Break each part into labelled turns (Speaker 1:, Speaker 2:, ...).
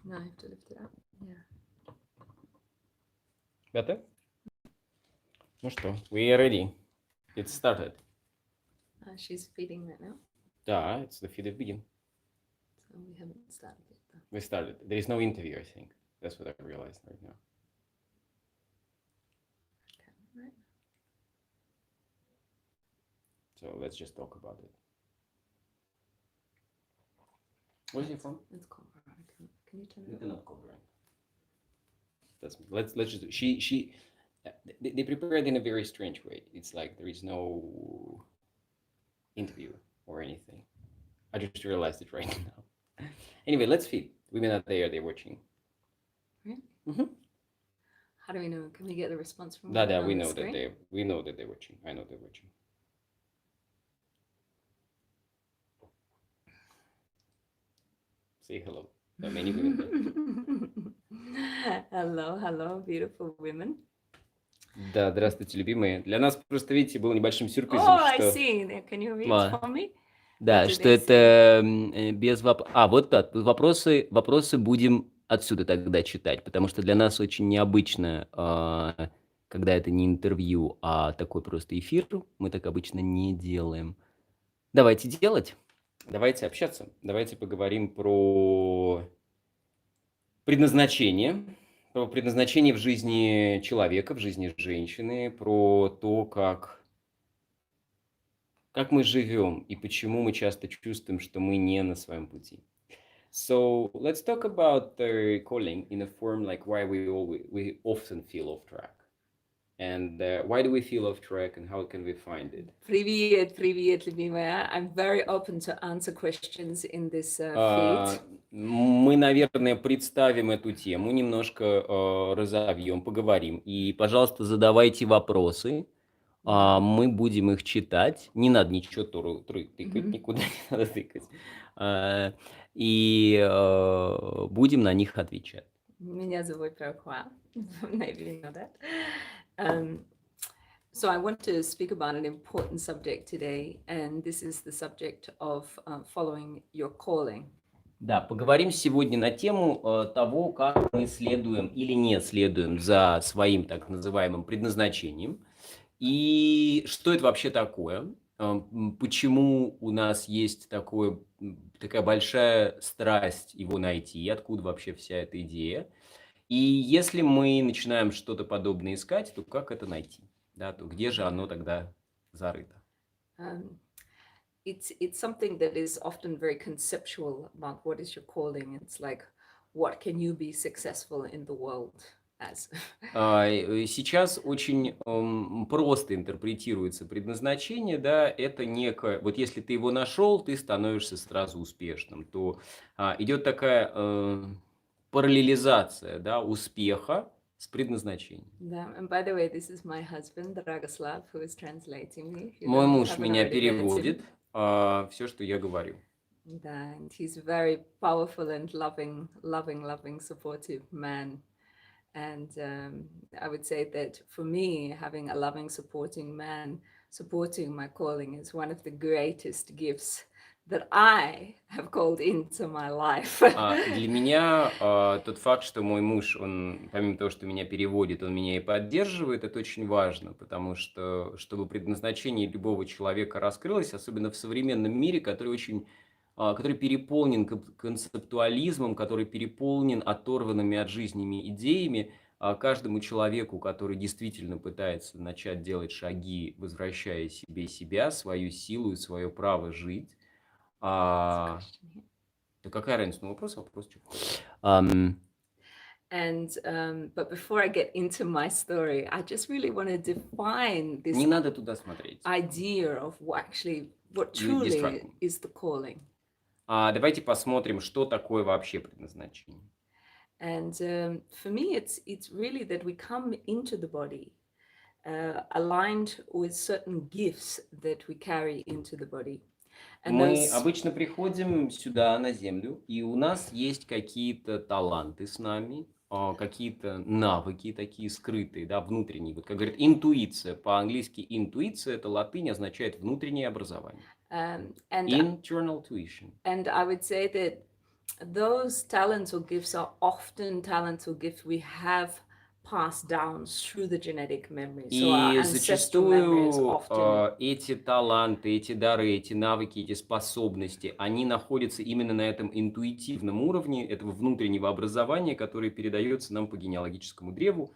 Speaker 1: No, I have to lift it up. Yeah.
Speaker 2: Better? Ну что, we are ready. It started.
Speaker 1: She's feeding right now,
Speaker 2: Да, it's the feed of begin.
Speaker 1: so we haven't started yet though.
Speaker 2: We started. There is no interview, I think. That's what I realized right now.
Speaker 1: Okay, right.
Speaker 2: So let's just talk about it. Where's your phone?
Speaker 1: It's cold. Can you turn
Speaker 2: You
Speaker 1: it
Speaker 2: cannot cover it. That's let's just she they prepared in a very strange way. It's like there is no interview or anything. I just realized it right now. Anyway, let's feed. Women are there, they're watching.
Speaker 1: Really?
Speaker 2: Mm-hmm.
Speaker 1: How do we know? Can we get the response from
Speaker 2: Да,
Speaker 1: on
Speaker 2: we
Speaker 1: the
Speaker 2: know
Speaker 1: screen?
Speaker 2: that they're watching. I know they're watching. Say hello. There are many women there.
Speaker 1: Hello, beautiful women.
Speaker 2: Да, здравствуйте, любимые. Для нас просто, видите, было небольшим сюрпризом,
Speaker 1: Oh, I
Speaker 2: что...
Speaker 1: see. Can you read for me?
Speaker 2: Да,
Speaker 1: What do
Speaker 2: что
Speaker 1: they
Speaker 2: это без вопросов. Вот так. Вопросы будем отсюда тогда читать, потому что для нас очень необычно, когда это не интервью, а такой просто эфир. Мы так обычно не делаем. Давайте делать. Давайте общаться. Давайте поговорим про предназначение. Про предназначение в жизни человека, в жизни женщины, про то, как мы живем и почему мы часто чувствуем, что мы не на своем пути. So let's talk about the calling in a form like why we often feel off track. And why do we feel off track and how can we find it?
Speaker 1: Привет, любимая. I'm very open to answer questions in this feed.
Speaker 2: Мы, наверное, представим эту тему, немножко разовьем, поговорим. И, пожалуйста, задавайте вопросы. Мы будем их читать. Не надо ничего тыкать, никуда не надо тыкать. И будем на них отвечать.
Speaker 1: Меня зовут Перукуа. Maybe you know that. So I want to speak about an important subject today, and this is the subject of following your calling.
Speaker 2: Да, поговорим сегодня на тему того, как мы следуем или не следуем за своим так называемым предназначением, и что это вообще такое, почему у нас есть такая большая страсть его найти, откуда вообще вся эта идея. И если мы начинаем что-то подобное искать, то как это найти? Да, то где же оно тогда зарыто?
Speaker 1: It's something that is often very conceptual about what is your calling. It's like, what can you be successful in the world as?
Speaker 2: Сейчас очень просто интерпретируется предназначение, да, это некое, вот если ты его нашел, ты становишься сразу успешным, то идет такая параллелизация, да, успеха с предназначением.
Speaker 1: Yeah, and by the way, this is my husband, Dragoslav, who is translating me.
Speaker 2: Мой муж меня переводит все, что я говорю.
Speaker 1: And he's a very powerful and loving, supportive man. And I would say that for me, having a loving, supporting man supporting my calling is one of the greatest gifts that I have called into my life.
Speaker 2: Для меня тот факт, что мой муж, он, помимо того, что меня переводит, он меня и поддерживает, это очень важно, потому что, чтобы предназначение любого человека раскрылось, особенно в современном мире, который переполнен концептуализмом, который переполнен оторванными от жизни идеями, каждому человеку, который действительно пытается начать делать шаги, возвращая себе себя, свою силу и свое право жить. Да какая разница? Ну, вопрос.
Speaker 1: But before I get into my story, I just really want to define this
Speaker 2: Не надо туда смотреть.
Speaker 1: idea of what truly is the calling.
Speaker 2: Давайте посмотрим, что такое вообще предназначение.
Speaker 1: And for me, it's really that we come into the body aligned with certain gifts that we carry into the body.
Speaker 2: Мы обычно приходим сюда, на Землю, и у нас есть какие-то таланты с нами, какие-то навыки такие скрытые, да, внутренние. Вот как говорят, интуиция. По-английски интуиция, это латынь, означает внутреннее образование. Internal tuition.
Speaker 1: And I would say that those talents or gifts are often talents or gifts we have passed down through the genetic memory. So our
Speaker 2: И
Speaker 1: ancestral memories
Speaker 2: зачастую
Speaker 1: often.
Speaker 2: эти таланты, эти дары, эти навыки, эти способности, они находятся именно на этом интуитивном уровне, этого внутреннего образования, которое передается нам по генеалогическому древу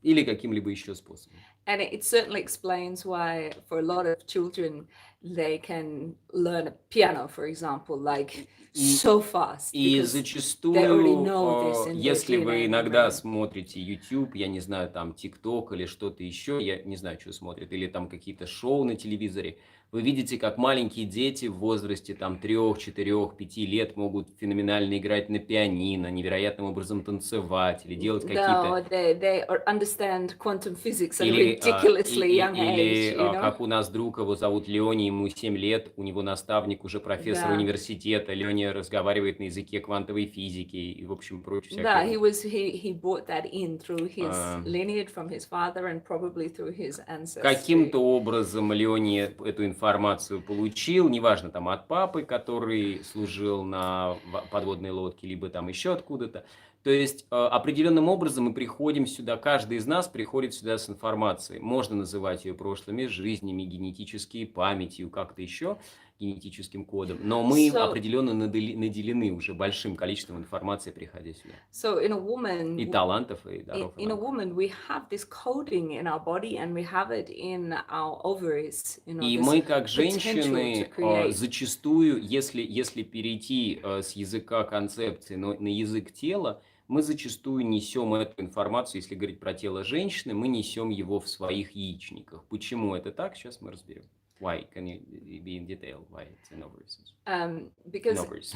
Speaker 2: или каким-либо еще способом.
Speaker 1: And it certainly explains why, for a lot of children, they can learn a piano, for example, like
Speaker 2: И,
Speaker 1: so fast
Speaker 2: и
Speaker 1: because they already
Speaker 2: зачастую,
Speaker 1: know this in their
Speaker 2: если
Speaker 1: DNA
Speaker 2: вы
Speaker 1: and
Speaker 2: иногда
Speaker 1: memory.
Speaker 2: смотрите YouTube, я не знаю, там TikTok или что-то еще, я не знаю, что смотрят, или там какие-то шоу на телевизоре, вы видите, как маленькие дети в возрасте там 3, 4, 5 лет могут феноменально играть на пианино, невероятным образом танцевать или делать какие-то...
Speaker 1: No, they understand quantum physics at a
Speaker 2: Или,
Speaker 1: ridiculously young age, you know?
Speaker 2: как у нас друг, его зовут Леня, ему 7 лет, у него наставник уже профессор
Speaker 1: Да.
Speaker 2: университета, Леня разговаривает на языке квантовой физики и, в общем, прочее
Speaker 1: Да,
Speaker 2: всякое.
Speaker 1: he brought that in through his
Speaker 2: А,
Speaker 1: lineage from his father and probably through his ancestry.
Speaker 2: Каким-то образом Леня эту информацию получил, неважно, там от папы, который служил на подводной лодке, либо там еще откуда-то. То есть определенным образом мы приходим сюда, каждый из нас приходит сюда с информацией. Можно называть ее прошлыми жизнями, генетической памятью, как-то еще, генетическим кодом. Но мы
Speaker 1: So,
Speaker 2: определенно наделены уже большим количеством информации, приходя сюда.
Speaker 1: so in a woman,
Speaker 2: И талантов, и даров, и
Speaker 1: in a
Speaker 2: навыков.
Speaker 1: woman, we have this coding in our body and we have it in our ovaries, you know,
Speaker 2: И
Speaker 1: this
Speaker 2: мы, как
Speaker 1: potential to
Speaker 2: женщины,
Speaker 1: create.
Speaker 2: зачастую, если перейти с языка концепции на язык тела, мы зачастую несем эту информацию, если говорить про тело женщины, мы несем его в своих яичниках. Почему это так? Сейчас мы разберем. Why? Can you be in detail? Why it's in ovaries? In
Speaker 1: Because
Speaker 2: ovaries.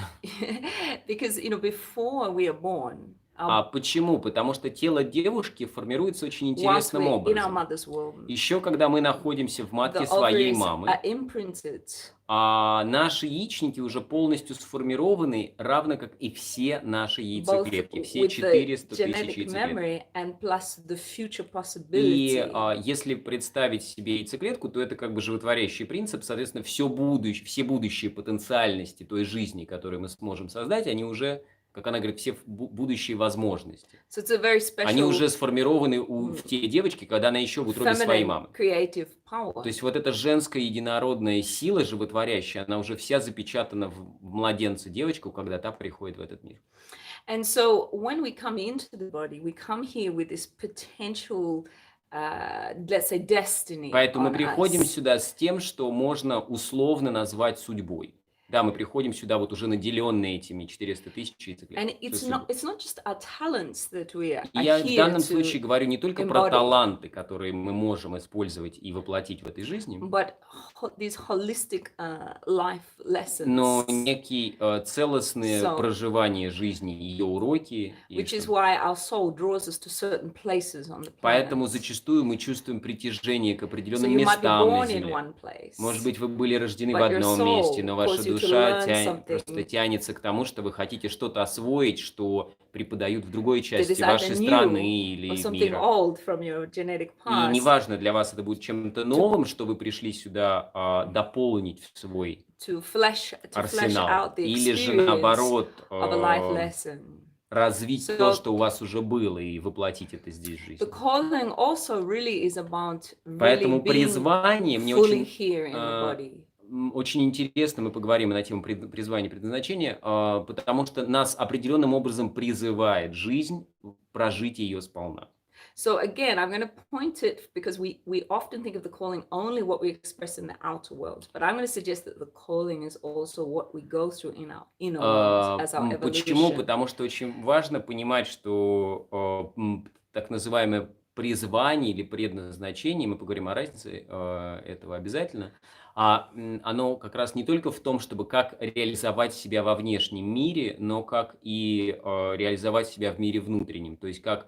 Speaker 1: because you know before we are born,
Speaker 2: А почему? Потому что тело девушки формируется очень
Speaker 1: whilst
Speaker 2: интересным
Speaker 1: we're in our
Speaker 2: образом.
Speaker 1: mother's womb,
Speaker 2: Еще когда мы находимся в матке
Speaker 1: the
Speaker 2: своей
Speaker 1: ovaries
Speaker 2: мамы,
Speaker 1: are imprinted
Speaker 2: наши яичники уже полностью сформированы, равно как и все наши
Speaker 1: both
Speaker 2: яйцеклетки, все
Speaker 1: with the
Speaker 2: 400 тысяч
Speaker 1: genetic
Speaker 2: яйцеклеток.
Speaker 1: memory and plus the future
Speaker 2: И
Speaker 1: possibility.
Speaker 2: если представить себе яйцеклетку, то это как бы животворящий принцип, соответственно, все будущие потенциальности той жизни, которую мы сможем создать, они уже, как она говорит, все будущие возможности.
Speaker 1: So it's a very
Speaker 2: Они
Speaker 1: special
Speaker 2: уже сформированы в те девочки, когда она еще в утробе своей
Speaker 1: feminine
Speaker 2: мамы.
Speaker 1: creative
Speaker 2: То
Speaker 1: power.
Speaker 2: есть вот эта женская единородная сила животворящая, она уже вся запечатана в младенце девочку, когда та приходит в этот мир.
Speaker 1: And so when we come into the body, we come here with this potential, let's say, destiny
Speaker 2: Поэтому мы
Speaker 1: on
Speaker 2: приходим
Speaker 1: us.
Speaker 2: сюда с тем, что можно условно назвать судьбой. Да, мы приходим сюда вот уже наделенные этими 400 тысяч яйцеклеток.
Speaker 1: And it's not just our talents that we are
Speaker 2: И я в
Speaker 1: here
Speaker 2: данном
Speaker 1: to
Speaker 2: случае говорю не только про
Speaker 1: embody,
Speaker 2: таланты, которые мы можем использовать и воплотить в этой жизни,
Speaker 1: but these holistic life
Speaker 2: но
Speaker 1: lessons,
Speaker 2: некие целостные
Speaker 1: So-
Speaker 2: проживания жизни, ее уроки. И
Speaker 1: which is
Speaker 2: что-
Speaker 1: why our soul draws us to certain places on the
Speaker 2: Поэтому
Speaker 1: planet.
Speaker 2: зачастую мы чувствуем притяжение к
Speaker 1: So
Speaker 2: определенным
Speaker 1: you might be
Speaker 2: местам на
Speaker 1: born in
Speaker 2: Земле.
Speaker 1: one place,
Speaker 2: Может быть, вы были рождены в
Speaker 1: but your
Speaker 2: одном
Speaker 1: soul
Speaker 2: месте, но ваша
Speaker 1: calls you to
Speaker 2: душа
Speaker 1: learn
Speaker 2: просто
Speaker 1: something
Speaker 2: тянется к тому, что вы хотите что-то освоить, что преподают в другой
Speaker 1: that
Speaker 2: части
Speaker 1: is either
Speaker 2: вашей страны
Speaker 1: new or
Speaker 2: или
Speaker 1: something
Speaker 2: мира.
Speaker 1: old from your genetic
Speaker 2: И
Speaker 1: past
Speaker 2: неважно, для вас это будет чем-то новым, что вы пришли сюда дополнить в свой
Speaker 1: to flesh
Speaker 2: арсенал,
Speaker 1: out the
Speaker 2: или же
Speaker 1: experience
Speaker 2: наоборот
Speaker 1: of a life lesson.
Speaker 2: развить то,
Speaker 1: So
Speaker 2: что у вас уже было, и воплотить это здесь в
Speaker 1: the
Speaker 2: жизнь.
Speaker 1: calling also really is about really
Speaker 2: Поэтому
Speaker 1: being
Speaker 2: призвание мне
Speaker 1: fully
Speaker 2: очень,
Speaker 1: here in the body.
Speaker 2: очень интересно, мы поговорим на тему призвания и предназначения, потому что нас определенным образом призывает жизнь прожить ее сполна.
Speaker 1: So again, I'm going to point it because we often think of the calling only what we express in the outer world, but I'm going to suggest that the calling is also what we go through in our inner world as our
Speaker 2: Почему?
Speaker 1: evolution.
Speaker 2: Потому что очень важно понимать, что так называемое призвание или предназначение, мы поговорим о разнице этого обязательно, оно как раз не только в том, чтобы как реализовать себя во внешнем мире, но как и реализовать себя в мире внутреннем, то есть как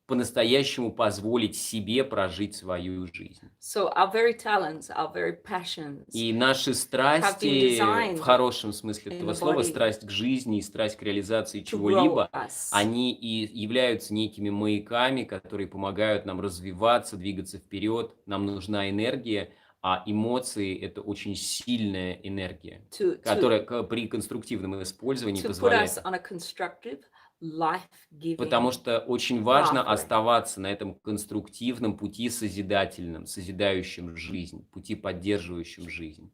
Speaker 2: по-настоящему позволить себе прожить свою жизнь.
Speaker 1: So our very talents, our very passions
Speaker 2: И наши страсти,
Speaker 1: designed
Speaker 2: в хорошем смысле
Speaker 1: in
Speaker 2: этого
Speaker 1: the
Speaker 2: слова,
Speaker 1: body
Speaker 2: страсть к жизни и страсть к реализации
Speaker 1: to grow
Speaker 2: чего-либо,
Speaker 1: us.
Speaker 2: они и являются некими маяками, которые помогают нам развиваться, двигаться вперед. Нам нужна энергия, а эмоции – это очень сильная энергия,
Speaker 1: to
Speaker 2: которая при конструктивном использовании
Speaker 1: put us
Speaker 2: позволяет.
Speaker 1: on a constructive, life-giving
Speaker 2: Потому что очень важно
Speaker 1: pathway.
Speaker 2: оставаться на этом конструктивном пути созидательном, созидающем жизнь, пути поддерживающем жизнь.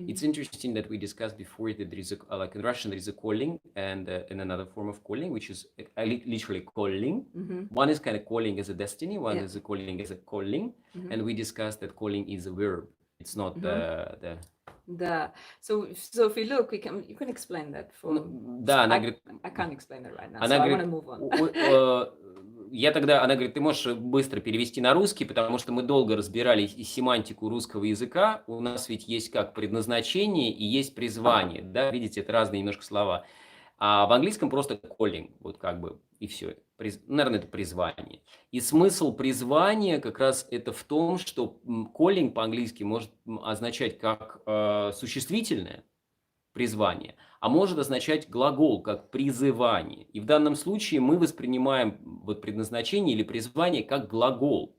Speaker 2: It's interesting that we discussed before that there is like in Russian there is a calling and another form of calling, which is literally calling. One is kind of calling as a destiny, one
Speaker 1: Yeah.
Speaker 2: is a calling as a calling, and we discussed that calling is a verb. It's not the
Speaker 1: So if we look, you can explain that for.
Speaker 2: Да, она говорит,
Speaker 1: I can't explain it right now,
Speaker 2: она
Speaker 1: so I
Speaker 2: говорит,
Speaker 1: want to move on.
Speaker 2: она говорит, ты можешь быстро перевести на русский, потому что мы долго разбирали и семантику русского языка. У нас ведь есть как предназначение и есть призвание, да, видите, это разные немножко слова. А в английском просто calling, вот как бы, и все. Наверное, это призвание. И смысл призвания как раз это в том, что calling по-английски может означать как существительное призвание, а может означать глагол, как призывание. И в данном случае мы воспринимаем вот предназначение или призвание как глагол.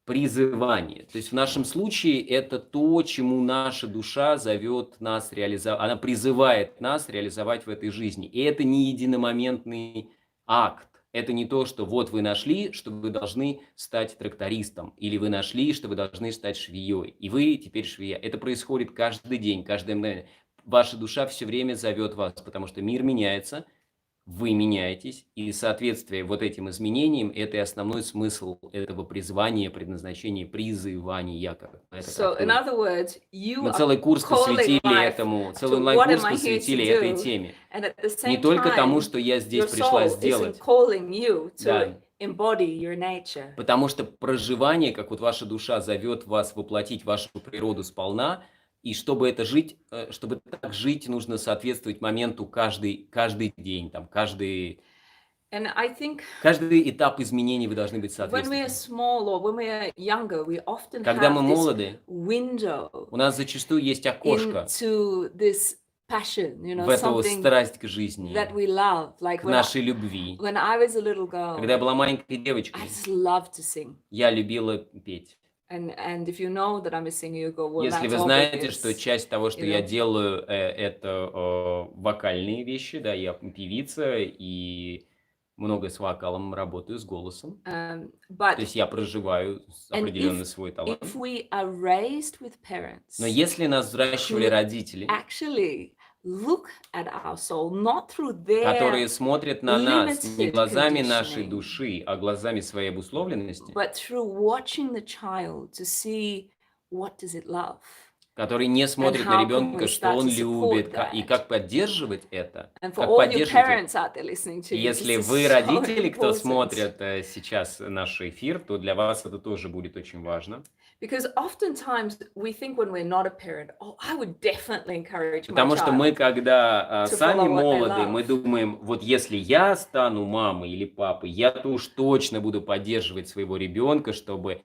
Speaker 2: Призывание. То есть в нашем случае это то, чему наша душа зовет нас реализовать, она призывает нас реализовать в этой жизни. И это не единомоментный акт. Это не то, что вот вы нашли, что вы должны стать трактористом, или вы нашли, что вы должны стать швеей, и вы теперь швея. Это происходит каждый день, каждое мгновение. Ваша душа все время зовет вас, потому что мир меняется, вы меняетесь, и соответствие вот этим изменениям – это и основной смысл этого призвания, предназначения, призывания.
Speaker 1: So, in other words, you
Speaker 2: Мы
Speaker 1: are
Speaker 2: целый курс
Speaker 1: calling
Speaker 2: посвятили
Speaker 1: life
Speaker 2: этому,
Speaker 1: to
Speaker 2: целый
Speaker 1: what
Speaker 2: онлайн-курс
Speaker 1: am I here
Speaker 2: посвятили
Speaker 1: to
Speaker 2: этой
Speaker 1: do,
Speaker 2: теме.
Speaker 1: and at the
Speaker 2: Не
Speaker 1: same
Speaker 2: только тому,
Speaker 1: time,
Speaker 2: что я здесь
Speaker 1: your
Speaker 2: пришла
Speaker 1: soul
Speaker 2: сделать.
Speaker 1: isn't calling you to
Speaker 2: Да.
Speaker 1: embody your nature.
Speaker 2: Потому что проживание, как вот ваша душа зовет вас воплотить вашу природу сполна, и чтобы это жить, чтобы так жить, нужно соответствовать моменту каждый день, там, каждый
Speaker 1: And I think
Speaker 2: этап изменений вы должны быть
Speaker 1: when we are
Speaker 2: соответствовать.
Speaker 1: small or when we are younger, we often
Speaker 2: Когда мы
Speaker 1: have this
Speaker 2: молоды,
Speaker 1: window
Speaker 2: у нас зачастую есть окошко
Speaker 1: into this passion,
Speaker 2: в эту
Speaker 1: something
Speaker 2: страсть к жизни,
Speaker 1: that we love. Like
Speaker 2: к нашей любви.
Speaker 1: when I was a little girl,
Speaker 2: Когда я была маленькой девочкой,
Speaker 1: I just loved to sing.
Speaker 2: я любила петь.
Speaker 1: And if you know that I'm a singer, you go, well,
Speaker 2: Если
Speaker 1: that's
Speaker 2: вы знаете,
Speaker 1: obvious.
Speaker 2: что часть того, что
Speaker 1: you
Speaker 2: я
Speaker 1: know.
Speaker 2: делаю, это вокальные вещи, да, я певица и много с вокалом работаю, с голосом. То
Speaker 1: But
Speaker 2: есть я проживаю определенный свой талант.
Speaker 1: if we are raised with parents
Speaker 2: Но если нас взращивали
Speaker 1: who
Speaker 2: родители,
Speaker 1: actually look at our soul not through their
Speaker 2: которые смотрят на нас не
Speaker 1: limited
Speaker 2: глазами нашей
Speaker 1: conditioning,
Speaker 2: души, а глазами своей обусловленности,
Speaker 1: but through watching the child to see what does it love.
Speaker 2: которые не смотрят
Speaker 1: how
Speaker 2: на
Speaker 1: can
Speaker 2: ребенка,
Speaker 1: we
Speaker 2: что
Speaker 1: start
Speaker 2: он
Speaker 1: to support
Speaker 2: любит,
Speaker 1: that?
Speaker 2: и как поддерживать это,
Speaker 1: And for
Speaker 2: как
Speaker 1: all you
Speaker 2: поддерживать это.
Speaker 1: parents out there listening to you,
Speaker 2: Если
Speaker 1: this is
Speaker 2: вы
Speaker 1: so
Speaker 2: родители, кто
Speaker 1: important.
Speaker 2: смотрит сейчас наш эфир, то для вас это тоже будет очень важно.
Speaker 1: Because oftentimes we think when we're not a parent, oh, I would definitely encourage my
Speaker 2: Потому что мы,
Speaker 1: child.
Speaker 2: когда
Speaker 1: to
Speaker 2: сами
Speaker 1: follow what they
Speaker 2: молоды,
Speaker 1: love.
Speaker 2: мы думаем, вот если я стану мамой или папой, я-то уж точно буду поддерживать своего ребенка, чтобы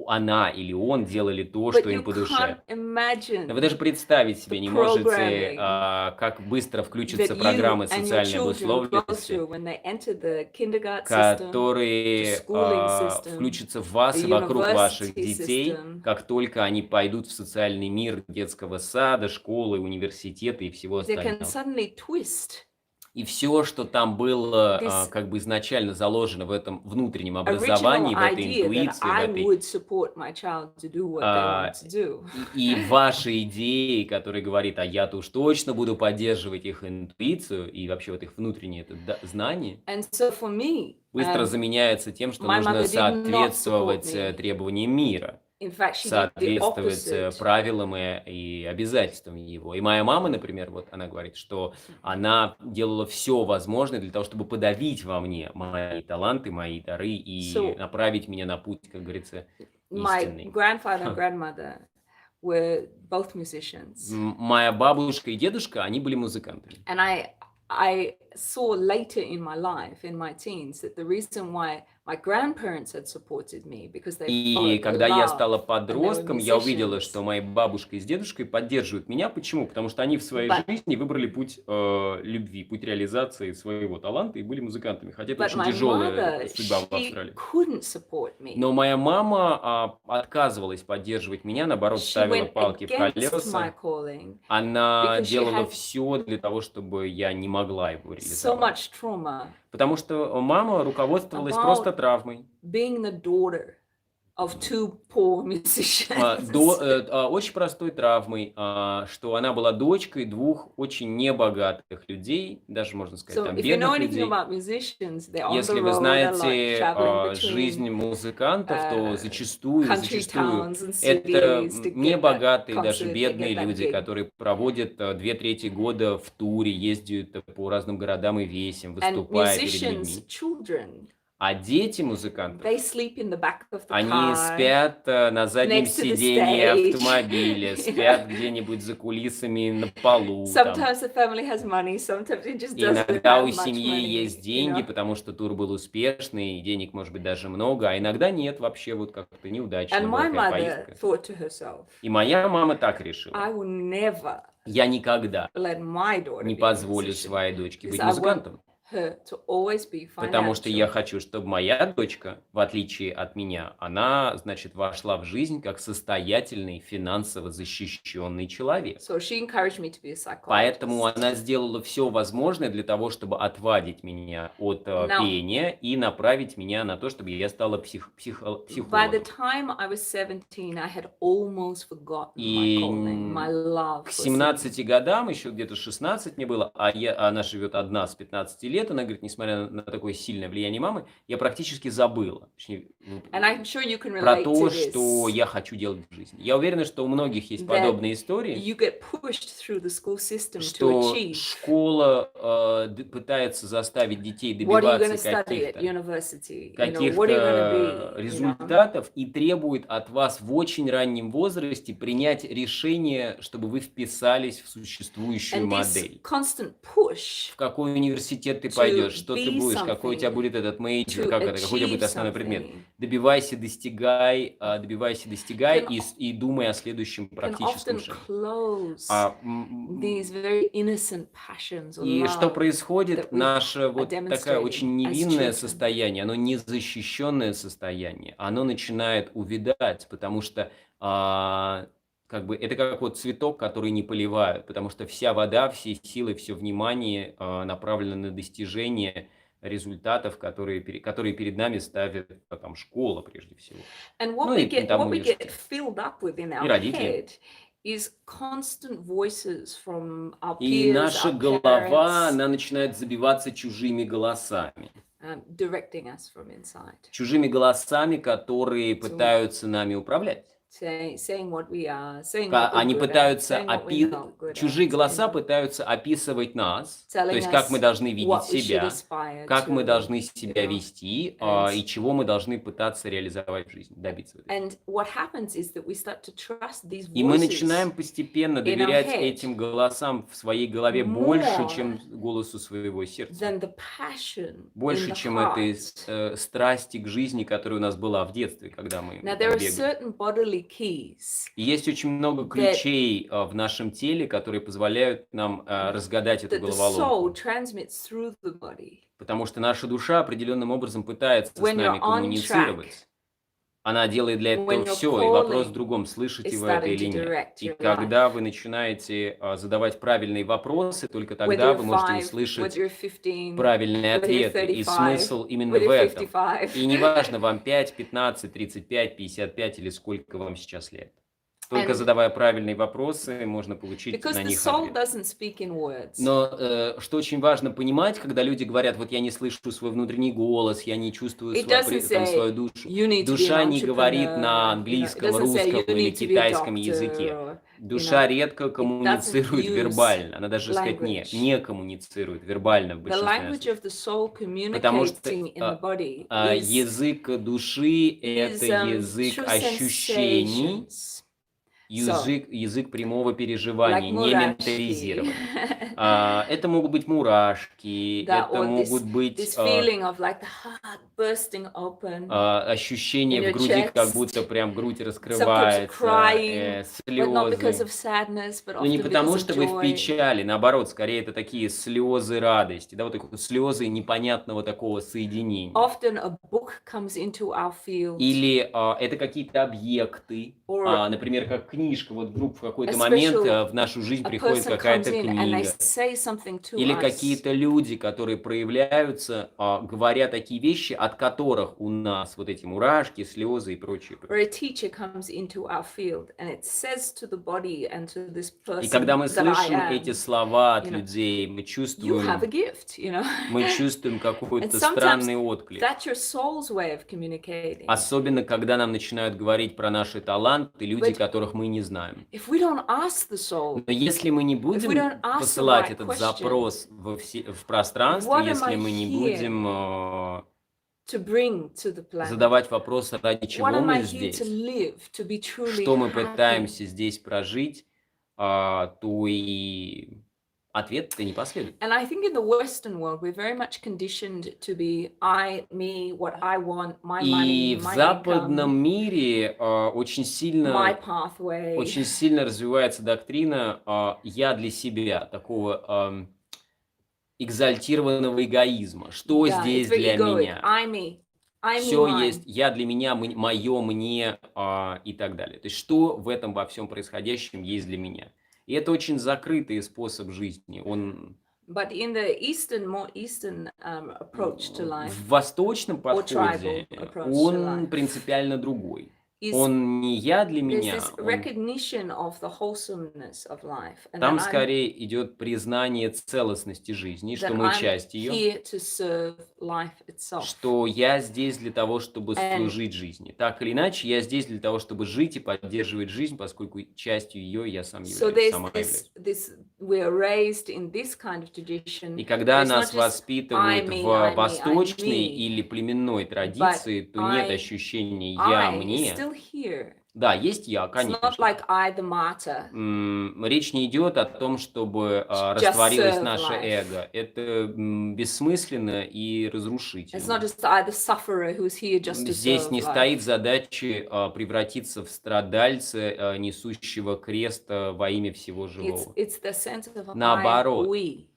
Speaker 2: она или он делали то,
Speaker 1: But
Speaker 2: что им
Speaker 1: you
Speaker 2: по душе.
Speaker 1: can't imagine
Speaker 2: Но вы даже представить себе
Speaker 1: the
Speaker 2: не можете,
Speaker 1: programming
Speaker 2: как быстро включатся
Speaker 1: that you
Speaker 2: программы
Speaker 1: and your
Speaker 2: социальной
Speaker 1: children go
Speaker 2: обусловленности,
Speaker 1: through when they enter the kindergarten system,
Speaker 2: которые
Speaker 1: the schooling system,
Speaker 2: включатся в вас
Speaker 1: the
Speaker 2: и вокруг ваших
Speaker 1: university
Speaker 2: детей,
Speaker 1: system.
Speaker 2: как только они пойдут в социальный мир детского сада, школы, университета и всего
Speaker 1: They can
Speaker 2: остального.
Speaker 1: suddenly twist
Speaker 2: И все, что там было
Speaker 1: this
Speaker 2: как бы изначально заложено в этом внутреннем
Speaker 1: original
Speaker 2: образовании, в этой
Speaker 1: idea that
Speaker 2: интуиции,
Speaker 1: I
Speaker 2: в этой
Speaker 1: would support my child to do what they want to do.
Speaker 2: и ваши идеи, которые говорит, а я-то уж точно буду поддерживать их интуицию и вообще вот их внутреннее это знание,
Speaker 1: And so for me,
Speaker 2: быстро заменяется тем, что
Speaker 1: my
Speaker 2: нужно
Speaker 1: mother did not
Speaker 2: соответствовать
Speaker 1: support me.
Speaker 2: требованиям мира,
Speaker 1: In fact, she did the
Speaker 2: соответствовать
Speaker 1: opposite.
Speaker 2: правилам и обязательствам его. И моя мама, например, вот она говорит, что она делала все возможное для того, чтобы подавить во мне мои таланты, мои дары и
Speaker 1: So,
Speaker 2: направить меня на путь, как говорится,
Speaker 1: my
Speaker 2: истинный.
Speaker 1: grandfather and grandmother were both musicians.
Speaker 2: Моя бабушка и дедушка, они были музыкантами.
Speaker 1: And I saw later in my life, in my teens, that the reason why my grandparents had supported me because they
Speaker 2: И
Speaker 1: followed
Speaker 2: когда я стала
Speaker 1: love and they were
Speaker 2: подростком, я увидела, что
Speaker 1: musicians.
Speaker 2: мои бабушка и с дедушкой поддерживают меня. Почему? Потому что они в своей
Speaker 1: But
Speaker 2: жизни выбрали путь любви, путь реализации своего таланта и были музыкантами. Хотя это
Speaker 1: but
Speaker 2: очень
Speaker 1: my
Speaker 2: тяжелая
Speaker 1: mother,
Speaker 2: судьба в
Speaker 1: she
Speaker 2: Австралии.
Speaker 1: couldn't support me.
Speaker 2: Но моя мама отказывалась поддерживать меня, наоборот,
Speaker 1: She
Speaker 2: ставила
Speaker 1: went
Speaker 2: палки в
Speaker 1: against my
Speaker 2: колеса.
Speaker 1: calling
Speaker 2: Она
Speaker 1: because she
Speaker 2: делала
Speaker 1: had
Speaker 2: все для того, чтобы я не могла его
Speaker 1: so
Speaker 2: реализовать.
Speaker 1: much trauma
Speaker 2: Потому что мама руководствовалась просто
Speaker 1: about
Speaker 2: травмой.
Speaker 1: being the daughter of two poor musicians.
Speaker 2: Очень простой травмой, что она была дочкой двух очень небогатых людей, даже можно сказать,
Speaker 1: So
Speaker 2: там
Speaker 1: if you know
Speaker 2: бедных
Speaker 1: anything
Speaker 2: людей.
Speaker 1: about musicians, they're on the
Speaker 2: Если вы
Speaker 1: road, they're like
Speaker 2: знаете
Speaker 1: traveling
Speaker 2: жизнь
Speaker 1: between
Speaker 2: музыкантов, то
Speaker 1: uh,
Speaker 2: зачастую
Speaker 1: country towns and
Speaker 2: это
Speaker 1: cities to get that
Speaker 2: небогатые, даже
Speaker 1: concert, to
Speaker 2: бедные
Speaker 1: get that
Speaker 2: люди,
Speaker 1: gig.
Speaker 2: которые проводят 2/3 года в туре, ездят по разным городам и весям,
Speaker 1: And
Speaker 2: выступая перед
Speaker 1: musicians'
Speaker 2: людьми.
Speaker 1: children,
Speaker 2: А дети музыкантов,
Speaker 1: they sleep in the back of the
Speaker 2: они
Speaker 1: car,
Speaker 2: спят на заднем
Speaker 1: next to the
Speaker 2: сиденье
Speaker 1: stage.
Speaker 2: автомобиля,
Speaker 1: You know?
Speaker 2: спят где-нибудь за кулисами на полу там.
Speaker 1: Sometimes the family has money, sometimes it just
Speaker 2: И
Speaker 1: doesn't
Speaker 2: иногда у
Speaker 1: have much
Speaker 2: семьи
Speaker 1: money,
Speaker 2: есть
Speaker 1: you
Speaker 2: деньги,
Speaker 1: know.
Speaker 2: потому что тур был успешный, и денег может быть даже много, а иногда нет, вообще вот как-то неудачная
Speaker 1: And
Speaker 2: была
Speaker 1: my
Speaker 2: какая-то
Speaker 1: mother
Speaker 2: поездка.
Speaker 1: thought to herself,
Speaker 2: И моя мама так решила.
Speaker 1: I will never
Speaker 2: Я никогда
Speaker 1: let my daughter
Speaker 2: не
Speaker 1: be a
Speaker 2: позволю
Speaker 1: musician
Speaker 2: своей дочке
Speaker 1: because
Speaker 2: быть
Speaker 1: I want
Speaker 2: музыкантом,
Speaker 1: her to always be
Speaker 2: потому что я
Speaker 1: financial.
Speaker 2: хочу, чтобы моя дочка, в отличие от меня, она, значит, вошла в жизнь как состоятельный, финансово защищенный человек.
Speaker 1: So she encouraged me to be a
Speaker 2: Поэтому
Speaker 1: psychologist.
Speaker 2: она сделала все возможное для того, чтобы отвадить меня от
Speaker 1: Now,
Speaker 2: пения и направить меня на то, чтобы я стала
Speaker 1: by the
Speaker 2: психологом.
Speaker 1: time I was 17, I had almost forgotten my
Speaker 2: И
Speaker 1: calling, my love
Speaker 2: к
Speaker 1: for singing.
Speaker 2: 17 годам, еще где-то 16 мне было, она живет одна с 15 лет, она говорит, несмотря на такое сильное влияние мамы, я практически забыла, точнее,
Speaker 1: And I'm sure you can
Speaker 2: про
Speaker 1: relate
Speaker 2: то,
Speaker 1: to
Speaker 2: что
Speaker 1: this,
Speaker 2: я хочу делать в жизни. Я уверена, что у многих есть
Speaker 1: that
Speaker 2: подобные истории,
Speaker 1: you get pushed through the school system to
Speaker 2: что
Speaker 1: achieve.
Speaker 2: школа пытается заставить детей
Speaker 1: What are you going
Speaker 2: добиваться
Speaker 1: to study at
Speaker 2: каких-то
Speaker 1: university? You know, what are you going to be? You know?
Speaker 2: результатов и требует от вас в очень раннем возрасте принять решение, чтобы вы вписались в существующую
Speaker 1: And this
Speaker 2: модель.
Speaker 1: constant push
Speaker 2: В какой университет ты
Speaker 1: to
Speaker 2: пойдешь, что ты
Speaker 1: be
Speaker 2: будешь, какой у тебя
Speaker 1: something,
Speaker 2: будет этот мейджор,
Speaker 1: to
Speaker 2: какой у тебя
Speaker 1: achieve
Speaker 2: будет основной предмет.
Speaker 1: something,
Speaker 2: Добивайся, достигай
Speaker 1: can
Speaker 2: и думай о следующем
Speaker 1: can
Speaker 2: практическом
Speaker 1: often
Speaker 2: шаге.
Speaker 1: close
Speaker 2: А,
Speaker 1: these very innocent passions or
Speaker 2: И что
Speaker 1: love
Speaker 2: происходит?
Speaker 1: that we
Speaker 2: Наше
Speaker 1: are
Speaker 2: вот такое
Speaker 1: demonstrating
Speaker 2: очень
Speaker 1: as
Speaker 2: невинное
Speaker 1: children.
Speaker 2: состояние, оно незащищенное состояние, оно начинает увядать, потому что как бы это как вот цветок, который не поливают, потому что вся вода, все силы, все внимание направлено на достижение результатов, которые перед нами ставит там школа прежде всего,
Speaker 1: And
Speaker 2: ну и там
Speaker 1: what we get
Speaker 2: университет,
Speaker 1: filled up with in
Speaker 2: и
Speaker 1: our
Speaker 2: родители.
Speaker 1: head is constant voices from our
Speaker 2: И
Speaker 1: peers,
Speaker 2: наша
Speaker 1: our
Speaker 2: голова,
Speaker 1: parents,
Speaker 2: она начинает забиваться чужими голосами.
Speaker 1: directing us from inside,
Speaker 2: Чужими голосами, которые
Speaker 1: So-
Speaker 2: пытаются нами управлять.
Speaker 1: saying what we are, saying what we're
Speaker 2: Они
Speaker 1: good at,
Speaker 2: пытаются
Speaker 1: saying what we're not good
Speaker 2: чужие
Speaker 1: at,
Speaker 2: голоса
Speaker 1: you know,
Speaker 2: пытаются описывать нас, то
Speaker 1: telling
Speaker 2: есть как мы
Speaker 1: us
Speaker 2: должны видеть
Speaker 1: what we should
Speaker 2: себя,
Speaker 1: aspire
Speaker 2: как мы
Speaker 1: to,
Speaker 2: должны
Speaker 1: you
Speaker 2: себя
Speaker 1: know.
Speaker 2: вести
Speaker 1: And-
Speaker 2: и чего мы должны пытаться реализовать в жизни, добиться. в этой жизни.
Speaker 1: And what happens is that we start to trust these
Speaker 2: И мы
Speaker 1: voices
Speaker 2: начинаем постепенно
Speaker 1: in our
Speaker 2: доверять
Speaker 1: head
Speaker 2: этим голосам в своей голове
Speaker 1: more
Speaker 2: больше, чем голосу своего сердца.
Speaker 1: than the passion in
Speaker 2: Больше,
Speaker 1: the
Speaker 2: чем этой
Speaker 1: heart.
Speaker 2: страсти к жизни, которая у нас была в детстве, когда мы
Speaker 1: Now,
Speaker 2: там
Speaker 1: there are
Speaker 2: бегали.
Speaker 1: certain bodily keys
Speaker 2: И есть очень много ключей в нашем теле, которые позволяют нам разгадать эту
Speaker 1: that the
Speaker 2: головоломку.
Speaker 1: soul transmits through the body.
Speaker 2: Потому что наша душа определенным образом пытается с
Speaker 1: When
Speaker 2: нами
Speaker 1: you're on
Speaker 2: коммуницировать. Она делает для этого
Speaker 1: when your
Speaker 2: все, и вопрос в
Speaker 1: calling
Speaker 2: другом, слышите
Speaker 1: is
Speaker 2: вы это
Speaker 1: starting
Speaker 2: или
Speaker 1: to
Speaker 2: нет.
Speaker 1: direct
Speaker 2: И
Speaker 1: your
Speaker 2: когда
Speaker 1: life.
Speaker 2: вы начинаете задавать правильные вопросы, только
Speaker 1: Whether
Speaker 2: тогда
Speaker 1: you're
Speaker 2: вы можете
Speaker 1: 5,
Speaker 2: услышать
Speaker 1: whether you're 15,
Speaker 2: правильный
Speaker 1: whether you're
Speaker 2: ответ. И
Speaker 1: 35,
Speaker 2: смысл именно
Speaker 1: whether
Speaker 2: в
Speaker 1: you're
Speaker 2: этом.
Speaker 1: 55.
Speaker 2: И неважно, вам 5, 15, 35, 55 или сколько вам сейчас лет. Только
Speaker 1: And
Speaker 2: задавая правильные вопросы, можно получить
Speaker 1: Because
Speaker 2: на
Speaker 1: the
Speaker 2: них
Speaker 1: soul
Speaker 2: ответ.
Speaker 1: doesn't speak in words.
Speaker 2: Но что очень важно понимать, когда люди говорят, вот я не слышу свой внутренний голос, я не чувствую
Speaker 1: It doesn't
Speaker 2: свою
Speaker 1: say,
Speaker 2: душу.
Speaker 1: you need to be
Speaker 2: Душа
Speaker 1: an
Speaker 2: не говорит
Speaker 1: entrepreneur,
Speaker 2: на
Speaker 1: you know, it
Speaker 2: английском,
Speaker 1: doesn't say,
Speaker 2: русском
Speaker 1: you
Speaker 2: или
Speaker 1: need to be a
Speaker 2: китайском
Speaker 1: doctor,
Speaker 2: языке.
Speaker 1: or,
Speaker 2: Душа
Speaker 1: you know,
Speaker 2: редко коммуницирует
Speaker 1: use
Speaker 2: вербально. Она даже сказать
Speaker 1: language.
Speaker 2: не коммуницирует вербально в
Speaker 1: The
Speaker 2: большинстве
Speaker 1: language
Speaker 2: случаев.
Speaker 1: of the soul
Speaker 2: Потому что
Speaker 1: communicating in the body is
Speaker 2: язык души – это язык
Speaker 1: true
Speaker 2: ощущений
Speaker 1: sensations.
Speaker 2: язык прямого
Speaker 1: like
Speaker 2: переживания, не
Speaker 1: murashki,
Speaker 2: ментализированный. Это могут быть мурашки,
Speaker 1: that
Speaker 2: это
Speaker 1: or
Speaker 2: могут
Speaker 1: this
Speaker 2: быть
Speaker 1: feeling of like the heart bursting open
Speaker 2: ощущение
Speaker 1: in
Speaker 2: в
Speaker 1: your
Speaker 2: груди, как будто
Speaker 1: chest,
Speaker 2: прям грудь
Speaker 1: sometimes
Speaker 2: раскрывается,
Speaker 1: crying, but not because
Speaker 2: слезы.
Speaker 1: of sadness, but
Speaker 2: Но не
Speaker 1: often because
Speaker 2: потому,
Speaker 1: of
Speaker 2: что вы в
Speaker 1: joy.
Speaker 2: печали, наоборот, скорее это такие слезы радости, да, вот такие вот слезы непонятного такого соединения.
Speaker 1: Often a book comes into our field,
Speaker 2: Или это какие-то объекты,
Speaker 1: or
Speaker 2: например, как книжка. Вот вдруг в
Speaker 1: a
Speaker 2: какой-то момент
Speaker 1: special
Speaker 2: в нашу жизнь
Speaker 1: a
Speaker 2: приходит
Speaker 1: person comes
Speaker 2: какая-то
Speaker 1: in and they
Speaker 2: книга.
Speaker 1: say something to
Speaker 2: Или
Speaker 1: us,
Speaker 2: какие-то люди, которые проявляются, говоря такие вещи, от которых у нас вот эти мурашки, слезы и прочее.
Speaker 1: or a teacher comes into our field and it says to the body and to this
Speaker 2: И когда
Speaker 1: person
Speaker 2: мы
Speaker 1: that I
Speaker 2: слышим эти
Speaker 1: am,
Speaker 2: слова от
Speaker 1: you know,
Speaker 2: людей, мы
Speaker 1: you have a
Speaker 2: чувствуем
Speaker 1: gift, you know. And
Speaker 2: какой-то
Speaker 1: sometimes
Speaker 2: странный отклик.
Speaker 1: that's your soul's way of communicating.
Speaker 2: Особенно, когда нам начинают говорить про наши таланты люди,
Speaker 1: But
Speaker 2: которых мы не знаем.
Speaker 1: if we don't ask the soul,
Speaker 2: Но если мы не
Speaker 1: if we
Speaker 2: будем
Speaker 1: don't ask the
Speaker 2: посылать
Speaker 1: right
Speaker 2: этот
Speaker 1: question,
Speaker 2: запрос в пространство,
Speaker 1: what am
Speaker 2: если
Speaker 1: I
Speaker 2: мы не
Speaker 1: here
Speaker 2: будем
Speaker 1: to bring to the planet?
Speaker 2: задавать вопрос, ради
Speaker 1: What
Speaker 2: чего
Speaker 1: am
Speaker 2: мы
Speaker 1: I here to
Speaker 2: здесь,
Speaker 1: live, to be truly
Speaker 2: что мы
Speaker 1: happy?
Speaker 2: пытаемся здесь прожить, то и ответ-то не последует.
Speaker 1: And I think in the Western world, we're very much conditioned to be I, me, what I want, my money,
Speaker 2: И в
Speaker 1: my
Speaker 2: западном
Speaker 1: income,
Speaker 2: мире очень
Speaker 1: my
Speaker 2: сильно
Speaker 1: pathway.
Speaker 2: развивается доктрина «я для себя», такого экзальтированного эгоизма. Что
Speaker 1: Yeah, it's
Speaker 2: здесь
Speaker 1: very
Speaker 2: для
Speaker 1: egoic.
Speaker 2: меня?
Speaker 1: I, me,
Speaker 2: Все
Speaker 1: mine.
Speaker 2: есть я для меня, мое мне и так далее. То есть что в этом во всем происходящем есть для меня? И это очень закрытый способ жизни. Он
Speaker 1: But in the more Eastern approach to life,
Speaker 2: в восточном
Speaker 1: or
Speaker 2: подходе
Speaker 1: tribal approach to
Speaker 2: он
Speaker 1: life,
Speaker 2: принципиально другой.
Speaker 1: is
Speaker 2: Он не я для
Speaker 1: there's
Speaker 2: меня,
Speaker 1: this
Speaker 2: он
Speaker 1: recognition of the wholesomeness of life, and
Speaker 2: там
Speaker 1: that I'm
Speaker 2: скорее идет признание целостности жизни, что
Speaker 1: that
Speaker 2: мы
Speaker 1: I'm
Speaker 2: часть ее,
Speaker 1: here to serve life itself.
Speaker 2: что я здесь для того, чтобы
Speaker 1: And
Speaker 2: служить жизни. Так или иначе, я здесь для того, чтобы жить и поддерживать жизнь, поскольку частью ее я сам
Speaker 1: so
Speaker 2: являюсь,
Speaker 1: there's
Speaker 2: сама являюсь.
Speaker 1: this we're raised in this kind of tradition.
Speaker 2: И когда
Speaker 1: There's not
Speaker 2: нас
Speaker 1: just
Speaker 2: воспитывают
Speaker 1: I, me,
Speaker 2: в восточной или племенной
Speaker 1: but
Speaker 2: традиции, то нет ощущения «я,
Speaker 1: I is
Speaker 2: мне».
Speaker 1: still here.
Speaker 2: Да, есть я,
Speaker 1: It's not
Speaker 2: конечно.
Speaker 1: like I, the martyr,
Speaker 2: Речь не идет о том, чтобы
Speaker 1: just
Speaker 2: растворилось
Speaker 1: serve
Speaker 2: наше
Speaker 1: life.
Speaker 2: эго. Это бессмысленно и
Speaker 1: It's not
Speaker 2: разрушительно.
Speaker 1: just I, the sufferer, who's here just to
Speaker 2: Здесь
Speaker 1: serve
Speaker 2: не
Speaker 1: life.
Speaker 2: стоит задачи превратиться в страдальца, несущего крест во имя всего живого.
Speaker 1: It's the sense of I,
Speaker 2: Наоборот,
Speaker 1: we.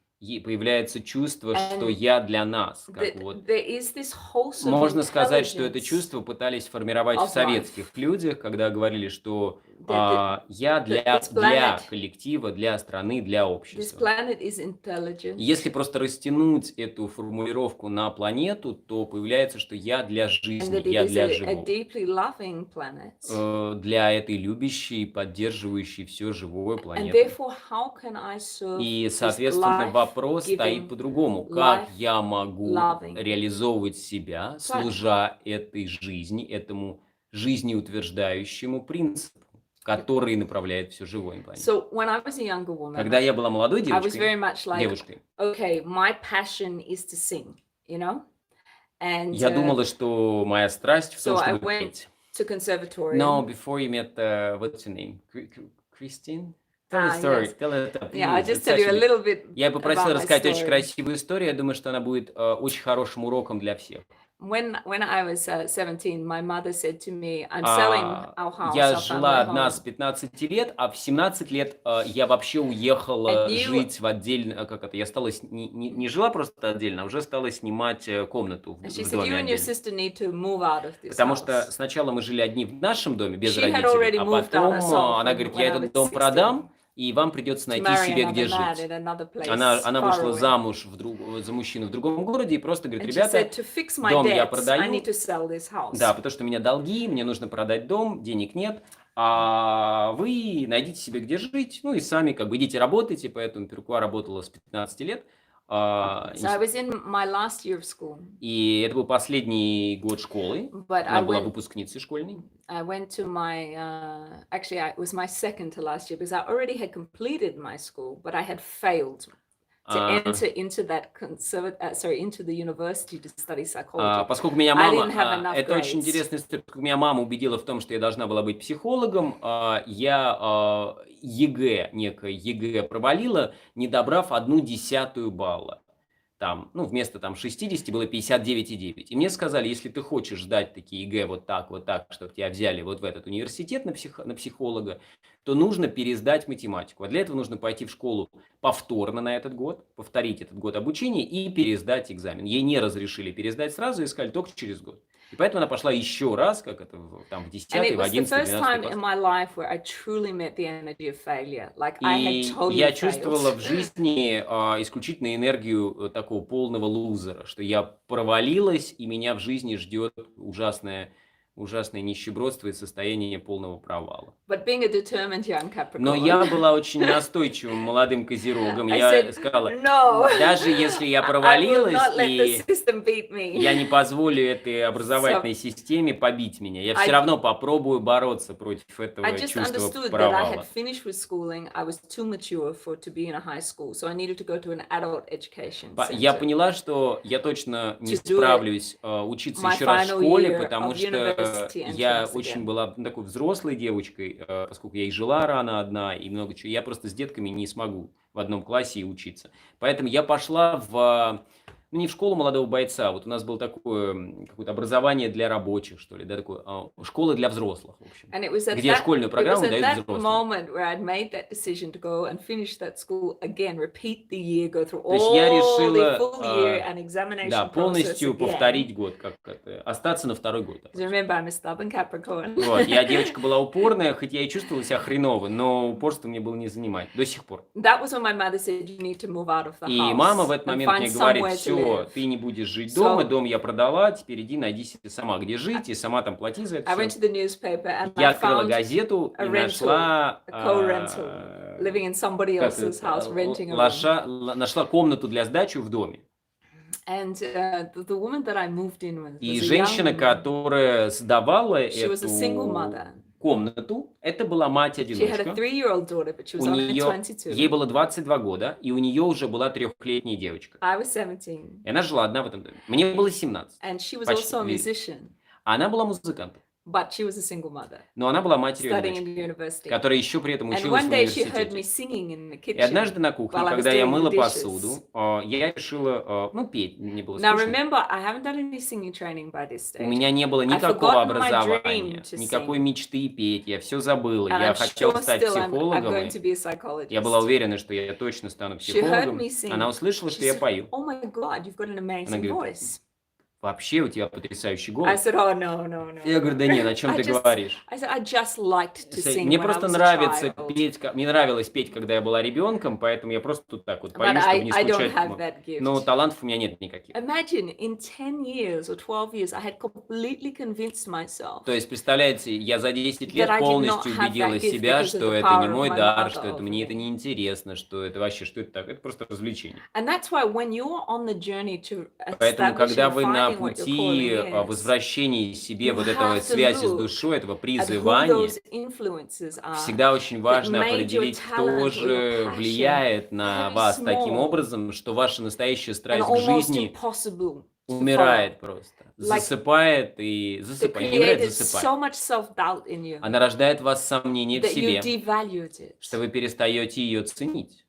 Speaker 2: появляется чувство, что
Speaker 1: And
Speaker 2: я для нас. Как
Speaker 1: that
Speaker 2: вот
Speaker 1: there is this wholesome
Speaker 2: можно сказать, что это
Speaker 1: intelligence
Speaker 2: чувство пытались формировать в
Speaker 1: of life.
Speaker 2: советских людях, когда говорили, что я
Speaker 1: this
Speaker 2: для
Speaker 1: planet-
Speaker 2: коллектива, для страны, для
Speaker 1: This
Speaker 2: общества.
Speaker 1: planet is intelligent.
Speaker 2: Если просто растянуть эту формулировку на планету, то появляется, что я для
Speaker 1: And
Speaker 2: жизни,
Speaker 1: that it
Speaker 2: я
Speaker 1: is
Speaker 2: для
Speaker 1: a
Speaker 2: живого.
Speaker 1: deeply loving planet.
Speaker 2: Для этой любящей, поддерживающей все живое
Speaker 1: And
Speaker 2: планеты.
Speaker 1: therefore, how can I serve
Speaker 2: И,
Speaker 1: this
Speaker 2: соответственно, вопрос стоит
Speaker 1: life-giving,
Speaker 2: по-другому. Как я
Speaker 1: life
Speaker 2: могу
Speaker 1: loving
Speaker 2: реализовывать себя, служа этой жизни, этому жизнеутверждающему принципу, который направляет все живое на планете?
Speaker 1: So when I was a younger woman,
Speaker 2: Когда я была молодой
Speaker 1: I was
Speaker 2: девочкой,
Speaker 1: very much like,
Speaker 2: девушкой,
Speaker 1: okay, my passion is to sing, you know? And
Speaker 2: я думала, что моя страсть в том,
Speaker 1: so I
Speaker 2: чтобы
Speaker 1: went
Speaker 2: петь.
Speaker 1: to conservatory.
Speaker 2: No, before you met, what's your name? Christine? Tell a story.
Speaker 1: Yes.
Speaker 2: Tell it up.
Speaker 1: Yeah, I'll
Speaker 2: Please.
Speaker 1: just
Speaker 2: It's
Speaker 1: tell you a
Speaker 2: actually-
Speaker 1: little bit
Speaker 2: Я попросил
Speaker 1: about my
Speaker 2: рассказать очень
Speaker 1: story.
Speaker 2: красивую историю. Я думаю, что она будет очень хорошим уроком для всех.
Speaker 1: When I was 17, my mother said to me, I'm selling our house,
Speaker 2: Я
Speaker 1: our
Speaker 2: жила
Speaker 1: family
Speaker 2: одна
Speaker 1: home.
Speaker 2: с 15 лет, а в 17 лет я вообще уехала
Speaker 1: And you-
Speaker 2: жить в отдельно, как это, я стала, не жила просто отдельно, а уже стала снимать комнату
Speaker 1: And she
Speaker 2: в
Speaker 1: said,
Speaker 2: доме
Speaker 1: you and your
Speaker 2: отдельно.
Speaker 1: sister need to move out of this
Speaker 2: Потому
Speaker 1: house.
Speaker 2: что сначала мы жили одни в нашем доме, без
Speaker 1: She had
Speaker 2: родителей,
Speaker 1: already
Speaker 2: а
Speaker 1: moved out
Speaker 2: потом
Speaker 1: herself
Speaker 2: она
Speaker 1: when
Speaker 2: говорит,
Speaker 1: I
Speaker 2: я
Speaker 1: was
Speaker 2: этот дом
Speaker 1: 16.
Speaker 2: продам, и вам придется
Speaker 1: To
Speaker 2: найти
Speaker 1: marry
Speaker 2: себе, где
Speaker 1: another man
Speaker 2: жить.
Speaker 1: in another place,
Speaker 2: Она
Speaker 1: far
Speaker 2: вышла
Speaker 1: away.
Speaker 2: замуж за мужчину в другом городе и просто говорит,
Speaker 1: And she
Speaker 2: ребята,
Speaker 1: said, to fix my
Speaker 2: дом я
Speaker 1: debts, I
Speaker 2: продаю.
Speaker 1: need to sell this house.
Speaker 2: Да, потому что у меня долги, мне нужно продать дом, денег нет, а вы найдите себе где жить, ну и сами как бы идите работайте, поэтому Перукуа работала с 15 лет.
Speaker 1: So I was in my last year of school,
Speaker 2: И это был последний год школы,
Speaker 1: but
Speaker 2: она
Speaker 1: I
Speaker 2: была
Speaker 1: went
Speaker 2: выпускницей школьной.
Speaker 1: to my, actually it was my second to last year because I already had completed my school, but I had failed to
Speaker 2: А,
Speaker 1: enter into into the university to study psychology.
Speaker 2: Поскольку меня
Speaker 1: I
Speaker 2: мама,
Speaker 1: didn't have enough
Speaker 2: это очень
Speaker 1: grades.
Speaker 2: интересная история, поскольку меня мама убедила в том, что я должна была быть психологом, я ЕГЭ провалила, не добрав 1/10 балла. Там, ну, вместо там 60 было 59,9. И мне сказали, если ты хочешь сдать такие ЕГЭ вот так, чтобы тебя взяли вот в этот университет на психолога, то нужно пересдать математику. А для этого нужно пойти в школу повторно на этот год, повторить этот год обучения и пересдать экзамен. Ей не разрешили пересдать сразу и сказали только через год. И поэтому она пошла еще раз, как это там в
Speaker 1: And
Speaker 2: 10,
Speaker 1: it
Speaker 2: в
Speaker 1: was the
Speaker 2: 11,
Speaker 1: first
Speaker 2: 12
Speaker 1: time
Speaker 2: класс.
Speaker 1: in my life where I truly met the energy of failure. Like I had
Speaker 2: И
Speaker 1: totally
Speaker 2: я чувствовала в
Speaker 1: failed.
Speaker 2: жизни исключительно энергию такого полного лузера, что я провалилась, и меня в жизни ждет ужасное нищебродство и состояние полного провала.
Speaker 1: But being a determined young
Speaker 2: Но я
Speaker 1: Capricorn,
Speaker 2: была очень настойчивым молодым козерогом.
Speaker 1: I
Speaker 2: Я
Speaker 1: said,
Speaker 2: сказала,
Speaker 1: no,
Speaker 2: даже если я
Speaker 1: I will
Speaker 2: провалилась,
Speaker 1: not let the
Speaker 2: и
Speaker 1: system beat me.
Speaker 2: я не позволю этой образовательной системе побить меня. Я все
Speaker 1: I-
Speaker 2: равно попробую бороться против
Speaker 1: I
Speaker 2: этого
Speaker 1: just
Speaker 2: чувства
Speaker 1: understood that I had
Speaker 2: провала.
Speaker 1: finished with schooling. I was too mature to be in a high school, so I needed to go to an adult education
Speaker 2: Я
Speaker 1: center.
Speaker 2: поняла, что я точно не
Speaker 1: To do it
Speaker 2: справлюсь учиться
Speaker 1: my
Speaker 2: еще раз в
Speaker 1: final
Speaker 2: школе,
Speaker 1: year
Speaker 2: потому
Speaker 1: of
Speaker 2: что
Speaker 1: university
Speaker 2: я
Speaker 1: entrance
Speaker 2: очень
Speaker 1: again.
Speaker 2: была такой взрослой девочкой, поскольку я и жила рано одна, и много чего. Я просто с детками не смогу в одном классе и учиться. Поэтому я пошла ну, не в школу молодого бойца, вот у нас было такое какое-то образование для рабочих, что ли, да, такое, школа для взрослых, в общем,
Speaker 1: And it was at
Speaker 2: где школьную программу
Speaker 1: at
Speaker 2: дают
Speaker 1: that
Speaker 2: взрослым.
Speaker 1: moment where I'd made that decision to go and finish that school again, repeat the year, go through
Speaker 2: То есть я
Speaker 1: all the
Speaker 2: решила,
Speaker 1: full year and examination
Speaker 2: да,
Speaker 1: process
Speaker 2: полностью
Speaker 1: again.
Speaker 2: повторить год, как это, остаться на второй год.
Speaker 1: Because remember, I'm a stubborn Capricorn.
Speaker 2: Вот, я девочка была упорная, хоть я и чувствовала себя хреново, но упорство мне было не занимать до сих пор.
Speaker 1: That was when my mother said, you need to move out of the
Speaker 2: И
Speaker 1: house
Speaker 2: мама в этот
Speaker 1: and
Speaker 2: момент
Speaker 1: find
Speaker 2: мне говорит,
Speaker 1: somewhere to
Speaker 2: все,
Speaker 1: live.
Speaker 2: ты не будешь жить
Speaker 1: So-
Speaker 2: дома, дом я продала, теперь иди найди себе сама, где жить, и сама там плати за это
Speaker 1: I went
Speaker 2: все.
Speaker 1: to the newspaper and
Speaker 2: Я
Speaker 1: I
Speaker 2: открыла
Speaker 1: found
Speaker 2: газету
Speaker 1: a
Speaker 2: и
Speaker 1: rental,
Speaker 2: нашла
Speaker 1: a co-rental, living in somebody
Speaker 2: как
Speaker 1: else's
Speaker 2: это,
Speaker 1: house, renting a room.
Speaker 2: нашла комнату для сдачи в доме.
Speaker 1: And the woman that I moved in with
Speaker 2: И
Speaker 1: was a
Speaker 2: женщина,
Speaker 1: young woman.
Speaker 2: которая сдавала
Speaker 1: She was a single
Speaker 2: эту
Speaker 1: mother.
Speaker 2: комнату, это была
Speaker 1: She had a
Speaker 2: мать-одиночка.
Speaker 1: 3-year-old daughter, but she was
Speaker 2: У
Speaker 1: only
Speaker 2: нее,
Speaker 1: 22.
Speaker 2: ей было 22 года, и у нее уже была 3-летняя девочка.
Speaker 1: I was 17.
Speaker 2: И она жила одна в этом доме. Мне было 17.
Speaker 1: And she was
Speaker 2: Почти,
Speaker 1: also a
Speaker 2: видите.
Speaker 1: musician,
Speaker 2: Она была музыкантом,
Speaker 1: but she was a single mother,
Speaker 2: но она была матерью
Speaker 1: studying in
Speaker 2: одиночкой,
Speaker 1: university.
Speaker 2: которая еще при этом
Speaker 1: And
Speaker 2: училась
Speaker 1: one
Speaker 2: в
Speaker 1: day she heard me
Speaker 2: университете.
Speaker 1: singing in the
Speaker 2: И однажды
Speaker 1: kitchen
Speaker 2: на кухне,
Speaker 1: while I was
Speaker 2: когда я
Speaker 1: doing the
Speaker 2: мыла
Speaker 1: dishes.
Speaker 2: посуду, я решила, петь, мне было
Speaker 1: Now
Speaker 2: скучно.
Speaker 1: remember, I haven't done any singing training by this
Speaker 2: У
Speaker 1: stage.
Speaker 2: меня не было
Speaker 1: I
Speaker 2: никакого
Speaker 1: forgot my
Speaker 2: образования,
Speaker 1: dream to
Speaker 2: никакой
Speaker 1: sing.
Speaker 2: мечты петь, я все забыла.
Speaker 1: And
Speaker 2: Я
Speaker 1: I'm
Speaker 2: хотела
Speaker 1: sure
Speaker 2: стать
Speaker 1: still I'm
Speaker 2: психологом,
Speaker 1: going
Speaker 2: и
Speaker 1: to be a
Speaker 2: я была
Speaker 1: psychologist.
Speaker 2: уверена, что я точно стану
Speaker 1: She heard
Speaker 2: психологом.
Speaker 1: me sing.
Speaker 2: Она услышала,
Speaker 1: She
Speaker 2: что я
Speaker 1: said,
Speaker 2: пою.
Speaker 1: oh my God, you've got an
Speaker 2: Она
Speaker 1: amazing
Speaker 2: говорит,
Speaker 1: voice.
Speaker 2: вообще у тебя потрясающий
Speaker 1: I
Speaker 2: голос.
Speaker 1: said, oh, no.
Speaker 2: Я говорю, да нет, о чем
Speaker 1: I
Speaker 2: ты
Speaker 1: just-
Speaker 2: говоришь?
Speaker 1: I said, I just liked to sing
Speaker 2: Мне
Speaker 1: when I
Speaker 2: просто
Speaker 1: was a
Speaker 2: нравится
Speaker 1: child.
Speaker 2: петь, мне нравилось петь, когда я была ребенком, поэтому я просто тут так вот
Speaker 1: But
Speaker 2: пою, чтобы не
Speaker 1: I don't
Speaker 2: скучать.
Speaker 1: have that gift.
Speaker 2: Но талантов у меня нет никаких.
Speaker 1: Imagine in 10 years or 12 years, I had completely convinced myself
Speaker 2: То есть, представляете, я за 10
Speaker 1: That
Speaker 2: лет
Speaker 1: I did
Speaker 2: полностью
Speaker 1: not have
Speaker 2: убедила
Speaker 1: that gift
Speaker 2: себя,
Speaker 1: because of
Speaker 2: что
Speaker 1: the
Speaker 2: это не
Speaker 1: power of
Speaker 2: мой
Speaker 1: my
Speaker 2: дар,
Speaker 1: mother
Speaker 2: что это
Speaker 1: over
Speaker 2: мне
Speaker 1: me.
Speaker 2: это не интересно, что это вообще, что это так, это просто развлечение.
Speaker 1: And that's why when you're on the journey to
Speaker 2: Поэтому,
Speaker 1: establishing
Speaker 2: когда
Speaker 1: and
Speaker 2: вы на
Speaker 1: finding what your
Speaker 2: пути
Speaker 1: calling is,
Speaker 2: возвращения себе
Speaker 1: you
Speaker 2: вот
Speaker 1: have
Speaker 2: этого
Speaker 1: to
Speaker 2: связи с
Speaker 1: look
Speaker 2: душой, этого
Speaker 1: at who
Speaker 2: призывания,
Speaker 1: those influences are
Speaker 2: всегда очень важно
Speaker 1: that made your
Speaker 2: определить, кто
Speaker 1: talent or
Speaker 2: же
Speaker 1: your passion
Speaker 2: влияет на
Speaker 1: very
Speaker 2: вас таким
Speaker 1: small
Speaker 2: образом, что ваша настоящая
Speaker 1: and
Speaker 2: страсть к
Speaker 1: almost
Speaker 2: жизни
Speaker 1: impossible to
Speaker 2: умирает
Speaker 1: follow.
Speaker 2: просто,
Speaker 1: Like
Speaker 2: засыпает и
Speaker 1: That
Speaker 2: засыпает, не умирает,
Speaker 1: created
Speaker 2: засыпает.
Speaker 1: so much self-doubt in you
Speaker 2: Она рождает в вас сомнения в
Speaker 1: that you
Speaker 2: себе,
Speaker 1: devalued it.
Speaker 2: что вы перестаете ее ценить.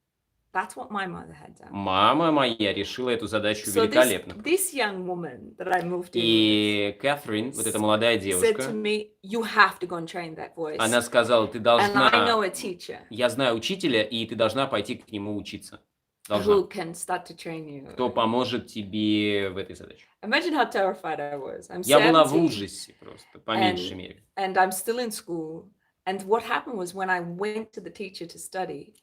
Speaker 1: That's what my mother had done.
Speaker 2: Мама моя решила эту задачу
Speaker 1: So
Speaker 2: великолепно.
Speaker 1: this young woman that I moved in with
Speaker 2: И Кэтрин, вот эта молодая
Speaker 1: said to
Speaker 2: девушка,
Speaker 1: me, you have to go and train that voice.
Speaker 2: она сказала, ты
Speaker 1: And I know
Speaker 2: должна,
Speaker 1: a teacher
Speaker 2: я знаю учителя, и ты должна пойти к нему учиться. Должна.
Speaker 1: who can start to train you.
Speaker 2: Кто поможет тебе в этой задаче.
Speaker 1: Imagine how terrified I was. I'm
Speaker 2: Я была в
Speaker 1: 17
Speaker 2: ужасе просто, по меньшей мере.
Speaker 1: and I'm still in school. And what happened was when I went to the teacher to study,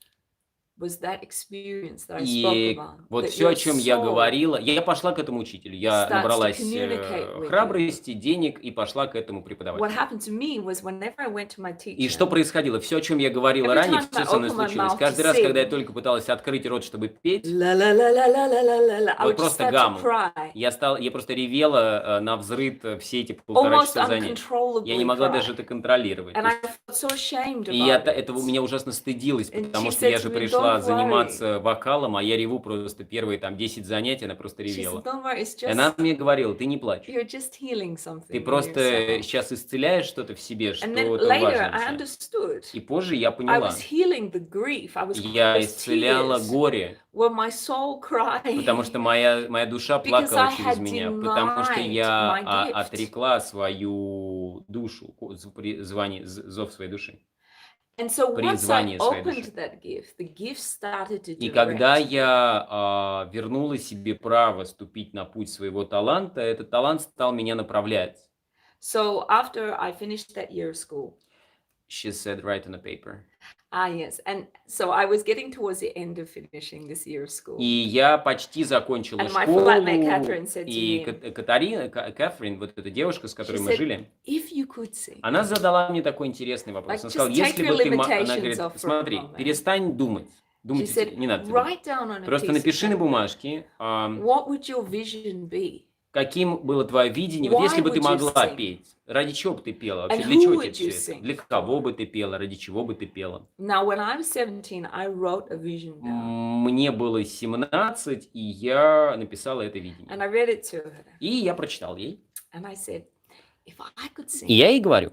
Speaker 1: was that experience that I spoke
Speaker 2: И
Speaker 1: about.
Speaker 2: вот
Speaker 1: that
Speaker 2: все, о
Speaker 1: your
Speaker 2: чем я
Speaker 1: soul
Speaker 2: говорила, я пошла к этому учителю. Я
Speaker 1: starts to
Speaker 2: набралась
Speaker 1: communicate with you.
Speaker 2: храбрости, денег и пошла к этому
Speaker 1: What
Speaker 2: преподавателю.
Speaker 1: happened to me was whenever I went to my
Speaker 2: И
Speaker 1: teacher,
Speaker 2: что происходило? Все, о чем я говорила
Speaker 1: Every
Speaker 2: ранее,
Speaker 1: time
Speaker 2: все
Speaker 1: I
Speaker 2: со мной
Speaker 1: open my
Speaker 2: случилось.
Speaker 1: mouth
Speaker 2: Каждый
Speaker 1: to
Speaker 2: раз, когда я
Speaker 1: sing,
Speaker 2: только пыталась открыть рот, чтобы петь,
Speaker 1: la la la la la la la la la, I
Speaker 2: вот
Speaker 1: would just
Speaker 2: просто
Speaker 1: start to
Speaker 2: гамму.
Speaker 1: cry,
Speaker 2: Я просто ревела на взрыд все эти полтора
Speaker 1: almost
Speaker 2: часа занятий. Я не
Speaker 1: uncontrollably
Speaker 2: могла даже
Speaker 1: cry.
Speaker 2: это контролировать.
Speaker 1: And
Speaker 2: То
Speaker 1: I
Speaker 2: есть
Speaker 1: so ashamed
Speaker 2: И я
Speaker 1: about
Speaker 2: этого
Speaker 1: it.
Speaker 2: меня ужасно стыдилась,
Speaker 1: And
Speaker 2: потому
Speaker 1: she
Speaker 2: что я
Speaker 1: said
Speaker 2: же
Speaker 1: to me,
Speaker 2: пришла
Speaker 1: "Don't worry."
Speaker 2: заниматься вокалом, а я реву просто первые там 10 занятий, она просто
Speaker 1: She said,
Speaker 2: ревела.
Speaker 1: "Don't worry, it's
Speaker 2: И она
Speaker 1: just
Speaker 2: мне говорила, ты не плачь.
Speaker 1: you're just healing
Speaker 2: Ты
Speaker 1: something in
Speaker 2: просто
Speaker 1: yourself."
Speaker 2: сейчас исцеляешь что-то в себе,
Speaker 1: And then
Speaker 2: что-то
Speaker 1: later,
Speaker 2: важное в
Speaker 1: I
Speaker 2: тебе.
Speaker 1: understood.
Speaker 2: И позже я
Speaker 1: I was
Speaker 2: поняла,
Speaker 1: healing the grief.
Speaker 2: я
Speaker 1: Those
Speaker 2: исцеляла
Speaker 1: tears
Speaker 2: горе,
Speaker 1: were my soul
Speaker 2: потому что
Speaker 1: crying
Speaker 2: моя душа
Speaker 1: because
Speaker 2: плакала
Speaker 1: I
Speaker 2: через
Speaker 1: had
Speaker 2: меня, потому что
Speaker 1: denied
Speaker 2: я
Speaker 1: my gift.
Speaker 2: отрекла свою душу, зов своей души,
Speaker 1: And so once I
Speaker 2: призвание своей
Speaker 1: opened
Speaker 2: души.
Speaker 1: that gift, the gift started to
Speaker 2: И когда
Speaker 1: direct me.
Speaker 2: я вернула себе право ступить на путь своего таланта, этот талант стал меня направлять.
Speaker 1: So after I finished that year of school,
Speaker 2: She said, write on a paper.
Speaker 1: yes, and so I was getting towards the end of finishing this year of school.
Speaker 2: И я почти закончила
Speaker 1: And my flatmate
Speaker 2: школу,
Speaker 1: Catherine said to
Speaker 2: и
Speaker 1: me,
Speaker 2: Кэтрин, вот эта девушка, с
Speaker 1: she
Speaker 2: которой мы
Speaker 1: said,
Speaker 2: жили,
Speaker 1: if you could sing,
Speaker 2: она задала мне такой интересный вопрос.
Speaker 1: like
Speaker 2: Она сказала,
Speaker 1: just take
Speaker 2: если
Speaker 1: your
Speaker 2: бы ты... Она
Speaker 1: limitations
Speaker 2: говорит,
Speaker 1: off for a
Speaker 2: смотри,
Speaker 1: moment.
Speaker 2: перестань думать.
Speaker 1: She
Speaker 2: Думать
Speaker 1: said,
Speaker 2: не надо. Думать.
Speaker 1: write down on a
Speaker 2: Просто
Speaker 1: piece of
Speaker 2: напиши на
Speaker 1: paper,
Speaker 2: бумажке,
Speaker 1: what would your vision be?
Speaker 2: каким было твое видение. Вот
Speaker 1: Why
Speaker 2: если бы ты
Speaker 1: would you
Speaker 2: могла
Speaker 1: sing?
Speaker 2: петь, ради чего бы ты пела? Вообще,
Speaker 1: And
Speaker 2: для
Speaker 1: who
Speaker 2: чего тебе
Speaker 1: would you
Speaker 2: все это?
Speaker 1: sing
Speaker 2: Для кого
Speaker 1: for?
Speaker 2: бы ты пела? Ради чего бы ты пела?
Speaker 1: Now, when I was 17, I wrote a vision down
Speaker 2: Мне было 17, и я написала это
Speaker 1: and
Speaker 2: видение.
Speaker 1: I read it to her.
Speaker 2: И я прочитал ей.
Speaker 1: And I said, if I could
Speaker 2: И
Speaker 1: sing,
Speaker 2: я ей говорю,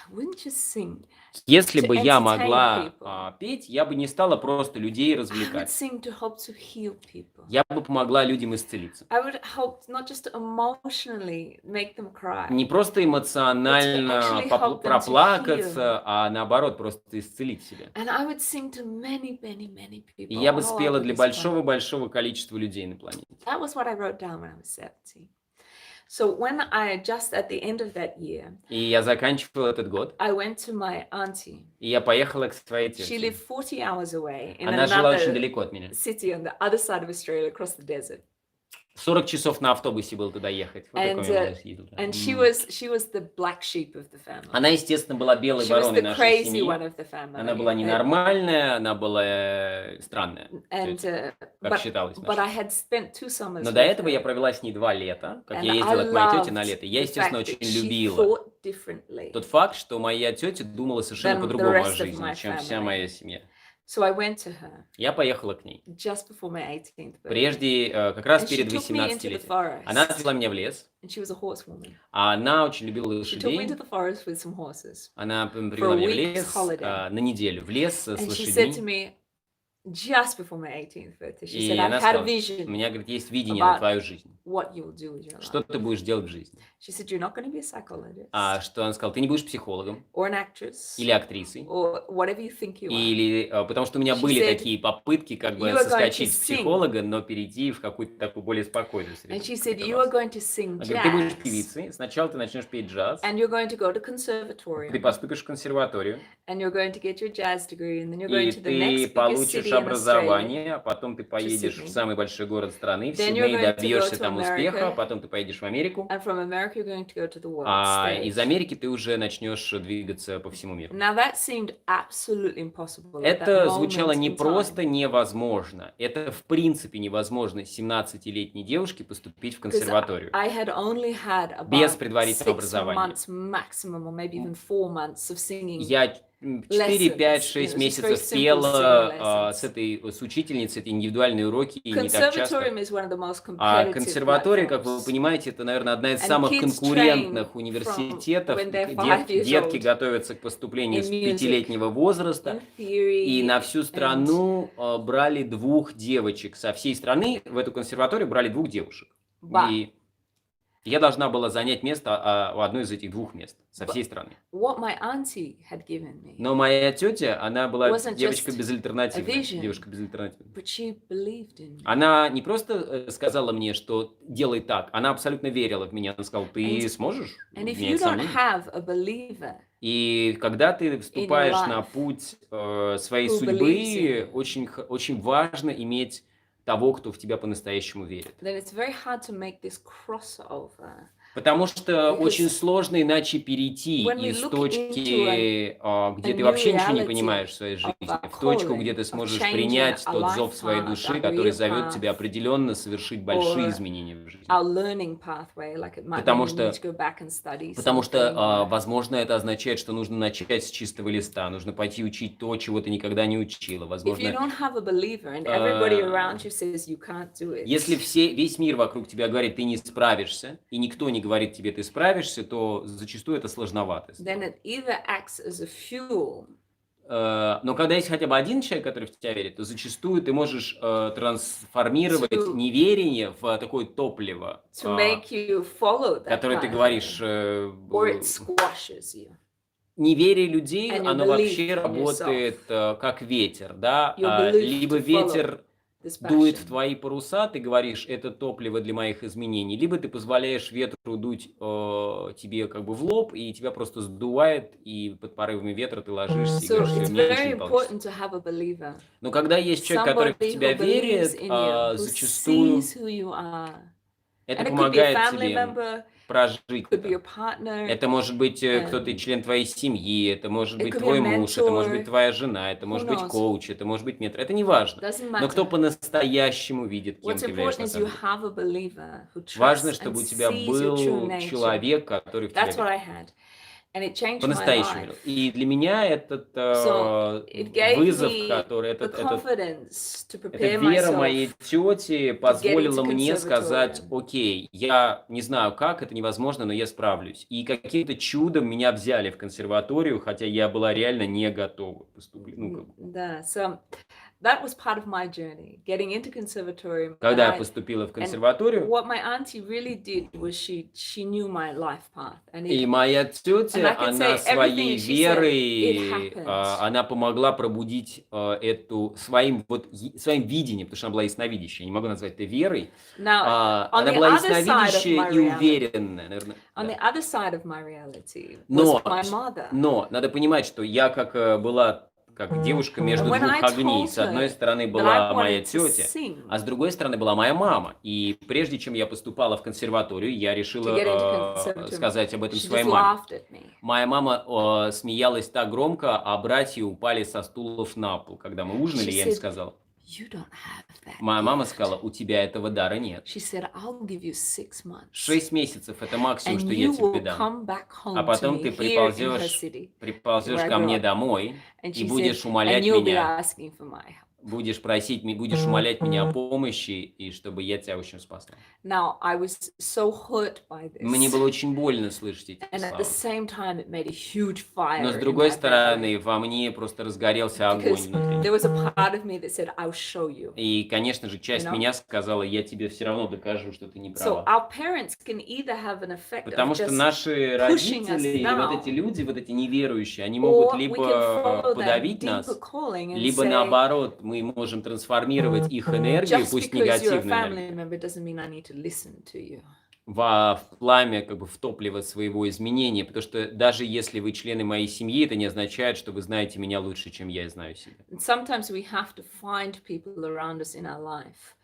Speaker 1: I wouldn't just sing
Speaker 2: если
Speaker 1: to
Speaker 2: бы я
Speaker 1: entertain
Speaker 2: могла
Speaker 1: people.
Speaker 2: петь, я бы не стала просто людей
Speaker 1: I would
Speaker 2: развлекать.
Speaker 1: sing to help to heal people.
Speaker 2: Я бы помогла людям исцелиться.
Speaker 1: I would help not just to emotionally make them cry,
Speaker 2: Не просто эмоционально
Speaker 1: actually help them to
Speaker 2: проплакаться, а наоборот, просто исцелить себя.
Speaker 1: and I would sing to many, many, many
Speaker 2: И
Speaker 1: people
Speaker 2: я бы
Speaker 1: all
Speaker 2: спела
Speaker 1: over
Speaker 2: для
Speaker 1: this planet.
Speaker 2: большого-большого количества людей на планете.
Speaker 1: That was what I wrote down when I was 17. So when I just at the end of that year,
Speaker 2: И я заканчивал этот год,
Speaker 1: I went to my auntie.
Speaker 2: и я поехала к своей
Speaker 1: She
Speaker 2: тете.
Speaker 1: lived 40 hours away in
Speaker 2: Она жила очень
Speaker 1: another
Speaker 2: далеко от меня.
Speaker 1: city on the other side of Australia, across the desert.
Speaker 2: 40 часов на автобусе было туда ехать. Вот
Speaker 1: And,
Speaker 2: такой малыш ездил.
Speaker 1: And she was the black sheep of the family.
Speaker 2: Она, естественно, была белой
Speaker 1: She was
Speaker 2: вороной
Speaker 1: the
Speaker 2: нашей
Speaker 1: crazy
Speaker 2: семьи.
Speaker 1: one of the family.
Speaker 2: Она была ненормальная, она была странная,
Speaker 1: And
Speaker 2: тетя, как считалось.
Speaker 1: but I had spent 2 summers
Speaker 2: Но до
Speaker 1: with
Speaker 2: этого
Speaker 1: her,
Speaker 2: я провела с ней 2 лета, как
Speaker 1: and
Speaker 2: я
Speaker 1: I
Speaker 2: ездила к моей тете на
Speaker 1: loved
Speaker 2: лето. Я,
Speaker 1: the
Speaker 2: естественно,
Speaker 1: fact
Speaker 2: очень
Speaker 1: that she
Speaker 2: любила
Speaker 1: thought differently.
Speaker 2: тот факт, что моя тетя думала совершенно
Speaker 1: Than the
Speaker 2: по-другому о
Speaker 1: rest of
Speaker 2: жизни,
Speaker 1: my
Speaker 2: чем вся
Speaker 1: family.
Speaker 2: моя семья.
Speaker 1: So I went to her
Speaker 2: Я поехала к ней.
Speaker 1: just before my 18th birthday.
Speaker 2: Прежде, как раз
Speaker 1: And she
Speaker 2: перед
Speaker 1: took me into the
Speaker 2: 18-летием.
Speaker 1: forest.
Speaker 2: Она отвела меня в лес,
Speaker 1: And she was a horsewoman.
Speaker 2: а она очень любила
Speaker 1: She took me
Speaker 2: лошадей.
Speaker 1: to the forest with some horses.
Speaker 2: Она
Speaker 1: for
Speaker 2: привела
Speaker 1: a
Speaker 2: меня в
Speaker 1: week's
Speaker 2: лес
Speaker 1: holiday.
Speaker 2: на неделю, в лес с
Speaker 1: And she said to
Speaker 2: лошадьми.
Speaker 1: me, just before my 18th birthday, she
Speaker 2: И
Speaker 1: said, I've
Speaker 2: она
Speaker 1: had a
Speaker 2: сказала, у
Speaker 1: vision
Speaker 2: меня, говорит, есть видение на
Speaker 1: about
Speaker 2: твою жизнь.
Speaker 1: what you'll do with your
Speaker 2: Что
Speaker 1: life.
Speaker 2: ты будешь делать в жизни?
Speaker 1: She said, you're not going to be a psychologist
Speaker 2: А что она сказала, ты не будешь психологом
Speaker 1: or an actress
Speaker 2: или актрисой,
Speaker 1: or whatever you think you are.
Speaker 2: или потому что у меня
Speaker 1: She
Speaker 2: были
Speaker 1: said,
Speaker 2: такие попытки как бы
Speaker 1: "You are going to
Speaker 2: соскочить с
Speaker 1: sing."
Speaker 2: психолога, но перейти в какую-то такую более спокойную среду.
Speaker 1: And she said,
Speaker 2: как
Speaker 1: you are
Speaker 2: раз.
Speaker 1: going to sing
Speaker 2: Она говорит, ты будешь
Speaker 1: jazz
Speaker 2: певицей, сначала ты начнешь петь джаз,
Speaker 1: and you're going to go to
Speaker 2: ты
Speaker 1: conservatorium
Speaker 2: поступишь в консерваторию,
Speaker 1: and you're going to get your jazz degree and then you're
Speaker 2: и
Speaker 1: going to the next
Speaker 2: ты
Speaker 1: biggest
Speaker 2: получишь
Speaker 1: city in Australia.
Speaker 2: образование, а потом ты поедешь в
Speaker 1: Sydney.
Speaker 2: самый большой город страны, в
Speaker 1: Then
Speaker 2: Сидней,
Speaker 1: you're going to
Speaker 2: добьешься
Speaker 1: go to
Speaker 2: там успеха,
Speaker 1: America.
Speaker 2: а потом ты поедешь в Америку,
Speaker 1: And from America, you're going to go to the world
Speaker 2: а
Speaker 1: stage.
Speaker 2: из Америки ты уже начнешь двигаться по всему миру.
Speaker 1: Now that seemed absolutely impossible at that
Speaker 2: Это звучало
Speaker 1: moment
Speaker 2: не
Speaker 1: in
Speaker 2: просто
Speaker 1: time.
Speaker 2: невозможно, это в принципе невозможно 17-летней девушке поступить в
Speaker 1: 'Cause
Speaker 2: консерваторию.
Speaker 1: I had only had
Speaker 2: Без
Speaker 1: about
Speaker 2: предварительного
Speaker 1: 6
Speaker 2: образования.
Speaker 1: months maximum, or maybe even 4 months of singing.
Speaker 2: Я 4, 5, 6 месяцев пела с учительницей, это индивидуальные уроки, и не так часто.
Speaker 1: Conservatorium is one of the most
Speaker 2: А
Speaker 1: competitive
Speaker 2: консерватория, как вы
Speaker 1: platforms.
Speaker 2: понимаете, это, наверное, одна из
Speaker 1: And
Speaker 2: самых
Speaker 1: kids
Speaker 2: конкурентных
Speaker 1: train
Speaker 2: университетов.
Speaker 1: from when they're 5 years
Speaker 2: Детки
Speaker 1: old
Speaker 2: готовятся к поступлению
Speaker 1: in
Speaker 2: с
Speaker 1: music,
Speaker 2: 5-летнего возраста.
Speaker 1: in theory,
Speaker 2: И на всю
Speaker 1: and
Speaker 2: страну брали 2 девочек. Со всей страны в эту консерваторию брали 2 девушек.
Speaker 1: but
Speaker 2: И я должна была занять место у одной из этих 2 мест со всей страны.
Speaker 1: what my auntie had given me,
Speaker 2: Но моя тетя, она была
Speaker 1: wasn't
Speaker 2: девочка
Speaker 1: just
Speaker 2: безальтернативная.
Speaker 1: a vision.
Speaker 2: Девушка безальтернативная.
Speaker 1: but she believed in me.
Speaker 2: Она не просто сказала мне, что делай так, она абсолютно верила в меня. Она сказала, ты сможешь?
Speaker 1: And if
Speaker 2: Нет
Speaker 1: you don't
Speaker 2: сомнений.
Speaker 1: have a believer
Speaker 2: И когда ты вступаешь
Speaker 1: life
Speaker 2: на путь своей
Speaker 1: who
Speaker 2: судьбы,
Speaker 1: believes in
Speaker 2: очень важно иметь того, кто в тебя по-настоящему верит.
Speaker 1: then it's very hard to make this crossover
Speaker 2: Потому что очень
Speaker 1: Because
Speaker 2: сложно иначе перейти
Speaker 1: when we
Speaker 2: из
Speaker 1: look into
Speaker 2: точки,
Speaker 1: a
Speaker 2: где ты
Speaker 1: new
Speaker 2: вообще ничего не понимаешь
Speaker 1: reality
Speaker 2: в своей
Speaker 1: of
Speaker 2: жизни,
Speaker 1: our
Speaker 2: в точку, где
Speaker 1: calling,
Speaker 2: ты
Speaker 1: of
Speaker 2: сможешь
Speaker 1: changing
Speaker 2: принять
Speaker 1: our
Speaker 2: тот
Speaker 1: life
Speaker 2: зов своей
Speaker 1: path,
Speaker 2: души,
Speaker 1: our
Speaker 2: который
Speaker 1: career
Speaker 2: зовет тебя
Speaker 1: path,
Speaker 2: определенно совершить большие
Speaker 1: or
Speaker 2: изменения в жизни.
Speaker 1: our learning pathway, like it might mean
Speaker 2: Потому
Speaker 1: we need to
Speaker 2: что
Speaker 1: go back and study
Speaker 2: Потому что,
Speaker 1: something, or
Speaker 2: возможно, это означает, что нужно начать с чистого листа, нужно пойти учить то, чего ты никогда не учила.
Speaker 1: if you
Speaker 2: Возможно,
Speaker 1: don't have a believer and everybody around
Speaker 2: э,
Speaker 1: you says you can't do
Speaker 2: если
Speaker 1: it,
Speaker 2: весь мир вокруг тебя говорит, ты не справишься, и никто не говорит тебе, ты справишься, то зачастую это сложновато
Speaker 1: then
Speaker 2: сделать.
Speaker 1: it either acts as a fuel
Speaker 2: Но когда есть хотя бы один человек, который в тебя верит, то зачастую ты можешь трансформировать
Speaker 1: to
Speaker 2: неверие в такое топливо,
Speaker 1: make you follow that
Speaker 2: которое ты
Speaker 1: path,
Speaker 2: говоришь.
Speaker 1: or it squashes you
Speaker 2: Неверие людей,
Speaker 1: and your
Speaker 2: оно
Speaker 1: belief
Speaker 2: вообще
Speaker 1: in yourself,
Speaker 2: работает как ветер, да?
Speaker 1: your belief
Speaker 2: Либо
Speaker 1: to follow
Speaker 2: ветер
Speaker 1: this
Speaker 2: дует в
Speaker 1: passion.
Speaker 2: твои паруса, ты говоришь, это топливо для моих изменений, либо ты позволяешь ветру дуть тебе как бы в лоб, и тебя просто сдувает, и под порывами ветра ты ложишься и
Speaker 1: So
Speaker 2: говоришь, все,
Speaker 1: it's
Speaker 2: у меня ничего
Speaker 1: very
Speaker 2: не получится.
Speaker 1: important to have a believer,
Speaker 2: Но когда есть человек, который в
Speaker 1: somebody
Speaker 2: тебя
Speaker 1: who believes
Speaker 2: верит,
Speaker 1: in you, who
Speaker 2: зачастую
Speaker 1: sees who you are.
Speaker 2: это
Speaker 1: And it could be a
Speaker 2: помогает
Speaker 1: family
Speaker 2: тебе
Speaker 1: member,
Speaker 2: прожить
Speaker 1: could be a
Speaker 2: это.
Speaker 1: partner,
Speaker 2: Это может быть кто-то член твоей семьи, это может
Speaker 1: it
Speaker 2: быть
Speaker 1: could be a
Speaker 2: твой муж, это может быть
Speaker 1: mentor,
Speaker 2: твоя жена, это
Speaker 1: who
Speaker 2: может быть
Speaker 1: knows?
Speaker 2: коуч, это может быть ментор. Это не важно.
Speaker 1: Doesn't
Speaker 2: Но кто
Speaker 1: matter.
Speaker 2: по-настоящему видит, кем
Speaker 1: What's
Speaker 2: ты являешься
Speaker 1: important
Speaker 2: на
Speaker 1: is you
Speaker 2: самом деле.
Speaker 1: have a believer who
Speaker 2: Важно,
Speaker 1: trusts and
Speaker 2: чтобы у тебя
Speaker 1: sees your true
Speaker 2: был
Speaker 1: nature.
Speaker 2: человек, который в тебя
Speaker 1: That's what
Speaker 2: верит.
Speaker 1: I had. And it changed my
Speaker 2: По-настоящему верил.
Speaker 1: life.
Speaker 2: И для меня этот
Speaker 1: So it gave
Speaker 2: вызов,
Speaker 1: me
Speaker 2: который,
Speaker 1: the confidence to
Speaker 2: эта
Speaker 1: prepare
Speaker 2: вера
Speaker 1: myself
Speaker 2: моей тети
Speaker 1: to get into
Speaker 2: позволила мне сказать,
Speaker 1: conservatorium.
Speaker 2: окей, я не знаю как, это невозможно, но я справлюсь. И каким-то чудом меня взяли в консерваторию, хотя я была реально не готова поступить.
Speaker 1: Да, so that was part of my journey, getting into conservatorium.
Speaker 2: Когда я поступила в
Speaker 1: And
Speaker 2: консерваторию,
Speaker 1: what my auntie really did was she knew my life path, and
Speaker 2: и
Speaker 1: it
Speaker 2: моя
Speaker 1: and I
Speaker 2: тетя,
Speaker 1: can
Speaker 2: она
Speaker 1: say everything
Speaker 2: своей
Speaker 1: she said, it
Speaker 2: верой,
Speaker 1: happened.
Speaker 2: она помогла пробудить эту своим видением, потому что она была ясновидящая, я не могу назвать это верой.
Speaker 1: Now, on
Speaker 2: Она
Speaker 1: the
Speaker 2: была
Speaker 1: other side of
Speaker 2: ясновидящая
Speaker 1: my
Speaker 2: и
Speaker 1: reality,
Speaker 2: уверенная, наверное.
Speaker 1: on
Speaker 2: Да.
Speaker 1: the other side of my reality was my mother.
Speaker 2: Но надо понимать, что я была как девушка между
Speaker 1: And when
Speaker 2: двух
Speaker 1: I
Speaker 2: огней.
Speaker 1: told
Speaker 2: С одной
Speaker 1: her
Speaker 2: стороны
Speaker 1: that I
Speaker 2: была моя
Speaker 1: wanted to
Speaker 2: тетя,
Speaker 1: sing,
Speaker 2: а с другой стороны была моя мама. И прежде чем я поступала в консерваторию, я
Speaker 1: to get into
Speaker 2: решила
Speaker 1: conservatorium,
Speaker 2: сказать об этом
Speaker 1: she
Speaker 2: своей
Speaker 1: just
Speaker 2: маме.
Speaker 1: laughed at me.
Speaker 2: Моя мама смеялась так громко, а братья упали со стулов на пол. Когда мы ужинали,
Speaker 1: She
Speaker 2: я им
Speaker 1: said,
Speaker 2: сказал,
Speaker 1: "You don't have that
Speaker 2: моя мама
Speaker 1: gift."
Speaker 2: сказала, у тебя этого дара нет.
Speaker 1: She said, "I'll give you 6 months,
Speaker 2: 6 месяцев – это максимум,
Speaker 1: and
Speaker 2: что я
Speaker 1: you
Speaker 2: тебе
Speaker 1: will
Speaker 2: дам.
Speaker 1: come back
Speaker 2: А
Speaker 1: home to
Speaker 2: потом
Speaker 1: me
Speaker 2: ты
Speaker 1: here in her
Speaker 2: приползешь
Speaker 1: city where I
Speaker 2: ко
Speaker 1: grew
Speaker 2: мне
Speaker 1: up."
Speaker 2: домой
Speaker 1: And
Speaker 2: и
Speaker 1: she said,
Speaker 2: будешь
Speaker 1: "And
Speaker 2: умолять
Speaker 1: you'll be
Speaker 2: меня,
Speaker 1: asking for my help."
Speaker 2: будешь умолять меня о помощи, и чтобы я тебя, в общем, спасла.
Speaker 1: Now, I was so hurt by
Speaker 2: Мне
Speaker 1: this,
Speaker 2: было очень больно слышать эти
Speaker 1: and at the
Speaker 2: слова.
Speaker 1: same time, it made a huge
Speaker 2: Но с
Speaker 1: fire in
Speaker 2: другой
Speaker 1: my belly,
Speaker 2: стороны, во мне просто разгорелся огонь
Speaker 1: because
Speaker 2: внутри.
Speaker 1: there was a part of me that said, "I'll show you."
Speaker 2: И, конечно же, часть
Speaker 1: You know?
Speaker 2: меня сказала, я тебе все равно докажу, что ты не
Speaker 1: So
Speaker 2: права.
Speaker 1: our parents can either have an effect of
Speaker 2: Потому что
Speaker 1: just
Speaker 2: наши
Speaker 1: pushing us
Speaker 2: родители, или вот эти
Speaker 1: down,
Speaker 2: люди, вот эти неверующие, они могут
Speaker 1: or we can
Speaker 2: либо
Speaker 1: follow that
Speaker 2: подавить
Speaker 1: deeper
Speaker 2: нас,
Speaker 1: calling and
Speaker 2: либо
Speaker 1: say,
Speaker 2: наоборот, мы можем трансформировать их энергию,
Speaker 1: just
Speaker 2: пусть
Speaker 1: because you're a
Speaker 2: негативную энергию,
Speaker 1: family member doesn't mean I need to listen to you.
Speaker 2: в пламя, как бы в топливо своего изменения. Потому что даже если вы члены моей семьи, это не означает, что вы знаете меня лучше, чем я знаю себя.
Speaker 1: And sometimes we have to find people around us in our life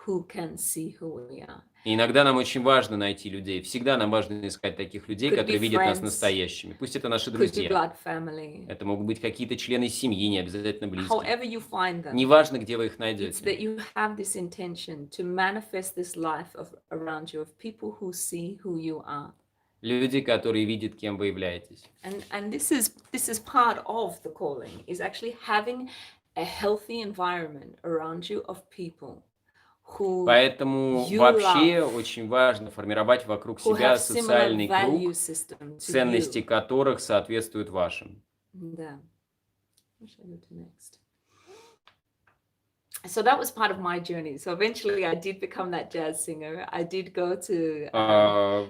Speaker 1: who can see who we are.
Speaker 2: И иногда нам очень важно найти людей. Всегда нам важно искать таких людей,
Speaker 1: Could be
Speaker 2: которые видят нас
Speaker 1: friends,
Speaker 2: настоящими. Пусть это наши
Speaker 1: could be
Speaker 2: друзья.
Speaker 1: blood family.
Speaker 2: Это могут быть какие-то члены семьи, не обязательно близкие.
Speaker 1: However you find them,
Speaker 2: Неважно, где вы их
Speaker 1: it's
Speaker 2: найдете.
Speaker 1: that you have this intention to manifest this life around you of people who see who you are.
Speaker 2: Люди, которые видят, кем вы являетесь.
Speaker 1: And this is part of the calling, is actually having a healthy environment around you of people who
Speaker 2: Поэтому
Speaker 1: you
Speaker 2: вообще
Speaker 1: love,
Speaker 2: очень важно формировать вокруг
Speaker 1: who
Speaker 2: себя
Speaker 1: have similar
Speaker 2: социальный
Speaker 1: value
Speaker 2: круг,
Speaker 1: system to
Speaker 2: ценности
Speaker 1: you.
Speaker 2: которых соответствуют вашим.
Speaker 1: Да. What should I go to next? So that was part of my journey. So eventually I did become that jazz singer. I did go to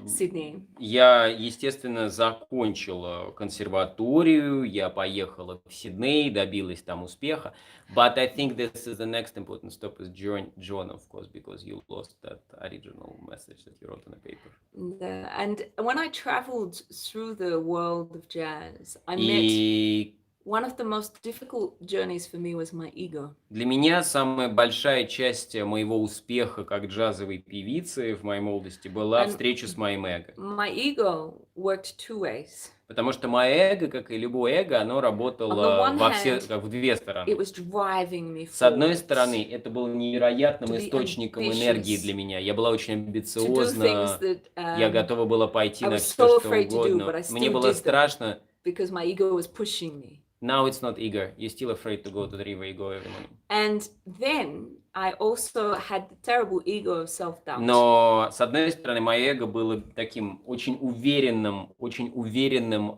Speaker 1: Sydney.
Speaker 2: Я, естественно, закончила консерваторию, я поехала в Сидней, добилась там успеха. But I think this is the next important stop is John, of course, because you lost that original message that you wrote on the paper.
Speaker 1: And when I traveled through the world of jazz, I met
Speaker 2: И
Speaker 1: one of the most difficult journeys for me was my ego.
Speaker 2: Для меня самая большая часть моего успеха как джазовой певицы в моей молодости была
Speaker 1: And
Speaker 2: встреча с моим эго.
Speaker 1: my ego worked two ways.
Speaker 2: Потому что мое эго, как и любое эго, оно
Speaker 1: On the
Speaker 2: работало
Speaker 1: one
Speaker 2: в две
Speaker 1: it
Speaker 2: стороны.
Speaker 1: was driving me
Speaker 2: С одной
Speaker 1: forwards
Speaker 2: стороны, это было невероятным
Speaker 1: to be
Speaker 2: источником энергии
Speaker 1: ambitious,
Speaker 2: для меня. Я была очень
Speaker 1: to do things
Speaker 2: амбициозна,
Speaker 1: that
Speaker 2: я готова была пойти
Speaker 1: I
Speaker 2: на
Speaker 1: was
Speaker 2: все,
Speaker 1: so
Speaker 2: что
Speaker 1: afraid to do, but
Speaker 2: угодно.
Speaker 1: I
Speaker 2: Мне
Speaker 1: still
Speaker 2: было
Speaker 1: did them
Speaker 2: страшно.
Speaker 1: because my ego was pushing me.
Speaker 2: Now it's not eager. You're still afraid to go to the river you go every morning.
Speaker 1: And then I also had the terrible ego of self-doubt.
Speaker 2: Но, с одной стороны, мое эго было таким очень уверенным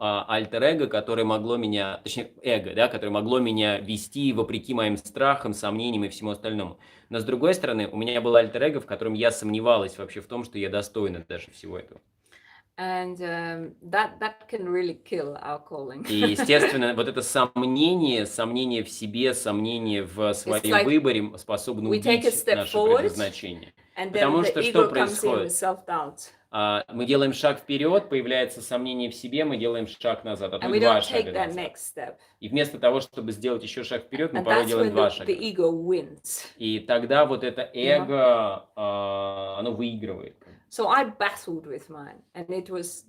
Speaker 2: альтер-эго, которое могло меня, точнее, эго, да, которое могло меня вести вопреки моим страхам, сомнениям и всему остальному. Но, с другой стороны, у меня было альтер-эго, в котором я сомневалась вообще в том, что я достойна даже всего этого.
Speaker 1: And that can really kill our calling.
Speaker 2: И, естественно, вот это сомнение в себе, сомнение в своем
Speaker 1: like
Speaker 2: выборе способно
Speaker 1: we take a
Speaker 2: убить
Speaker 1: step
Speaker 2: наше
Speaker 1: forward,
Speaker 2: предназначение.
Speaker 1: and then
Speaker 2: Потому
Speaker 1: the
Speaker 2: что что
Speaker 1: ego comes in with
Speaker 2: происходит?
Speaker 1: self-doubt.
Speaker 2: Мы делаем шаг вперед, появляется сомнение в себе, мы делаем шаг назад, а то
Speaker 1: And we
Speaker 2: два
Speaker 1: don't
Speaker 2: шага
Speaker 1: take that
Speaker 2: назад.
Speaker 1: next step.
Speaker 2: И вместо того, чтобы сделать еще шаг вперед, мы
Speaker 1: And
Speaker 2: порой
Speaker 1: that's
Speaker 2: делаем
Speaker 1: when
Speaker 2: два
Speaker 1: the
Speaker 2: шага.
Speaker 1: ego wins.
Speaker 2: И тогда вот это эго, оно выигрывает.
Speaker 1: So I battled with mine, and it was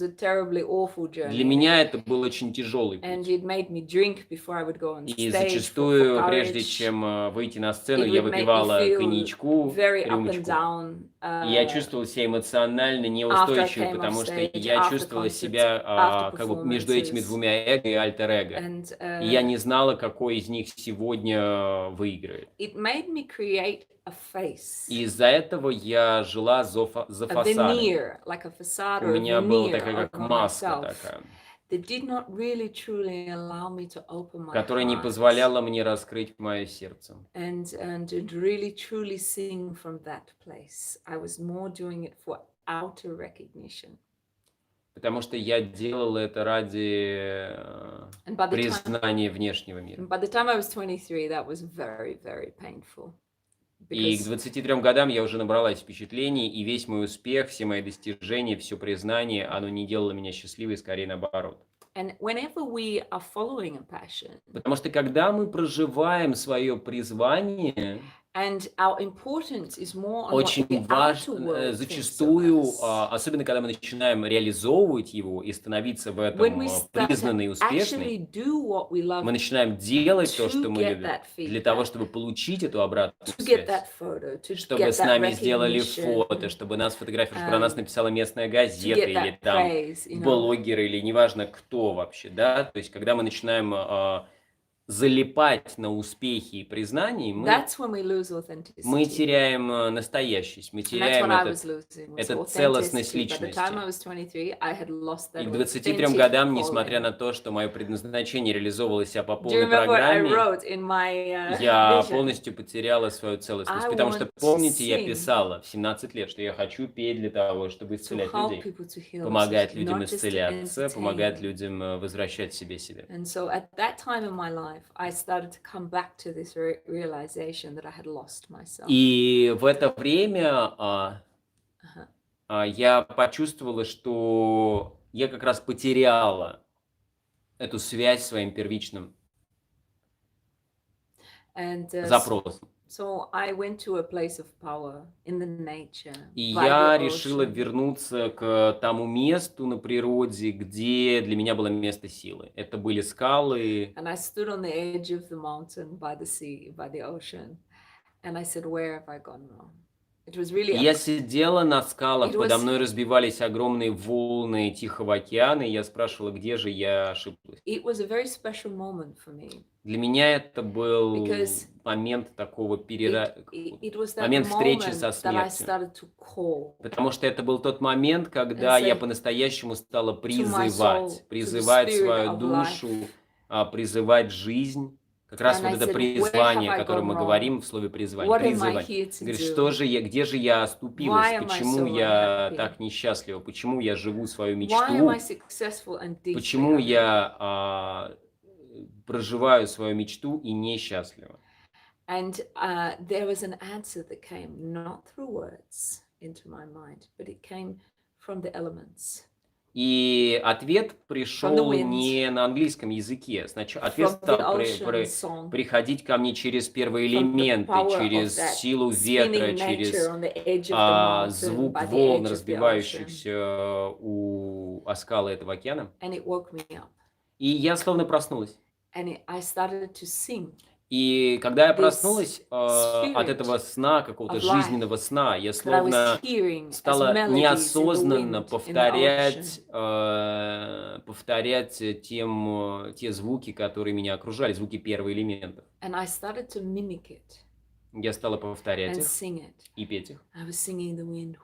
Speaker 1: a terribly awful
Speaker 2: Для
Speaker 1: journey.
Speaker 2: меня это был очень тяжелый
Speaker 1: And
Speaker 2: путь.
Speaker 1: it made me drink before I would go on
Speaker 2: И
Speaker 1: stage for
Speaker 2: зачастую, прежде
Speaker 1: courage.
Speaker 2: чем выйти на сцену,
Speaker 1: It
Speaker 2: я
Speaker 1: would make me
Speaker 2: выпивала
Speaker 1: feel
Speaker 2: коньячку,
Speaker 1: very up and
Speaker 2: рюмочку.
Speaker 1: down
Speaker 2: И я чувствовала себя эмоционально
Speaker 1: after I
Speaker 2: неустойчивой,
Speaker 1: came off
Speaker 2: потому что
Speaker 1: stage,
Speaker 2: я
Speaker 1: after
Speaker 2: чувствовала
Speaker 1: concerts,
Speaker 2: себя
Speaker 1: after
Speaker 2: как бы между этими
Speaker 1: performances.
Speaker 2: двумя эго и альтер-эго.
Speaker 1: And
Speaker 2: И я не знала, какой из них сегодня выиграет.
Speaker 1: it made me create a face,
Speaker 2: И из-за этого я жила за
Speaker 1: a
Speaker 2: фасадом.
Speaker 1: veneer, like a facade
Speaker 2: У
Speaker 1: or a
Speaker 2: меня была
Speaker 1: veneer
Speaker 2: такая как
Speaker 1: over
Speaker 2: маска
Speaker 1: myself
Speaker 2: такая,
Speaker 1: that did not really truly allow me to open my
Speaker 2: которая не
Speaker 1: heart
Speaker 2: позволяла мне раскрыть мое сердце.
Speaker 1: and really truly sing from that place. I was more doing it for outer recognition.
Speaker 2: Потому что я делал это ради
Speaker 1: And by the time
Speaker 2: признания внешнего мира.
Speaker 1: by the time I was 23, that was very, very painful.
Speaker 2: И к
Speaker 1: Because
Speaker 2: 23 годам я уже набралась впечатлений, и весь мой успех, все мои достижения, все признание, оно не делало меня счастливой, скорее наоборот.
Speaker 1: and whenever we are following a passion
Speaker 2: Потому что когда мы проживаем свое призвание,
Speaker 1: and our importance is more on what
Speaker 2: очень
Speaker 1: the outer
Speaker 2: важно,
Speaker 1: world thinks of
Speaker 2: зачастую,
Speaker 1: us.
Speaker 2: особенно когда мы начинаем реализовывать его и становиться в
Speaker 1: When
Speaker 2: этом
Speaker 1: we start
Speaker 2: признанной и
Speaker 1: to
Speaker 2: успешной,
Speaker 1: actually do what we love,
Speaker 2: мы начинаем делать то,
Speaker 1: to
Speaker 2: что мы
Speaker 1: get
Speaker 2: любим,
Speaker 1: that
Speaker 2: для того,
Speaker 1: feedback,
Speaker 2: чтобы получить эту обратную
Speaker 1: to get
Speaker 2: связь,
Speaker 1: that photo, to
Speaker 2: чтобы
Speaker 1: get
Speaker 2: с
Speaker 1: that
Speaker 2: нами сделали
Speaker 1: recognition,
Speaker 2: фото, чтобы нас фотографировали, чтобы про нас написала местная
Speaker 1: to
Speaker 2: газета
Speaker 1: get
Speaker 2: или
Speaker 1: that
Speaker 2: там
Speaker 1: praise, you know.
Speaker 2: блогеры, или неважно кто вообще, да, то есть когда мы начинаем залипать на успехи и признании,
Speaker 1: That's when we lose
Speaker 2: мы
Speaker 1: authenticity.
Speaker 2: теряем настоящесть, мы
Speaker 1: And that's
Speaker 2: теряем
Speaker 1: what I was losing, was
Speaker 2: эту целостность
Speaker 1: authenticity. By the time I
Speaker 2: личности.
Speaker 1: was 23, I had lost
Speaker 2: И
Speaker 1: that
Speaker 2: к 23
Speaker 1: authentic
Speaker 2: годам, несмотря
Speaker 1: calling.
Speaker 2: на то, что мое предназначение реализовывалось по
Speaker 1: Do you
Speaker 2: полной
Speaker 1: remember what I
Speaker 2: программе,
Speaker 1: wrote in my
Speaker 2: я
Speaker 1: vision?
Speaker 2: полностью потеряла свою целостность.
Speaker 1: I
Speaker 2: Потому
Speaker 1: want
Speaker 2: что,
Speaker 1: to
Speaker 2: помните, я
Speaker 1: sing
Speaker 2: писала в 17 лет, что я хочу петь для того, чтобы
Speaker 1: to
Speaker 2: исцелять
Speaker 1: help
Speaker 2: людей,
Speaker 1: people to heal
Speaker 2: помогать
Speaker 1: themselves,
Speaker 2: людям
Speaker 1: not just to
Speaker 2: исцеляться, помогать
Speaker 1: entertain.
Speaker 2: людям возвращать себе себя.
Speaker 1: And so at that time in my life, I started to come back to this realization that I had lost myself.
Speaker 2: И в это время
Speaker 1: Uh-huh.
Speaker 2: я почувствовала, что я как раз потеряла эту связь с своим первичным
Speaker 1: And
Speaker 2: запросом.
Speaker 1: so I went to a place of power in the nature,
Speaker 2: И
Speaker 1: by
Speaker 2: я
Speaker 1: the
Speaker 2: решила
Speaker 1: ocean.
Speaker 2: вернуться к тому месту на природе, где для меня было место силы. Это были скалы.
Speaker 1: And I stood on the edge of the mountain by the sea, by the ocean. And I said, where have I gone wrong? It was really
Speaker 2: И я сидела на скалах,
Speaker 1: It was-
Speaker 2: подо мной разбивались огромные волны Тихого океана, и я спрашивала, где же я ошиблась.
Speaker 1: it was a very special moment for me.
Speaker 2: Для меня это был
Speaker 1: Because
Speaker 2: момент такого
Speaker 1: It was that
Speaker 2: момент встречи
Speaker 1: moment
Speaker 2: со
Speaker 1: that I
Speaker 2: смертью.
Speaker 1: started to call
Speaker 2: Потому что это был тот момент, когда
Speaker 1: And
Speaker 2: я
Speaker 1: say,
Speaker 2: по-настоящему стала
Speaker 1: my soul, to
Speaker 2: призывать
Speaker 1: the spirit
Speaker 2: свою
Speaker 1: of
Speaker 2: душу,
Speaker 1: life.
Speaker 2: Призывать жизнь. Как раз
Speaker 1: And
Speaker 2: вот
Speaker 1: I
Speaker 2: это
Speaker 1: said,
Speaker 2: призвание,
Speaker 1: where have I
Speaker 2: о котором мы
Speaker 1: gone
Speaker 2: говорим в слове призвание.
Speaker 1: What am I
Speaker 2: Призывать.
Speaker 1: here to
Speaker 2: Говорит,
Speaker 1: do?
Speaker 2: что же я, где же я оступилась,
Speaker 1: Why am I
Speaker 2: почему
Speaker 1: so
Speaker 2: я
Speaker 1: unhappy?
Speaker 2: так несчастлива, почему я живу свою
Speaker 1: Why am
Speaker 2: мечту,
Speaker 1: I successful and deeply
Speaker 2: почему
Speaker 1: unhappy?
Speaker 2: я проживаю свою мечту и несчастлива.
Speaker 1: And there was an answer that came not through words into my mind, but it came from the elements.
Speaker 2: И ответ
Speaker 1: from the
Speaker 2: пришел
Speaker 1: wind,
Speaker 2: не на английском языке. Ответ
Speaker 1: from the
Speaker 2: стал
Speaker 1: ocean song,
Speaker 2: приходить ко мне через первые
Speaker 1: from the
Speaker 2: элементы,
Speaker 1: power of
Speaker 2: через
Speaker 1: that
Speaker 2: силу ветра,
Speaker 1: spinning nature
Speaker 2: через
Speaker 1: on the edge of the mountain,
Speaker 2: звук
Speaker 1: by the
Speaker 2: волн,
Speaker 1: edge of the ocean.
Speaker 2: разбивающихся о скалы этого океана.
Speaker 1: And it woke me up.
Speaker 2: И я словно проснулась.
Speaker 1: And I started to sing
Speaker 2: И когда я
Speaker 1: this
Speaker 2: проснулась от этого
Speaker 1: spirit
Speaker 2: сна, какого-то
Speaker 1: of life
Speaker 2: жизненного сна, я
Speaker 1: that I was
Speaker 2: словно
Speaker 1: hearing as
Speaker 2: стала
Speaker 1: melodies in the
Speaker 2: неосознанно
Speaker 1: wind, in the ocean.
Speaker 2: повторять те звуки, которые меня окружали, звуки первых элементов.
Speaker 1: And I started to mimic it
Speaker 2: Я стала повторять
Speaker 1: and
Speaker 2: их
Speaker 1: sing it.
Speaker 2: и петь их.
Speaker 1: I was singing the wind.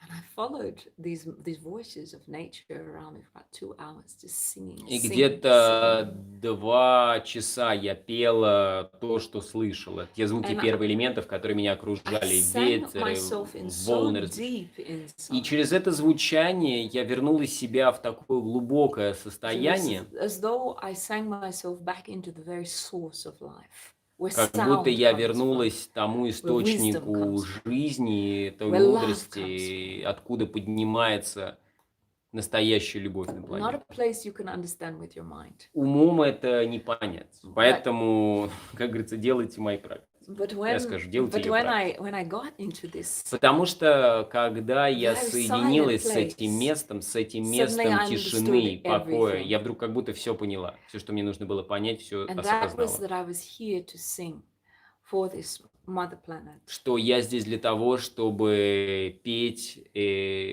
Speaker 1: And I followed these voices of nature around me for about 2 hours, just singing,
Speaker 2: И
Speaker 1: singing,
Speaker 2: где-то
Speaker 1: singing.
Speaker 2: 2 часа я пела то, что слышала, те звуки
Speaker 1: And
Speaker 2: первых элементов, которые меня
Speaker 1: I
Speaker 2: окружали,
Speaker 1: sank
Speaker 2: ветер,
Speaker 1: myself in so
Speaker 2: волны.
Speaker 1: deep
Speaker 2: И
Speaker 1: inside.
Speaker 2: через это звучание я вернула себя в такое глубокое
Speaker 1: It was
Speaker 2: состояние,
Speaker 1: as though I sang myself back into the very source of life, where
Speaker 2: как будто
Speaker 1: sound
Speaker 2: я
Speaker 1: comes from,
Speaker 2: вернулась к тому
Speaker 1: where wisdom
Speaker 2: источнику
Speaker 1: comes from,
Speaker 2: жизни, той
Speaker 1: where love comes
Speaker 2: мудрости, откуда поднимается настоящая любовь на
Speaker 1: from. Not
Speaker 2: планете.
Speaker 1: a place you can understand with your mind.
Speaker 2: Умом это не понять. Поэтому, как говорится, делайте мои практики. Я скажу, делайте ее практики.
Speaker 1: When I got into this
Speaker 2: Потому что, когда я
Speaker 1: very
Speaker 2: соединилась с
Speaker 1: silent
Speaker 2: этим
Speaker 1: place,
Speaker 2: местом
Speaker 1: suddenly I
Speaker 2: тишины,
Speaker 1: understood
Speaker 2: покоя,
Speaker 1: everything.
Speaker 2: я вдруг как будто все поняла. Все, что мне нужно было понять, все
Speaker 1: And that was
Speaker 2: осознала.
Speaker 1: that I was here to sing for this mother planet.
Speaker 2: Что я здесь для того, чтобы петь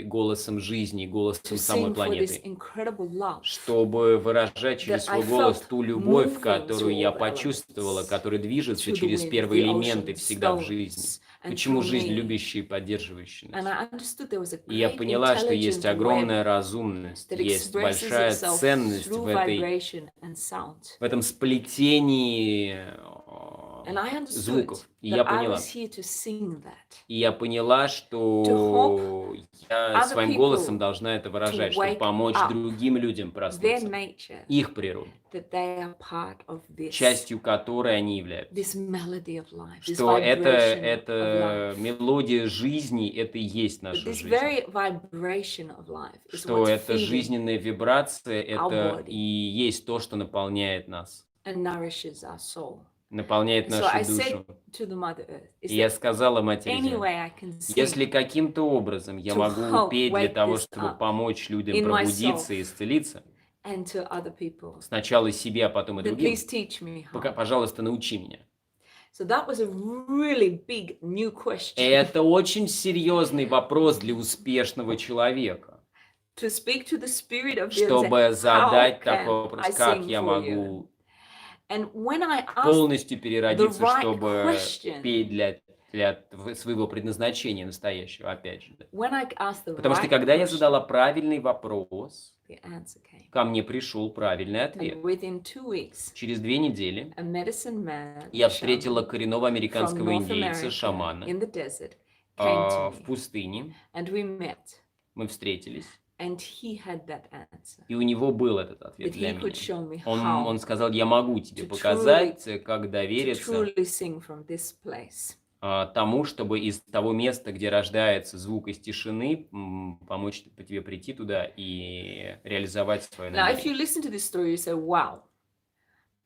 Speaker 2: голосом жизни,
Speaker 1: To
Speaker 2: голосом самой
Speaker 1: sing for this
Speaker 2: планеты.
Speaker 1: incredible love
Speaker 2: Чтобы выражать через
Speaker 1: that I
Speaker 2: свой голос
Speaker 1: felt
Speaker 2: ту любовь,
Speaker 1: moving
Speaker 2: которую
Speaker 1: through
Speaker 2: я
Speaker 1: all the
Speaker 2: почувствовала,
Speaker 1: elements,
Speaker 2: которая движется
Speaker 1: through the
Speaker 2: через
Speaker 1: wind,
Speaker 2: первые
Speaker 1: the
Speaker 2: элементы
Speaker 1: ocean,
Speaker 2: всегда в жизни.
Speaker 1: stones, and
Speaker 2: Почему
Speaker 1: through
Speaker 2: жизнь
Speaker 1: me.
Speaker 2: любящая и поддерживающая
Speaker 1: And
Speaker 2: нас?
Speaker 1: I understood there was a
Speaker 2: И я
Speaker 1: great
Speaker 2: поняла, что есть
Speaker 1: intelligent
Speaker 2: огромная
Speaker 1: web
Speaker 2: разумность,
Speaker 1: that
Speaker 2: есть
Speaker 1: expresses
Speaker 2: большая
Speaker 1: itself
Speaker 2: ценность
Speaker 1: through vibration and sound.
Speaker 2: в этом сплетении
Speaker 1: And I understood
Speaker 2: звуков. И
Speaker 1: that
Speaker 2: я
Speaker 1: I
Speaker 2: поняла.
Speaker 1: was here to sing that,
Speaker 2: И я поняла, что я
Speaker 1: other
Speaker 2: своим голосом
Speaker 1: people
Speaker 2: должна это
Speaker 1: to
Speaker 2: выражать, чтобы
Speaker 1: wake
Speaker 2: помочь
Speaker 1: up
Speaker 2: другим людям
Speaker 1: their
Speaker 2: проснуться,
Speaker 1: nature,
Speaker 2: их природу,
Speaker 1: that they are part of this,
Speaker 2: частью которой они являются.
Speaker 1: this melody of life, this
Speaker 2: Что
Speaker 1: vibration of
Speaker 2: это
Speaker 1: life.
Speaker 2: мелодия жизни, это и есть
Speaker 1: But
Speaker 2: наша
Speaker 1: this
Speaker 2: жизнь.
Speaker 1: very vibration of life is
Speaker 2: Что
Speaker 1: what's
Speaker 2: эта
Speaker 1: feeding
Speaker 2: жизненная вибрация, это
Speaker 1: body.
Speaker 2: и есть то, что наполняет нас,
Speaker 1: and nourishes our soul.
Speaker 2: наполняет
Speaker 1: And so I
Speaker 2: нашу
Speaker 1: said
Speaker 2: душу.
Speaker 1: to the Mother Earth, is
Speaker 2: И я
Speaker 1: there
Speaker 2: сказала Матери
Speaker 1: any
Speaker 2: Земле,
Speaker 1: way I can
Speaker 2: если
Speaker 1: sing
Speaker 2: каким-то образом я
Speaker 1: to
Speaker 2: могу
Speaker 1: help
Speaker 2: петь для
Speaker 1: wake
Speaker 2: того,
Speaker 1: this
Speaker 2: чтобы
Speaker 1: up
Speaker 2: помочь людям
Speaker 1: in
Speaker 2: пробудиться и
Speaker 1: myself
Speaker 2: исцелиться,
Speaker 1: and to other people,
Speaker 2: сначала себе, а потом и
Speaker 1: then
Speaker 2: другим,
Speaker 1: please teach me how.
Speaker 2: пожалуйста, научи меня.
Speaker 1: So that was a really big new question.
Speaker 2: Это очень серьезный вопрос для успешного человека,
Speaker 1: To speak to the spirit of the earth and
Speaker 2: чтобы
Speaker 1: say, how
Speaker 2: задать
Speaker 1: can
Speaker 2: такой
Speaker 1: I
Speaker 2: вопрос, как
Speaker 1: sing
Speaker 2: я
Speaker 1: for you?
Speaker 2: могу
Speaker 1: And when I asked
Speaker 2: полностью
Speaker 1: the
Speaker 2: переродиться,
Speaker 1: right
Speaker 2: чтобы
Speaker 1: question,
Speaker 2: петь для своего предназначения настоящего, опять же.
Speaker 1: when I asked the
Speaker 2: Потому что
Speaker 1: right
Speaker 2: когда я
Speaker 1: question,
Speaker 2: задала правильный вопрос,
Speaker 1: the answer came.
Speaker 2: ко мне пришел правильный ответ.
Speaker 1: And within 2 weeks,
Speaker 2: Через 2 недели
Speaker 1: a medicine man,
Speaker 2: я
Speaker 1: shaman,
Speaker 2: встретила коренного
Speaker 1: from
Speaker 2: американского
Speaker 1: North
Speaker 2: индейца,
Speaker 1: America
Speaker 2: шамана,
Speaker 1: in the desert came to
Speaker 2: в
Speaker 1: me,
Speaker 2: пустыне.
Speaker 1: and we met,
Speaker 2: Мы встретились,
Speaker 1: and he had that answer.
Speaker 2: и у него был этот ответ
Speaker 1: That
Speaker 2: для
Speaker 1: he could
Speaker 2: меня.
Speaker 1: show me
Speaker 2: Он
Speaker 1: how
Speaker 2: сказал, я могу тебе
Speaker 1: to
Speaker 2: показать, как
Speaker 1: to
Speaker 2: довериться
Speaker 1: truly sing from this place.
Speaker 2: тому, чтобы из того места, где рождается звук из тишины, помочь тебе прийти туда и реализовать свое
Speaker 1: Now, if you
Speaker 2: намерение.
Speaker 1: listen to this story, you say, wow,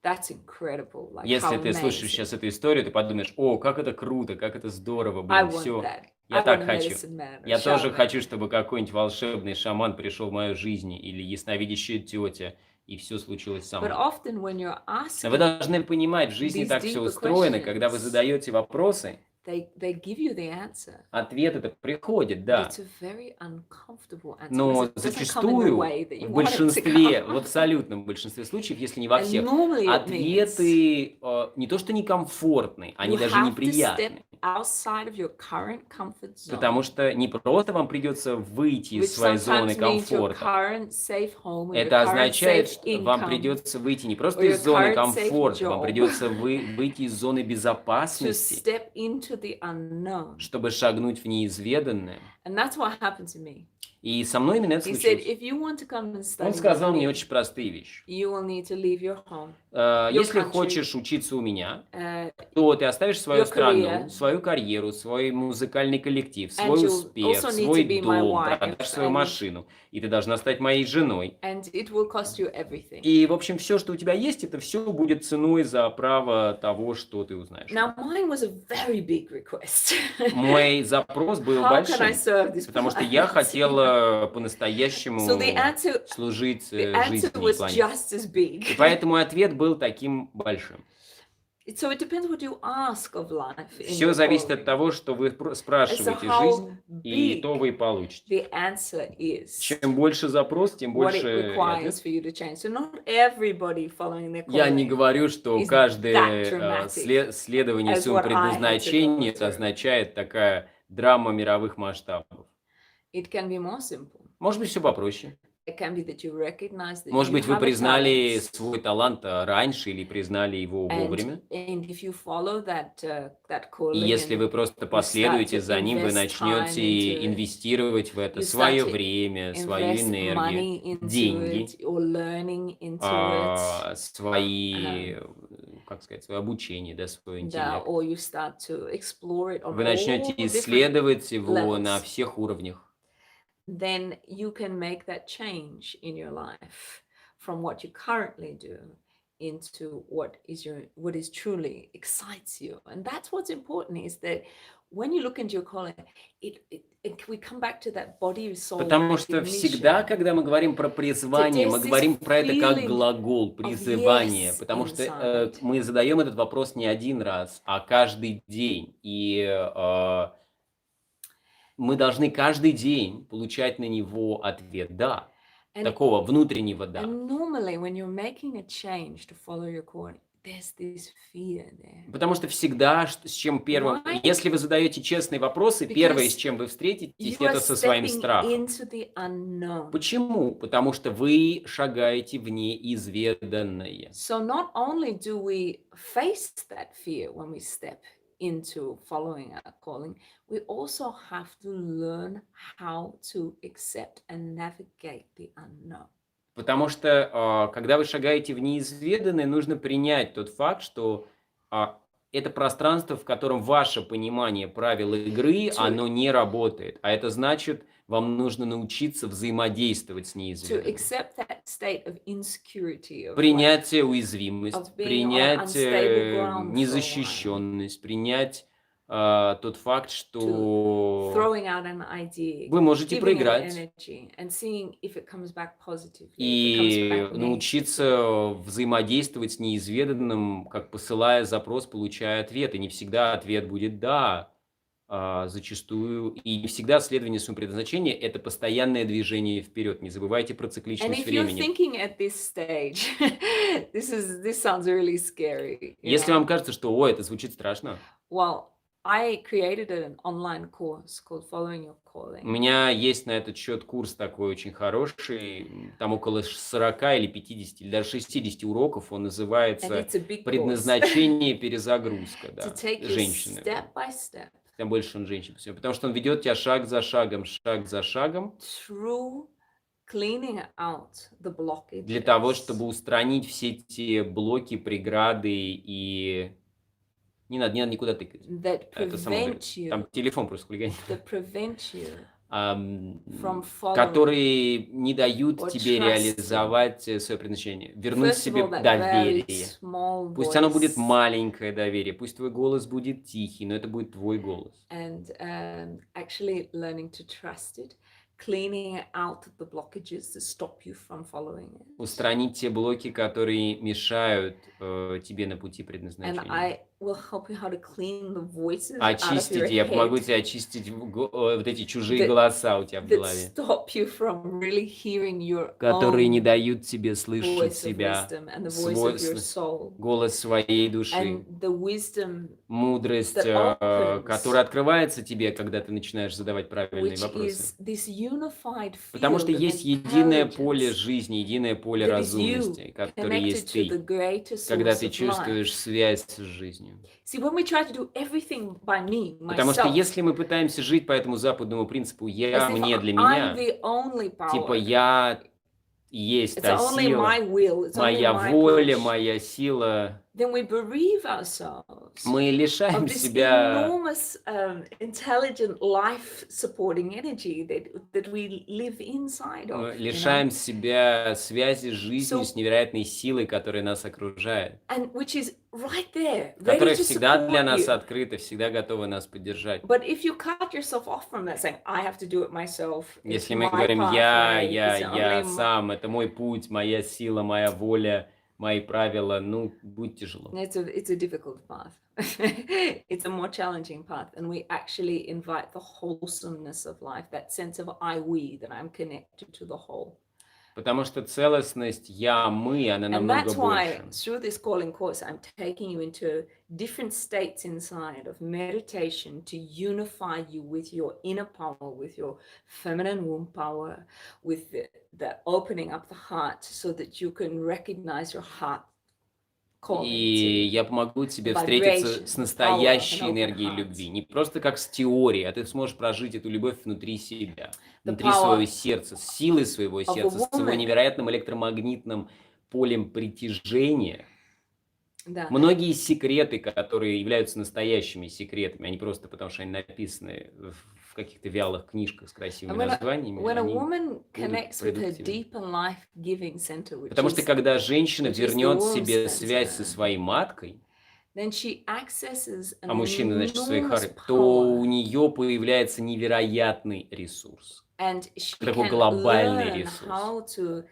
Speaker 1: that's incredible. Like,
Speaker 2: Если
Speaker 1: how
Speaker 2: ты слушаешь
Speaker 1: amazing.
Speaker 2: сейчас эту историю, ты подумаешь, о, как это круто, как это здорово,
Speaker 1: I
Speaker 2: блин,
Speaker 1: want
Speaker 2: все.
Speaker 1: that.
Speaker 2: Я
Speaker 1: I
Speaker 2: так
Speaker 1: want a
Speaker 2: хочу.
Speaker 1: medicine man, a
Speaker 2: Я тоже
Speaker 1: shaman.
Speaker 2: хочу, чтобы какой-нибудь волшебный шаман пришел в мою жизнь, или ясновидящая тетя, и все случилось со
Speaker 1: But
Speaker 2: мной.
Speaker 1: often when you're
Speaker 2: Но вы
Speaker 1: asking,
Speaker 2: должны понимать, в жизни
Speaker 1: these
Speaker 2: так все
Speaker 1: deeper
Speaker 2: устроено, когда вы
Speaker 1: questions,
Speaker 2: задаете вопросы,
Speaker 1: they give you the answer.
Speaker 2: ответ это приходит,
Speaker 1: But
Speaker 2: да.
Speaker 1: it's a very uncomfortable answer.
Speaker 2: Но
Speaker 1: Because it doesn't come in the
Speaker 2: зачастую,
Speaker 1: way that you
Speaker 2: в
Speaker 1: want it to
Speaker 2: большинстве,
Speaker 1: come.
Speaker 2: в абсолютном большинстве случаев, если не во
Speaker 1: And
Speaker 2: всех,
Speaker 1: normally it means
Speaker 2: ответы не то что некомфортные, они
Speaker 1: you
Speaker 2: даже
Speaker 1: have to step
Speaker 2: неприятные.
Speaker 1: outside of your current comfort zone,
Speaker 2: Потому что не просто вам придется выйти
Speaker 1: which
Speaker 2: из своей зоны
Speaker 1: sometimes means your
Speaker 2: комфорта.
Speaker 1: current safe home, or your
Speaker 2: Это
Speaker 1: current
Speaker 2: означает,
Speaker 1: safe
Speaker 2: что вам
Speaker 1: income,
Speaker 2: придется выйти не просто
Speaker 1: or your
Speaker 2: из зоны
Speaker 1: current safe
Speaker 2: комфорта, вам
Speaker 1: job,
Speaker 2: придется выйти из зоны
Speaker 1: to
Speaker 2: безопасности,
Speaker 1: step into the unknown.
Speaker 2: чтобы шагнуть в неизведанное.
Speaker 1: And that's what happened to me.
Speaker 2: И со мной именно это
Speaker 1: He said,
Speaker 2: случилось.
Speaker 1: if you want to come and
Speaker 2: Он
Speaker 1: study with
Speaker 2: сказал мне
Speaker 1: me,
Speaker 2: очень простые вещи.
Speaker 1: you will need to leave your home,
Speaker 2: Если
Speaker 1: country,
Speaker 2: хочешь учиться у меня,
Speaker 1: uh,
Speaker 2: то ты оставишь свою
Speaker 1: your
Speaker 2: страну,
Speaker 1: career,
Speaker 2: свою карьеру, свой музыкальный коллектив,
Speaker 1: and
Speaker 2: свой
Speaker 1: you'll
Speaker 2: успех,
Speaker 1: also need to
Speaker 2: свой
Speaker 1: be my
Speaker 2: дом,
Speaker 1: wife,
Speaker 2: продашь свою машину, и ты должна стать моей женой.
Speaker 1: and it will cost you everything.
Speaker 2: И, в общем, все, что у тебя есть, это все будет ценой за право того, что ты узнаешь.
Speaker 1: Now, mine was a very big request.
Speaker 2: Мой запрос был
Speaker 1: How can I
Speaker 2: большим,
Speaker 1: serve this
Speaker 2: потому что я
Speaker 1: planet?
Speaker 2: хотела
Speaker 1: So
Speaker 2: по-настоящему
Speaker 1: the answer
Speaker 2: служить
Speaker 1: was
Speaker 2: жизни планеты.
Speaker 1: just as big.
Speaker 2: И поэтому ответ был таким большим.
Speaker 1: So it depends what you ask of life in
Speaker 2: Все
Speaker 1: your
Speaker 2: зависит от
Speaker 1: calling.
Speaker 2: того, что вы
Speaker 1: So
Speaker 2: спрашиваете
Speaker 1: how
Speaker 2: жизнь, и
Speaker 1: big
Speaker 2: то вы и получите.
Speaker 1: the answer is,
Speaker 2: Чем больше запрос, тем
Speaker 1: what it
Speaker 2: больше и
Speaker 1: requires
Speaker 2: ответ.
Speaker 1: for you to change. So not everybody following their
Speaker 2: Я не
Speaker 1: calling
Speaker 2: говорю, что
Speaker 1: is that
Speaker 2: каждое
Speaker 1: dramatic
Speaker 2: следование
Speaker 1: as
Speaker 2: своему
Speaker 1: what I had to go
Speaker 2: предназначению это
Speaker 1: through.
Speaker 2: означает такая драма мировых масштабов.
Speaker 1: It can be more simple.
Speaker 2: Может быть, все попроще.
Speaker 1: It can be that you recognize that
Speaker 2: Может
Speaker 1: you
Speaker 2: быть, вы
Speaker 1: have a
Speaker 2: признали
Speaker 1: talent,
Speaker 2: свой талант раньше или признали его вовремя.
Speaker 1: and if you follow that
Speaker 2: И
Speaker 1: calling
Speaker 2: если
Speaker 1: and
Speaker 2: вы просто
Speaker 1: you start
Speaker 2: последуете
Speaker 1: to
Speaker 2: за ним, вы
Speaker 1: invest time
Speaker 2: начнете
Speaker 1: into it,
Speaker 2: инвестировать в это
Speaker 1: you
Speaker 2: свое
Speaker 1: start to
Speaker 2: время, свою
Speaker 1: invest
Speaker 2: энергию,
Speaker 1: money into
Speaker 2: деньги,
Speaker 1: it or learning into it,
Speaker 2: свои, как сказать, свое обучение, да, свой интеллект.
Speaker 1: or you start to explore it on
Speaker 2: Вы начнете
Speaker 1: all different
Speaker 2: исследовать его на
Speaker 1: levels,
Speaker 2: всех уровнях.
Speaker 1: then you can make that change in your life from what you currently do into what is truly excites you. And that's what's important, is that when you look into your calling, we come back to that body soul
Speaker 2: Потому что всегда,
Speaker 1: definition.
Speaker 2: когда мы говорим про призвание, мы
Speaker 1: There's this
Speaker 2: говорим про это как
Speaker 1: feeling
Speaker 2: глагол,
Speaker 1: of
Speaker 2: призывание,
Speaker 1: yes
Speaker 2: потому что
Speaker 1: inside.
Speaker 2: мы задаем этот вопрос не один раз, а каждый день. И мы должны каждый день получать на него ответ «да»,
Speaker 1: And,
Speaker 2: такого внутреннего «да».
Speaker 1: and normally when you're making a change to follow your calling, there's this fear there.
Speaker 2: Потому что всегда, с чем первым...
Speaker 1: Why?
Speaker 2: Если вы задаете честные вопросы, первое, с
Speaker 1: Because
Speaker 2: чем вы встретитесь,
Speaker 1: you are
Speaker 2: это со своим
Speaker 1: stepping
Speaker 2: страхом.
Speaker 1: into the unknown.
Speaker 2: Почему? Потому что вы шагаете в неизведанное.
Speaker 1: So not only do we face that fear when we step into following our calling, we also have to learn how to accept and navigate the unknown.
Speaker 2: Потому что, когда вы шагаете в неизведанное, нужно принять тот факт, что это пространство, в котором ваше понимание правил игры, оно не работает. А это значит, вам нужно научиться взаимодействовать с
Speaker 1: To
Speaker 2: неизведанным.
Speaker 1: accept that state of insecurity, of
Speaker 2: Принятие уязвимость,
Speaker 1: of being on
Speaker 2: принять
Speaker 1: unstable ground for a while.
Speaker 2: незащищенность, принять тот факт,
Speaker 1: to
Speaker 2: что
Speaker 1: throwing out an idea,
Speaker 2: вы можете
Speaker 1: giving it
Speaker 2: проиграть,
Speaker 1: energy, and seeing if it comes back positively, if it comes
Speaker 2: и
Speaker 1: back negatively.
Speaker 2: научиться взаимодействовать с неизведанным, как посылая запрос, получая ответ. И не всегда ответ будет «да», зачастую. И не всегда следование своему предназначению – это постоянное движение вперед. Не забывайте про
Speaker 1: And
Speaker 2: цикличность
Speaker 1: if you're
Speaker 2: времени.
Speaker 1: thinking at this stage, this sounds really scary. You
Speaker 2: Если
Speaker 1: know?
Speaker 2: вам кажется, что «О, это звучит страшно»,
Speaker 1: Well, I created an online course called Following Your
Speaker 2: у
Speaker 1: Calling.
Speaker 2: меня есть на этот счет курс такой очень хороший, там около 40 или 50, или даже 60 уроков, он
Speaker 1: And
Speaker 2: называется
Speaker 1: it's a big course
Speaker 2: «Предназначение, перезагрузка»,
Speaker 1: to
Speaker 2: да,
Speaker 1: take you
Speaker 2: женщины.
Speaker 1: step by step
Speaker 2: Тем больше он женщин, потому что он ведет тебя шаг за шагом,
Speaker 1: through cleaning out the blockages
Speaker 2: для того, чтобы устранить все те блоки, преграды и... Не надо никуда тыкать.
Speaker 1: that
Speaker 2: Это само
Speaker 1: prevent
Speaker 2: говорит.
Speaker 1: you,
Speaker 2: Там телефон просто хулиганит.
Speaker 1: that prevent you from following.
Speaker 2: Которые не дают
Speaker 1: or
Speaker 2: тебе
Speaker 1: trusting.
Speaker 2: реализовать свое предназначение. Вернуть
Speaker 1: First of
Speaker 2: себе
Speaker 1: all, that very
Speaker 2: доверие.
Speaker 1: small
Speaker 2: Пусть оно будет
Speaker 1: voice
Speaker 2: маленькое доверие, пусть твой голос будет тихий, но это будет твой голос.
Speaker 1: and actually learning to trust it, cleaning out the blockages that stop you from following it.
Speaker 2: Устранить те блоки, которые мешают тебе на пути
Speaker 1: And
Speaker 2: предназначения.
Speaker 1: I will help you how to clean the voices out of your
Speaker 2: Очистить, я помогу
Speaker 1: head
Speaker 2: тебе очистить вот эти чужие
Speaker 1: that-
Speaker 2: голоса у тебя в
Speaker 1: that
Speaker 2: голове,
Speaker 1: stop you from really hearing your
Speaker 2: которые не
Speaker 1: own
Speaker 2: дают тебе слышать
Speaker 1: voice of
Speaker 2: себя,
Speaker 1: wisdom and the voice of your
Speaker 2: свой
Speaker 1: soul.
Speaker 2: голос своей души,
Speaker 1: And the wisdom
Speaker 2: мудрость,
Speaker 1: that opens,
Speaker 2: которая открывается тебе, когда ты начинаешь задавать правильные
Speaker 1: which
Speaker 2: вопросы.
Speaker 1: is this unified
Speaker 2: Потому что
Speaker 1: field of
Speaker 2: есть единое поле
Speaker 1: intelligence
Speaker 2: жизни, единое поле
Speaker 1: that is you
Speaker 2: разумности, которое
Speaker 1: connected
Speaker 2: есть
Speaker 1: to the
Speaker 2: ты,
Speaker 1: greater
Speaker 2: когда
Speaker 1: source
Speaker 2: ты
Speaker 1: of
Speaker 2: чувствуешь
Speaker 1: life.
Speaker 2: связь с жизнью. жизнью.
Speaker 1: See, when we try to do everything by me,
Speaker 2: Потому что
Speaker 1: myself,
Speaker 2: если мы пытаемся жить по этому западному принципу «я,
Speaker 1: as if
Speaker 2: мне, для
Speaker 1: I'm
Speaker 2: меня»,
Speaker 1: the only
Speaker 2: типа
Speaker 1: power,
Speaker 2: я есть
Speaker 1: it's
Speaker 2: та
Speaker 1: only my
Speaker 2: сила,
Speaker 1: will, it's only
Speaker 2: моя
Speaker 1: my
Speaker 2: воля,
Speaker 1: push,
Speaker 2: моя сила,
Speaker 1: then we bereave ourselves
Speaker 2: мы лишаем
Speaker 1: of this
Speaker 2: себя,
Speaker 1: enormous, intelligent, life-supporting energy that we live inside of,
Speaker 2: лишаем себя связи с жизнью, с
Speaker 1: So,
Speaker 2: невероятной силой, которая нас окружает,
Speaker 1: and which is right there, ready
Speaker 2: которая
Speaker 1: to
Speaker 2: всегда для
Speaker 1: support
Speaker 2: нас
Speaker 1: you.
Speaker 2: открыта, всегда готова нас поддержать.
Speaker 1: But if you cut yourself off from that, saying, I have to do it myself, it's
Speaker 2: Если мы
Speaker 1: my
Speaker 2: говорим «я,
Speaker 1: pathway, it's
Speaker 2: я
Speaker 1: only
Speaker 2: сам, это мой путь, моя сила, моя воля, мои правила», ну, будет тяжело.
Speaker 1: it's a difficult path. It's a more challenging path. And we actually invite the wholesomeness of life, that sense of I, we, that I'm connected to the whole.
Speaker 2: Потому что целостность «я», «мы», она
Speaker 1: And
Speaker 2: намного
Speaker 1: that's why
Speaker 2: больше.
Speaker 1: through this calling course, I'm taking you into different states inside of meditation to unify you with your inner power, with your feminine womb power, with the opening up the heart so that you can recognize your heart calling
Speaker 2: И
Speaker 1: to
Speaker 2: я помогу тебе
Speaker 1: the
Speaker 2: встретиться
Speaker 1: vibration,
Speaker 2: с
Speaker 1: the power of an
Speaker 2: настоящей
Speaker 1: open
Speaker 2: энергией
Speaker 1: heart,
Speaker 2: любви. Не просто как с теорией, а ты сможешь прожить эту любовь внутри себя,
Speaker 1: the
Speaker 2: внутри своего
Speaker 1: power
Speaker 2: сердца, с силой своего
Speaker 1: of a
Speaker 2: сердца, с его
Speaker 1: woman.
Speaker 2: невероятным электромагнитным полем притяжения.
Speaker 1: Да.
Speaker 2: Многие секреты, которые являются настоящими секретами, они просто потому, что они написаны в каких-то вялых книжках с красивыми
Speaker 1: And
Speaker 2: названиями,
Speaker 1: when a
Speaker 2: они
Speaker 1: woman
Speaker 2: будут
Speaker 1: connects with her
Speaker 2: продуктивны.
Speaker 1: deep and life-giving center, which
Speaker 2: Потому что
Speaker 1: is
Speaker 2: когда женщина
Speaker 1: which is the
Speaker 2: вернет
Speaker 1: womb
Speaker 2: себе связь со
Speaker 1: center,
Speaker 2: своей маткой,
Speaker 1: then she accesses an
Speaker 2: а мужчина, значит, своей
Speaker 1: enormous
Speaker 2: хары, то у
Speaker 1: power,
Speaker 2: нее появляется невероятный ресурс,
Speaker 1: and she
Speaker 2: такой
Speaker 1: can
Speaker 2: глобальный
Speaker 1: learn
Speaker 2: ресурс.
Speaker 1: how to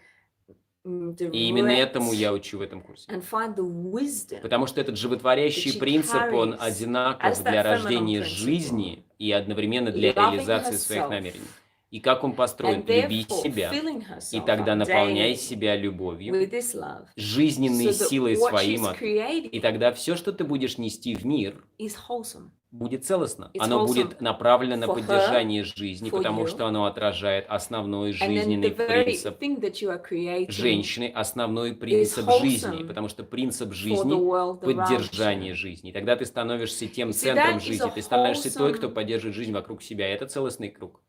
Speaker 2: И именно
Speaker 1: direct
Speaker 2: этому я учу в этом курсе.
Speaker 1: and find the wisdom
Speaker 2: Потому что этот
Speaker 1: that
Speaker 2: животворящий
Speaker 1: she
Speaker 2: принцип, он
Speaker 1: carries
Speaker 2: одинаков
Speaker 1: as
Speaker 2: для
Speaker 1: that feminine
Speaker 2: рождения
Speaker 1: principle,
Speaker 2: жизни и одновременно для
Speaker 1: loving
Speaker 2: реализации своих
Speaker 1: herself
Speaker 2: намерений. И как он построен?
Speaker 1: and
Speaker 2: Люби
Speaker 1: therefore
Speaker 2: себя,
Speaker 1: filling
Speaker 2: и
Speaker 1: herself
Speaker 2: тогда
Speaker 1: up
Speaker 2: наполняй
Speaker 1: daily
Speaker 2: себя любовью,
Speaker 1: with this love,
Speaker 2: жизненной
Speaker 1: so that
Speaker 2: силой
Speaker 1: what
Speaker 2: своей
Speaker 1: she's
Speaker 2: матки. И
Speaker 1: creating
Speaker 2: тогда все, что ты будешь нести в мир,
Speaker 1: is wholesome.
Speaker 2: будет целостно.
Speaker 1: It's
Speaker 2: Оно
Speaker 1: wholesome
Speaker 2: будет направлено на
Speaker 1: for her,
Speaker 2: поддержание жизни,
Speaker 1: for
Speaker 2: потому
Speaker 1: you,
Speaker 2: что оно отражает основной
Speaker 1: and then the
Speaker 2: жизненный
Speaker 1: very
Speaker 2: принцип
Speaker 1: thing that you are creating
Speaker 2: женщины, основной
Speaker 1: is
Speaker 2: принцип жизни,
Speaker 1: wholesome
Speaker 2: потому что принцип
Speaker 1: for the
Speaker 2: жизни –
Speaker 1: world around
Speaker 2: поддержание
Speaker 1: you.
Speaker 2: жизни. И тогда ты становишься тем
Speaker 1: You see,
Speaker 2: центром
Speaker 1: that is
Speaker 2: жизни,
Speaker 1: a
Speaker 2: ты становишься той, кто
Speaker 1: wholesome,
Speaker 2: поддерживает жизнь вокруг себя. И это целостный круг.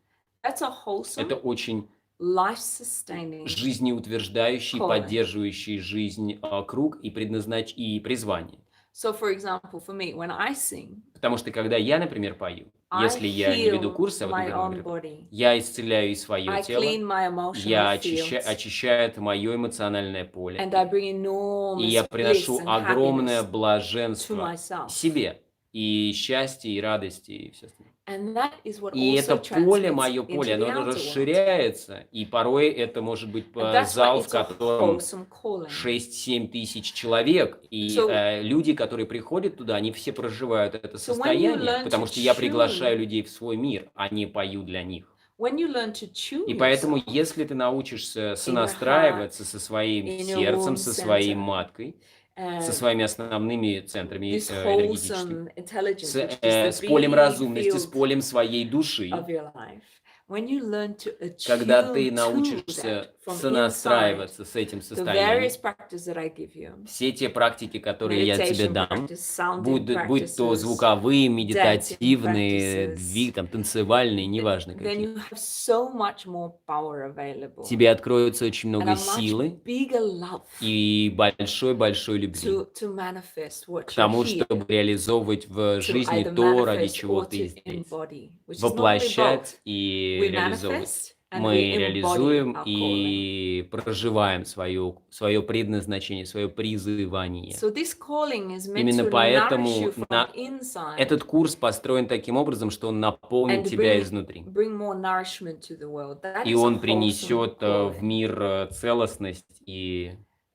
Speaker 1: that's a
Speaker 2: Это
Speaker 1: wholesome,
Speaker 2: очень
Speaker 1: life-sustaining
Speaker 2: жизнеутверждающий,
Speaker 1: calling.
Speaker 2: поддерживающий жизнь круг и призвание.
Speaker 1: So, for example, for me, when I sing,
Speaker 2: Потому что когда я, например, пою,
Speaker 1: I
Speaker 2: если я не веду
Speaker 1: heal
Speaker 2: курсы, а вот,
Speaker 1: my own
Speaker 2: например,
Speaker 1: body.
Speaker 2: я исцеляю и свое
Speaker 1: I
Speaker 2: тело,
Speaker 1: clean my emotional
Speaker 2: я
Speaker 1: fields,
Speaker 2: очищаю это мое эмоциональное поле,
Speaker 1: and I bring
Speaker 2: и
Speaker 1: enormous
Speaker 2: я
Speaker 1: bliss
Speaker 2: приношу
Speaker 1: and
Speaker 2: огромное
Speaker 1: happiness to
Speaker 2: блаженство
Speaker 1: myself.
Speaker 2: себе, и счастье, и радости, и все остальное.
Speaker 1: And that is what
Speaker 2: И
Speaker 1: also
Speaker 2: это поле,
Speaker 1: transmits
Speaker 2: мое
Speaker 1: into
Speaker 2: поле,
Speaker 1: the
Speaker 2: оно
Speaker 1: outer world.
Speaker 2: расширяется, и порой это может быть
Speaker 1: And that's why
Speaker 2: зал, в
Speaker 1: it's a
Speaker 2: котором
Speaker 1: wholesome calling.
Speaker 2: 6-7 тысяч человек, и
Speaker 1: So,
Speaker 2: люди, которые приходят туда, они все проживают это
Speaker 1: so when you
Speaker 2: состояние,
Speaker 1: learn
Speaker 2: потому
Speaker 1: to
Speaker 2: что я приглашаю
Speaker 1: tune,
Speaker 2: людей в свой мир, а не пою для них.
Speaker 1: when you learn to
Speaker 2: И
Speaker 1: tune
Speaker 2: поэтому,
Speaker 1: yourself
Speaker 2: если ты научишься
Speaker 1: in your heart,
Speaker 2: сонастраиваться со своим
Speaker 1: in your
Speaker 2: сердцем,
Speaker 1: womb
Speaker 2: со своей
Speaker 1: center,
Speaker 2: маткой, со
Speaker 1: and
Speaker 2: своими основными центрами
Speaker 1: this
Speaker 2: энергетическими,
Speaker 1: wholesome intelligence, which is
Speaker 2: с
Speaker 1: the
Speaker 2: полем
Speaker 1: big
Speaker 2: разумности, с
Speaker 1: field
Speaker 2: полем своей души,
Speaker 1: of your life, when you learn to
Speaker 2: когда ты
Speaker 1: attune to
Speaker 2: научишься
Speaker 1: that from inside,
Speaker 2: сонастраиваться с этим
Speaker 1: the
Speaker 2: состоянием,
Speaker 1: various practices that I give you,
Speaker 2: все те практики, которые я тебе
Speaker 1: meditation
Speaker 2: дам,
Speaker 1: practice, sounding
Speaker 2: будь то
Speaker 1: practices,
Speaker 2: звуковые,
Speaker 1: dancing
Speaker 2: медитативные,
Speaker 1: practices,
Speaker 2: там, танцевальные, неважно
Speaker 1: then
Speaker 2: какие,
Speaker 1: you have so much more power available
Speaker 2: тебе откроется очень
Speaker 1: and
Speaker 2: много
Speaker 1: a much
Speaker 2: силы
Speaker 1: bigger love
Speaker 2: и большой-большой любви
Speaker 1: to manifest what
Speaker 2: к
Speaker 1: you're
Speaker 2: тому,
Speaker 1: here
Speaker 2: чтобы реализовывать в
Speaker 1: to
Speaker 2: жизни
Speaker 1: either
Speaker 2: то, ради
Speaker 1: manifest
Speaker 2: чего
Speaker 1: or
Speaker 2: ты
Speaker 1: to
Speaker 2: здесь.
Speaker 1: embody, which is normally both.
Speaker 2: Воплощать и
Speaker 1: We
Speaker 2: реализовывать.
Speaker 1: manifest and
Speaker 2: Мы
Speaker 1: we embody
Speaker 2: реализуем
Speaker 1: our calling.
Speaker 2: и проживаем свое предназначение, свое призывание.
Speaker 1: So this calling is meant
Speaker 2: Именно
Speaker 1: to nourish
Speaker 2: поэтому
Speaker 1: you from inside
Speaker 2: этот курс построен таким образом, что он наполнит
Speaker 1: and
Speaker 2: тебя изнутри.
Speaker 1: bring more nourishment to the world. That
Speaker 2: И
Speaker 1: is a
Speaker 2: он
Speaker 1: wholesome
Speaker 2: принесет в
Speaker 1: calling.
Speaker 2: мир целостность и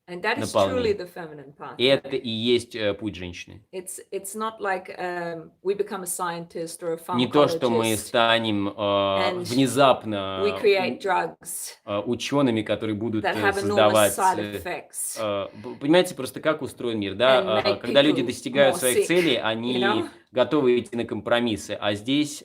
Speaker 1: And that is truly
Speaker 2: наполнение.
Speaker 1: the feminine
Speaker 2: И это
Speaker 1: pathway.
Speaker 2: и есть путь женщины.
Speaker 1: It's not like we become a scientist or a
Speaker 2: Не то, что мы
Speaker 1: pharmacologist
Speaker 2: станем
Speaker 1: and we
Speaker 2: внезапно
Speaker 1: create drugs
Speaker 2: учеными, которые будут
Speaker 1: that have enormous
Speaker 2: создавать...
Speaker 1: side effects
Speaker 2: Понимаете, просто как устроен мир,
Speaker 1: and
Speaker 2: да?
Speaker 1: make
Speaker 2: Когда люди
Speaker 1: people
Speaker 2: достигают
Speaker 1: more
Speaker 2: своих
Speaker 1: sick,
Speaker 2: целей,
Speaker 1: you
Speaker 2: они
Speaker 1: know?
Speaker 2: готовы идти на компромиссы. А здесь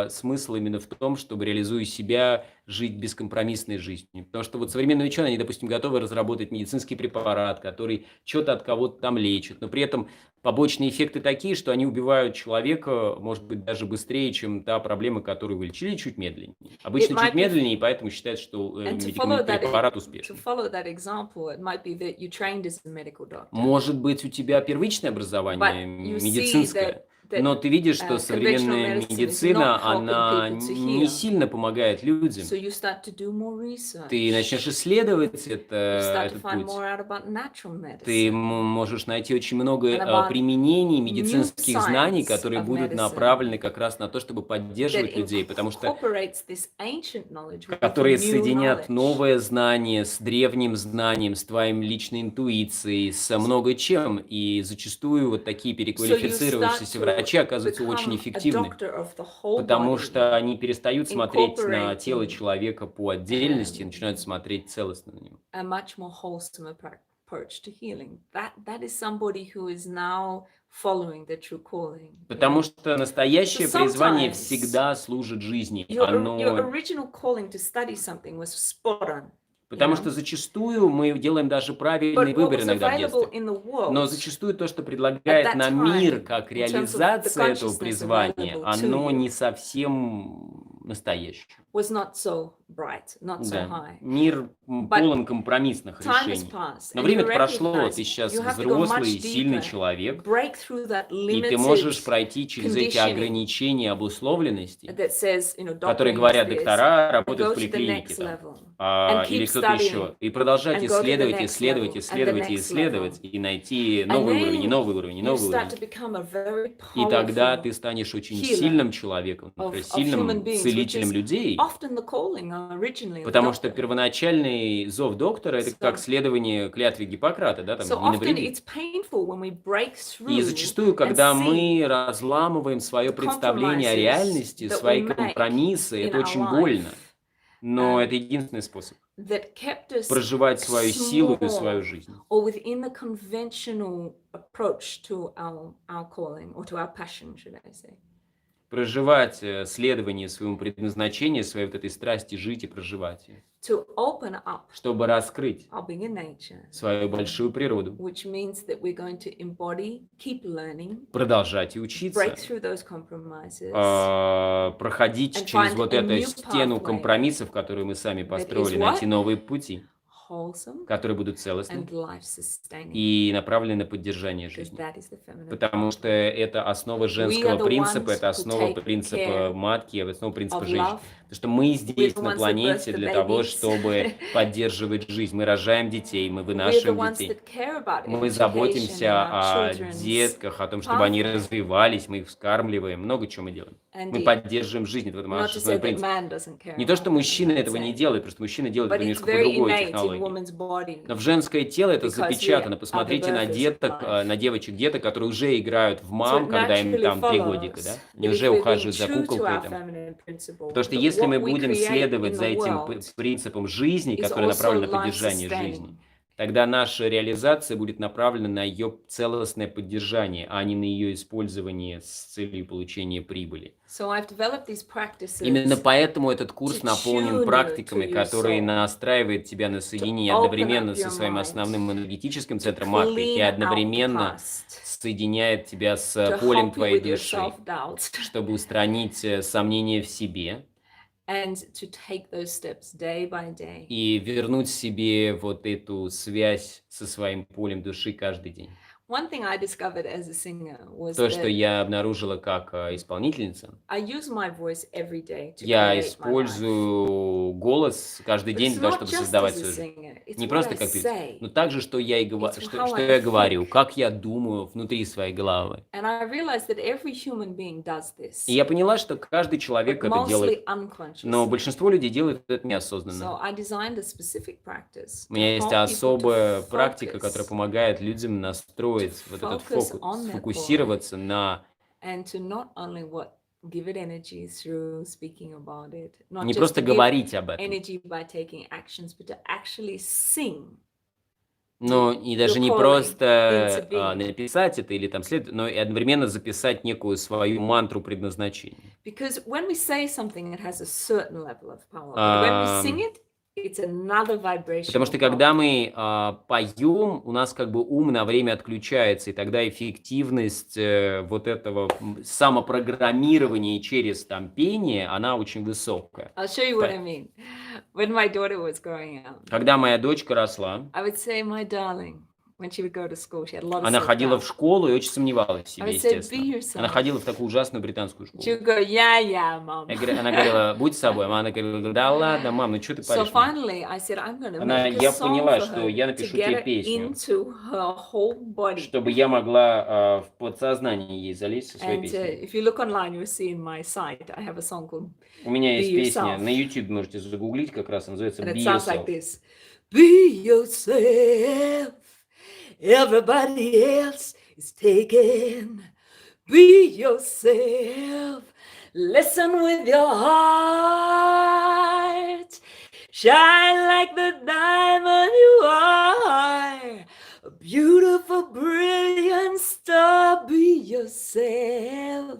Speaker 2: смысл именно в том, чтобы, реализуя себя, жить бескомпромиссной жизнью. Потому что вот современные ученые, они, допустим, готовы разработать медицинский препарат, который что-то от кого-то там лечит, но при этом побочные эффекты такие, что они убивают человека, может быть, даже быстрее, чем та проблема, которую вы лечили, чуть медленнее.
Speaker 1: It
Speaker 2: Обычно чуть
Speaker 1: might be,
Speaker 2: медленнее, и поэтому считается, что
Speaker 1: and to follow that
Speaker 2: препарат
Speaker 1: to
Speaker 2: успешный.
Speaker 1: follow that example, it might be that you trained as a medical doctor,
Speaker 2: Может быть, у тебя первичное
Speaker 1: but
Speaker 2: образование
Speaker 1: you see
Speaker 2: медицинское, но
Speaker 1: that
Speaker 2: ты видишь, что
Speaker 1: conventional
Speaker 2: современная
Speaker 1: medicine is not
Speaker 2: медицина,
Speaker 1: helping
Speaker 2: она
Speaker 1: people to
Speaker 2: не
Speaker 1: heal.
Speaker 2: сильно помогает людям.
Speaker 1: So you start to do more
Speaker 2: Ты начнешь
Speaker 1: research.
Speaker 2: исследовать
Speaker 1: You start to
Speaker 2: этот
Speaker 1: find
Speaker 2: путь.
Speaker 1: more out about natural
Speaker 2: Ты
Speaker 1: medicine
Speaker 2: можешь найти очень много
Speaker 1: and about
Speaker 2: применений
Speaker 1: new
Speaker 2: медицинских знаний,
Speaker 1: science
Speaker 2: которые
Speaker 1: of
Speaker 2: будут
Speaker 1: medicine
Speaker 2: направлены как раз на то, чтобы
Speaker 1: that
Speaker 2: поддерживать людей, потому что
Speaker 1: incorporates this ancient knowledge with
Speaker 2: которые
Speaker 1: new
Speaker 2: соединят
Speaker 1: knowledge.
Speaker 2: новое знание с древним знанием, с твоей личной интуицией, со много чем. И зачастую вот такие
Speaker 1: So you start
Speaker 2: переквалифицировавшиеся
Speaker 1: to
Speaker 2: врачи оказываются очень
Speaker 1: become a
Speaker 2: эффективны,
Speaker 1: doctor of the whole
Speaker 2: потому
Speaker 1: body,
Speaker 2: что они перестают смотреть на тело
Speaker 1: incorporating
Speaker 2: человека по отдельности и начинают
Speaker 1: um,
Speaker 2: смотреть целостно на него.
Speaker 1: a much more wholesome approach to healing. That is somebody who is now following the true calling.
Speaker 2: Потому что
Speaker 1: So
Speaker 2: настоящее призвание
Speaker 1: sometimes
Speaker 2: всегда служит жизни.
Speaker 1: your
Speaker 2: Оно...
Speaker 1: original calling to study something was spot on, you
Speaker 2: Потому что
Speaker 1: know,
Speaker 2: зачастую мы делаем даже правильный
Speaker 1: but what
Speaker 2: выбор
Speaker 1: was
Speaker 2: иногда в
Speaker 1: available
Speaker 2: детстве.
Speaker 1: in the
Speaker 2: Но
Speaker 1: world
Speaker 2: зачастую то, что
Speaker 1: at
Speaker 2: предлагает
Speaker 1: that
Speaker 2: нам мир
Speaker 1: time,
Speaker 2: как
Speaker 1: in terms of the
Speaker 2: реализация этого
Speaker 1: consciousness
Speaker 2: призвания,
Speaker 1: available to
Speaker 2: оно не
Speaker 1: you,
Speaker 2: совсем настоящее.
Speaker 1: was not so bright, not so
Speaker 2: Да,
Speaker 1: high.
Speaker 2: мир
Speaker 1: But
Speaker 2: полон компромиссных
Speaker 1: time has
Speaker 2: решений.
Speaker 1: passed,
Speaker 2: Но
Speaker 1: and you
Speaker 2: время-то прошло,
Speaker 1: recognize
Speaker 2: ты сейчас
Speaker 1: you have to go
Speaker 2: взрослый,
Speaker 1: much
Speaker 2: сильный
Speaker 1: deeper,
Speaker 2: человек,
Speaker 1: break through that
Speaker 2: и ты можешь
Speaker 1: limited
Speaker 2: пройти через эти
Speaker 1: conditioning
Speaker 2: ограничения обусловленности,
Speaker 1: that says, you know,
Speaker 2: которые
Speaker 1: doctor means
Speaker 2: говорят
Speaker 1: this,
Speaker 2: доктора,
Speaker 1: and
Speaker 2: работают в
Speaker 1: go to the
Speaker 2: поликлинике
Speaker 1: next
Speaker 2: там,
Speaker 1: level, and
Speaker 2: или
Speaker 1: keep
Speaker 2: кто-то еще,
Speaker 1: studying,
Speaker 2: и продолжать
Speaker 1: and go to the
Speaker 2: исследовать,
Speaker 1: next
Speaker 2: исследовать,
Speaker 1: level, and the
Speaker 2: исследовать и
Speaker 1: next
Speaker 2: исследовать,
Speaker 1: level.
Speaker 2: и найти
Speaker 1: And
Speaker 2: новый уровень, и
Speaker 1: then
Speaker 2: новый уровень, и
Speaker 1: you
Speaker 2: новый
Speaker 1: start to
Speaker 2: уровень.
Speaker 1: become a very
Speaker 2: И тогда
Speaker 1: powerful
Speaker 2: ты станешь очень
Speaker 1: healer
Speaker 2: сильным человеком,
Speaker 1: of human
Speaker 2: сильным
Speaker 1: beings, which
Speaker 2: целителем
Speaker 1: is
Speaker 2: людей,
Speaker 1: often the calling originally of a
Speaker 2: потому что
Speaker 1: doctor.
Speaker 2: первоначальный зов доктора – это как
Speaker 1: So,
Speaker 2: следование клятве Гиппократа, да, там,
Speaker 1: so
Speaker 2: не
Speaker 1: often
Speaker 2: навреди.
Speaker 1: it's painful when we break
Speaker 2: И
Speaker 1: through
Speaker 2: зачастую,
Speaker 1: and
Speaker 2: когда
Speaker 1: see
Speaker 2: мы разламываем свое
Speaker 1: the
Speaker 2: представление о
Speaker 1: compromises
Speaker 2: реальности,
Speaker 1: that we
Speaker 2: свои
Speaker 1: make
Speaker 2: компромиссы,
Speaker 1: in
Speaker 2: это
Speaker 1: our
Speaker 2: очень больно,
Speaker 1: life
Speaker 2: но это единственный способ
Speaker 1: that kept us
Speaker 2: проживать свою силу и свою
Speaker 1: small
Speaker 2: жизнь.
Speaker 1: or within the conventional approach to our calling or to our passion, should I say.
Speaker 2: Проживать следование своему предназначению, своей вот этой страсти жить и проживать ее,
Speaker 1: To open up
Speaker 2: чтобы раскрыть
Speaker 1: our bigger nature,
Speaker 2: свою большую природу,
Speaker 1: which means that we're going to embody, keep learning,
Speaker 2: продолжать и
Speaker 1: break
Speaker 2: учиться,
Speaker 1: through those compromises,
Speaker 2: проходить
Speaker 1: and
Speaker 2: через
Speaker 1: find
Speaker 2: вот
Speaker 1: a
Speaker 2: эту
Speaker 1: new
Speaker 2: стену
Speaker 1: pathway
Speaker 2: компромиссов, которую мы сами
Speaker 1: that is
Speaker 2: построили,
Speaker 1: what?
Speaker 2: найти новые пути,
Speaker 1: Wholesome
Speaker 2: которые будут целостны
Speaker 1: and life-sustaining,
Speaker 2: и направлены на поддержание
Speaker 1: because
Speaker 2: жизни.
Speaker 1: that is the feminine
Speaker 2: Потому
Speaker 1: power.
Speaker 2: что это основа
Speaker 1: We are
Speaker 2: женского
Speaker 1: the
Speaker 2: принципа,
Speaker 1: ones
Speaker 2: это
Speaker 1: who
Speaker 2: основа
Speaker 1: take
Speaker 2: принципа
Speaker 1: care
Speaker 2: матки, основа принципа
Speaker 1: of
Speaker 2: женщин.
Speaker 1: love.
Speaker 2: Потому что мы
Speaker 1: We're
Speaker 2: здесь
Speaker 1: the
Speaker 2: на
Speaker 1: ones that birth
Speaker 2: планете
Speaker 1: the
Speaker 2: для того,
Speaker 1: babies.
Speaker 2: чтобы поддерживать жизнь. Мы рожаем детей, мы
Speaker 1: We're the
Speaker 2: вынашиваем
Speaker 1: ones
Speaker 2: детей.
Speaker 1: that care about
Speaker 2: Мы
Speaker 1: education and
Speaker 2: заботимся
Speaker 1: our
Speaker 2: о
Speaker 1: children's
Speaker 2: детках, о том, чтобы они
Speaker 1: pathway.
Speaker 2: развивались, мы их вскармливаем, много чего мы делаем. Мы
Speaker 1: Indeed.
Speaker 2: поддерживаем жизнь, это
Speaker 1: Not
Speaker 2: наш
Speaker 1: to say
Speaker 2: основной
Speaker 1: that
Speaker 2: принцип.
Speaker 1: man doesn't care
Speaker 2: Не то, что
Speaker 1: about that, I'm
Speaker 2: мужчина
Speaker 1: not
Speaker 2: этого не
Speaker 1: saying.
Speaker 2: делает, просто мужчина делает
Speaker 1: But
Speaker 2: это
Speaker 1: it's
Speaker 2: немножко по
Speaker 1: very
Speaker 2: другой
Speaker 1: innate in
Speaker 2: технологии.
Speaker 1: woman's body
Speaker 2: Но в женское тело это
Speaker 1: because we
Speaker 2: запечатано.
Speaker 1: are the
Speaker 2: Посмотрите на
Speaker 1: birthers of
Speaker 2: деток,
Speaker 1: life.
Speaker 2: на девочек, деток, которые уже играют в
Speaker 1: So
Speaker 2: мам,
Speaker 1: it
Speaker 2: когда им
Speaker 1: naturally
Speaker 2: там 3 годика, да?
Speaker 1: follows
Speaker 2: Они
Speaker 1: that
Speaker 2: уже
Speaker 1: if we're being
Speaker 2: ухаживают за
Speaker 1: true to
Speaker 2: куколкой
Speaker 1: our
Speaker 2: там.
Speaker 1: feminine principle,
Speaker 2: Потому что
Speaker 1: that
Speaker 2: если мы
Speaker 1: what we
Speaker 2: будем
Speaker 1: create
Speaker 2: следовать
Speaker 1: in
Speaker 2: за
Speaker 1: the
Speaker 2: этим
Speaker 1: world
Speaker 2: принципом жизни,
Speaker 1: is
Speaker 2: который направлен
Speaker 1: also
Speaker 2: на поддержание жизни,
Speaker 1: life-sustaining.
Speaker 2: тогда наша реализация будет направлена на ее целостное поддержание, а не на ее использование с целью получения прибыли.
Speaker 1: So I've developed these practices
Speaker 2: Именно поэтому этот курс
Speaker 1: to
Speaker 2: наполнен
Speaker 1: tune you
Speaker 2: практиками,
Speaker 1: to your
Speaker 2: которые
Speaker 1: soul,
Speaker 2: настраивают тебя на
Speaker 1: to
Speaker 2: соединение
Speaker 1: open
Speaker 2: одновременно
Speaker 1: up
Speaker 2: со
Speaker 1: your
Speaker 2: своим
Speaker 1: mind,
Speaker 2: основным энергетическим
Speaker 1: to
Speaker 2: центром Атмы, и
Speaker 1: clean out the
Speaker 2: одновременно
Speaker 1: past,
Speaker 2: соединяет тебя с
Speaker 1: to
Speaker 2: полем
Speaker 1: help you
Speaker 2: твоей
Speaker 1: with your
Speaker 2: души,
Speaker 1: self-doubt,
Speaker 2: чтобы устранить сомнения в себе
Speaker 1: and to take those steps day by day.
Speaker 2: и вернуть себе вот эту связь со своим полем души каждый день.
Speaker 1: One thing I discovered as a singer was
Speaker 2: То, что
Speaker 1: that
Speaker 2: я обнаружила как исполнительница,
Speaker 1: I use my voice every day to
Speaker 2: я
Speaker 1: create my life.
Speaker 2: использую голос каждый
Speaker 1: But
Speaker 2: день
Speaker 1: it's
Speaker 2: для того,
Speaker 1: not
Speaker 2: чтобы
Speaker 1: just
Speaker 2: создавать
Speaker 1: as a
Speaker 2: свою жизнь.
Speaker 1: singer, it's
Speaker 2: Не
Speaker 1: what
Speaker 2: просто
Speaker 1: I
Speaker 2: как певица,
Speaker 1: say.
Speaker 2: но также, что я,
Speaker 1: It's
Speaker 2: что
Speaker 1: how
Speaker 2: я
Speaker 1: I
Speaker 2: говорю,
Speaker 1: think.
Speaker 2: как я думаю внутри своей головы.
Speaker 1: And I realized that every human being does
Speaker 2: И
Speaker 1: this,
Speaker 2: я поняла, что каждый
Speaker 1: but
Speaker 2: человек это делает,
Speaker 1: mostly
Speaker 2: но
Speaker 1: unconsciously.
Speaker 2: большинство людей делают это
Speaker 1: So
Speaker 2: неосознанно.
Speaker 1: I designed a specific practice
Speaker 2: У
Speaker 1: to
Speaker 2: меня есть
Speaker 1: help people
Speaker 2: особая
Speaker 1: to
Speaker 2: практика, которая
Speaker 1: focus
Speaker 2: помогает людям настроить
Speaker 1: to
Speaker 2: вот этот
Speaker 1: focus
Speaker 2: фокус,
Speaker 1: on their
Speaker 2: сфокусироваться на
Speaker 1: and to not only give it energy through speaking about it, not
Speaker 2: не
Speaker 1: just
Speaker 2: просто
Speaker 1: to give
Speaker 2: говорить об этом,
Speaker 1: energy by taking actions, but to actually sing
Speaker 2: Но и даже
Speaker 1: your
Speaker 2: не
Speaker 1: calling into
Speaker 2: просто
Speaker 1: being.
Speaker 2: написать это или там следовать, но и одновременно записать некую свою мантру предназначения.
Speaker 1: Because when we say something, it has a certain level of power. But when we sing it, it's another vibration
Speaker 2: Потому
Speaker 1: of
Speaker 2: что
Speaker 1: power.
Speaker 2: когда мы поем, у нас как бы ум на время отключается, и тогда эффективность вот этого самопрограммирования через там пение, она очень высокая.
Speaker 1: I'll show you what I mean. When my daughter was growing up,
Speaker 2: Когда моя дочка росла,
Speaker 1: I would say, my darling, when she would go to school, she had a lot of
Speaker 2: она ходила в
Speaker 1: self-doubt.
Speaker 2: школу и очень сомневалась в
Speaker 1: I
Speaker 2: себе,
Speaker 1: would say, be
Speaker 2: естественно. Она
Speaker 1: yourself.
Speaker 2: ходила в такую ужасную британскую школу.
Speaker 1: She would go, yeah, mom.
Speaker 2: Она говорила, будь собой. Она говорила, да ладно, мам, ну что ты
Speaker 1: So
Speaker 2: паришь меня?
Speaker 1: finally, I said, I'm going to
Speaker 2: Я
Speaker 1: make a song
Speaker 2: поняла,
Speaker 1: for
Speaker 2: что
Speaker 1: her
Speaker 2: я
Speaker 1: to
Speaker 2: напишу
Speaker 1: get
Speaker 2: тебе
Speaker 1: it
Speaker 2: песню,
Speaker 1: into her whole body.
Speaker 2: чтобы я могла в подсознание ей залезть со своей
Speaker 1: And
Speaker 2: песней.
Speaker 1: if you look online, you'll see in my site, I have a song called
Speaker 2: У меня есть
Speaker 1: Be
Speaker 2: песня,
Speaker 1: Yourself.
Speaker 2: на YouTube можете загуглить, как раз называется
Speaker 1: And
Speaker 2: Be
Speaker 1: it sounds like
Speaker 2: Yourself.
Speaker 1: this. Be yourself. Everybody else is taken. Be yourself. Listen with your heart. Shine like the diamond you are. A beautiful, brilliant star. Be yourself.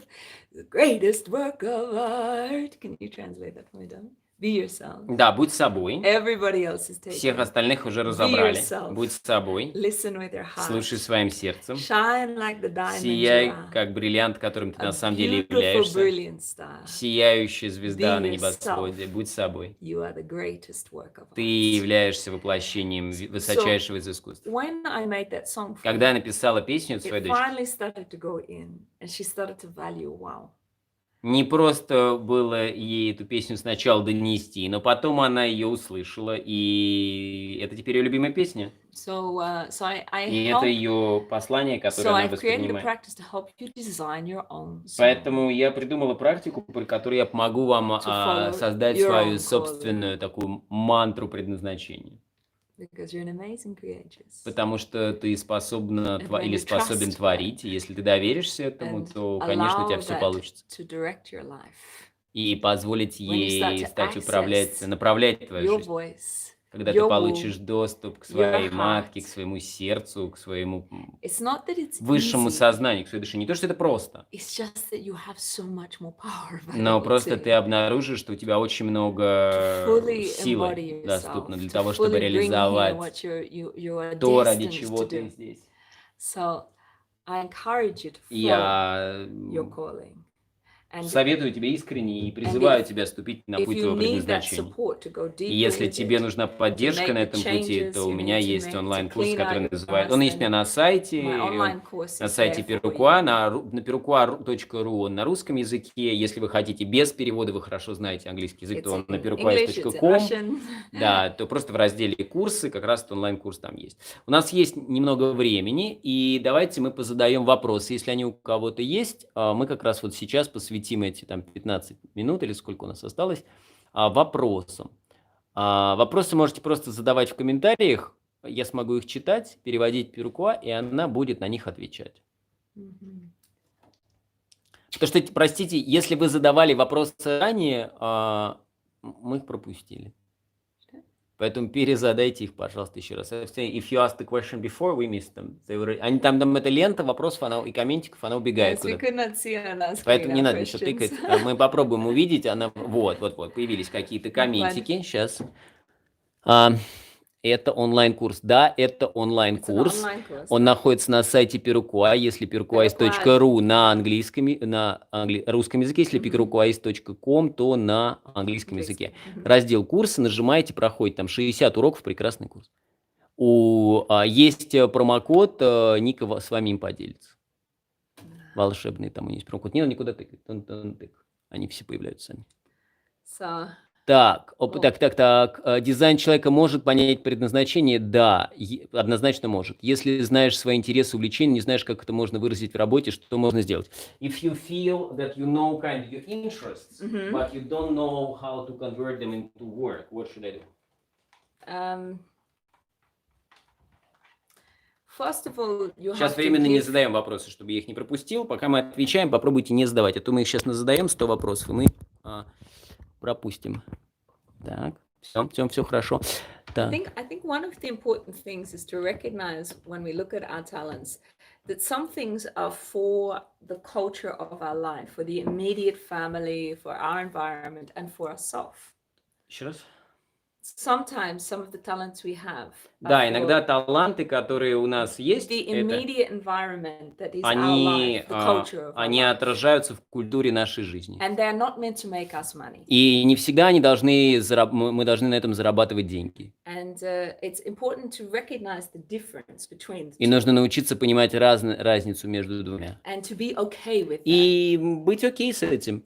Speaker 1: The greatest work of art. Can you translate that for me, Don? Be yourself.
Speaker 2: Да, будь собой.
Speaker 1: Everybody else is
Speaker 2: Всех
Speaker 1: taken.
Speaker 2: остальных уже
Speaker 1: Be
Speaker 2: разобрали.
Speaker 1: yourself.
Speaker 2: Будь собой.
Speaker 1: Listen with your heart.
Speaker 2: Слушай своим сердцем.
Speaker 1: Shine like the diamond you
Speaker 2: Сияй,
Speaker 1: are.
Speaker 2: как бриллиант, которым ты
Speaker 1: A
Speaker 2: на самом деле
Speaker 1: beautiful,
Speaker 2: являешься.
Speaker 1: brilliant star.
Speaker 2: Сияющая звезда
Speaker 1: Be
Speaker 2: на
Speaker 1: yourself.
Speaker 2: небосводе. Будь собой.
Speaker 1: You are the greatest work of
Speaker 2: Ты
Speaker 1: art.
Speaker 2: являешься воплощением высочайшего из искусств.
Speaker 1: When I made that song for
Speaker 2: Когда я
Speaker 1: her,
Speaker 2: написала песню своей
Speaker 1: it
Speaker 2: дочке,
Speaker 1: finally started to go in, and she started to value wow.
Speaker 2: не просто было ей эту песню сначала донести, но потом она ее услышала, и это теперь ее любимая песня.
Speaker 1: So I
Speaker 2: И это
Speaker 1: help.
Speaker 2: ее послание,
Speaker 1: So
Speaker 2: которое она
Speaker 1: I've created a
Speaker 2: воспринимает.
Speaker 1: practice to help you design your own song.
Speaker 2: Поэтому я придумала практику, при которой я помогу вам
Speaker 1: follow
Speaker 2: создать
Speaker 1: your
Speaker 2: свою
Speaker 1: own
Speaker 2: собственную такую мантру предназначения.
Speaker 1: Because you're an amazing creatress.
Speaker 2: Потому что ты способна
Speaker 1: And when
Speaker 2: или
Speaker 1: you
Speaker 2: способен
Speaker 1: trust
Speaker 2: творить, и если ты доверишься этому,
Speaker 1: And
Speaker 2: то, конечно, у тебя
Speaker 1: allow
Speaker 2: все
Speaker 1: that
Speaker 2: получится.
Speaker 1: to direct your life.
Speaker 2: И позволить
Speaker 1: When you start
Speaker 2: ей
Speaker 1: to
Speaker 2: стать
Speaker 1: access
Speaker 2: направлять твою
Speaker 1: your
Speaker 2: жизнь.
Speaker 1: voice,
Speaker 2: Когда ты
Speaker 1: your
Speaker 2: получишь
Speaker 1: womb,
Speaker 2: доступ к
Speaker 1: your
Speaker 2: своей матке, к
Speaker 1: heart.
Speaker 2: своему сердцу, к своему
Speaker 1: It's not that it's
Speaker 2: высшему
Speaker 1: easy.
Speaker 2: сознанию, к своей душе. Не то, что это просто,
Speaker 1: It's just that you have so much more power
Speaker 2: но
Speaker 1: available
Speaker 2: просто
Speaker 1: to
Speaker 2: ты
Speaker 1: you
Speaker 2: обнаружишь, что у тебя очень
Speaker 1: to
Speaker 2: много
Speaker 1: fully
Speaker 2: силы
Speaker 1: embody
Speaker 2: доступно
Speaker 1: yourself,
Speaker 2: для
Speaker 1: to
Speaker 2: того, чтобы
Speaker 1: fully bring here
Speaker 2: реализовать
Speaker 1: what you are
Speaker 2: то, ради
Speaker 1: destined
Speaker 2: чего
Speaker 1: to
Speaker 2: ты
Speaker 1: do.
Speaker 2: здесь.
Speaker 1: So I encourage you to
Speaker 2: И
Speaker 1: follow
Speaker 2: я
Speaker 1: your calling. And
Speaker 2: советую тебе искренне и призываю
Speaker 1: if-
Speaker 2: тебя ступить на
Speaker 1: if
Speaker 2: путь
Speaker 1: you
Speaker 2: твоего
Speaker 1: need that
Speaker 2: предназначения.
Speaker 1: support to go
Speaker 2: И
Speaker 1: deeper
Speaker 2: если
Speaker 1: with
Speaker 2: тебе
Speaker 1: it,
Speaker 2: нужна поддержка
Speaker 1: make
Speaker 2: на
Speaker 1: the
Speaker 2: этом пути,
Speaker 1: changes
Speaker 2: то
Speaker 1: you
Speaker 2: у меня
Speaker 1: need to
Speaker 2: есть
Speaker 1: make to
Speaker 2: онлайн-курс,
Speaker 1: clean
Speaker 2: который
Speaker 1: out your
Speaker 2: называется...
Speaker 1: past,
Speaker 2: Он есть у
Speaker 1: then
Speaker 2: меня на сайте,
Speaker 1: my online course
Speaker 2: на
Speaker 1: is
Speaker 2: сайте
Speaker 1: there for
Speaker 2: Перукуа,
Speaker 1: you.
Speaker 2: на перукуа.ру, он на русском языке. Если вы хотите без перевода, вы хорошо знаете английский язык,
Speaker 1: It's
Speaker 2: то он
Speaker 1: in
Speaker 2: на
Speaker 1: English, it's in
Speaker 2: перукуа.ком.
Speaker 1: Russian.
Speaker 2: Да, то просто в разделе «Курсы» как раз онлайн-курс там есть. У нас есть немного времени, и давайте мы позадаем вопросы. Если они у кого-то есть, мы как раз вот сейчас посвятим эти там 15 минут, или сколько у нас осталось, вопросам. Вопросы можете просто задавать в комментариях, я смогу их читать, переводить Перукуа, и она будет на них отвечать.
Speaker 1: Мгм.
Speaker 2: Потому что, простите, если вы задавали вопросы ранее, мы их пропустили. Поэтому перезадайте их, пожалуйста, еще раз. If you asked the question before, we missed them. Они там эта лента вопросов и комментиков, она убегает
Speaker 1: Yes, we
Speaker 2: куда-то.
Speaker 1: could not see on our screen
Speaker 2: Поэтому не
Speaker 1: our
Speaker 2: надо ничего
Speaker 1: questions.
Speaker 2: тыкать. Мы попробуем увидеть. Вот, появились какие-то комментики. Сейчас. Это онлайн-курс. Да, это
Speaker 1: It's an
Speaker 2: онлайн-курс.
Speaker 1: online course.
Speaker 2: Он находится на сайте Перукуа, если perukuais.ru на русском языке, если perukuais.com, то на английском языке. Раздел курса, нажимаете, проходит там 60 уроков, прекрасный курс. Есть промокод, Ника с вами им поделится. Волшебный там у них есть промокод. Не надо никуда тыкать. Они все появляются сами.
Speaker 1: So,
Speaker 2: Так, дизайн человека может понять предназначение? Да, однозначно может. Если знаешь свои интересы, увлечения, не знаешь, как это можно выразить в работе, что можно сделать? If you feel that you know kind of your interests, but you don't know how to convert them into work, what should I do?
Speaker 1: first of all, you
Speaker 2: Сейчас
Speaker 1: have to
Speaker 2: временно не
Speaker 1: give
Speaker 2: задаем вопросы, чтобы я их не пропустил. Пока мы отвечаем, попробуйте не задавать. А то мы их сейчас задаем 100 вопросов, и мы пропустим. Так, Все хорошо.
Speaker 1: I think one of the important things is to recognize when we look at our talents that some things are for the culture of our life, for the immediate family, for our environment, and for ourselves.
Speaker 2: Еще раз.
Speaker 1: Sometimes some of the talents we have
Speaker 2: Да, иногда таланты, которые у нас есть,
Speaker 1: the immediate environment that is our
Speaker 2: они,
Speaker 1: life, the culture of our
Speaker 2: они
Speaker 1: life.
Speaker 2: отражаются в культуре нашей жизни.
Speaker 1: And they're not meant to make us money.
Speaker 2: И не всегда мы должны на этом зарабатывать деньги.
Speaker 1: And it's important to recognize the difference between the
Speaker 2: И
Speaker 1: two.
Speaker 2: нужно научиться понимать разницу между двумя.
Speaker 1: And to be okay with that.
Speaker 2: И быть окей с этим.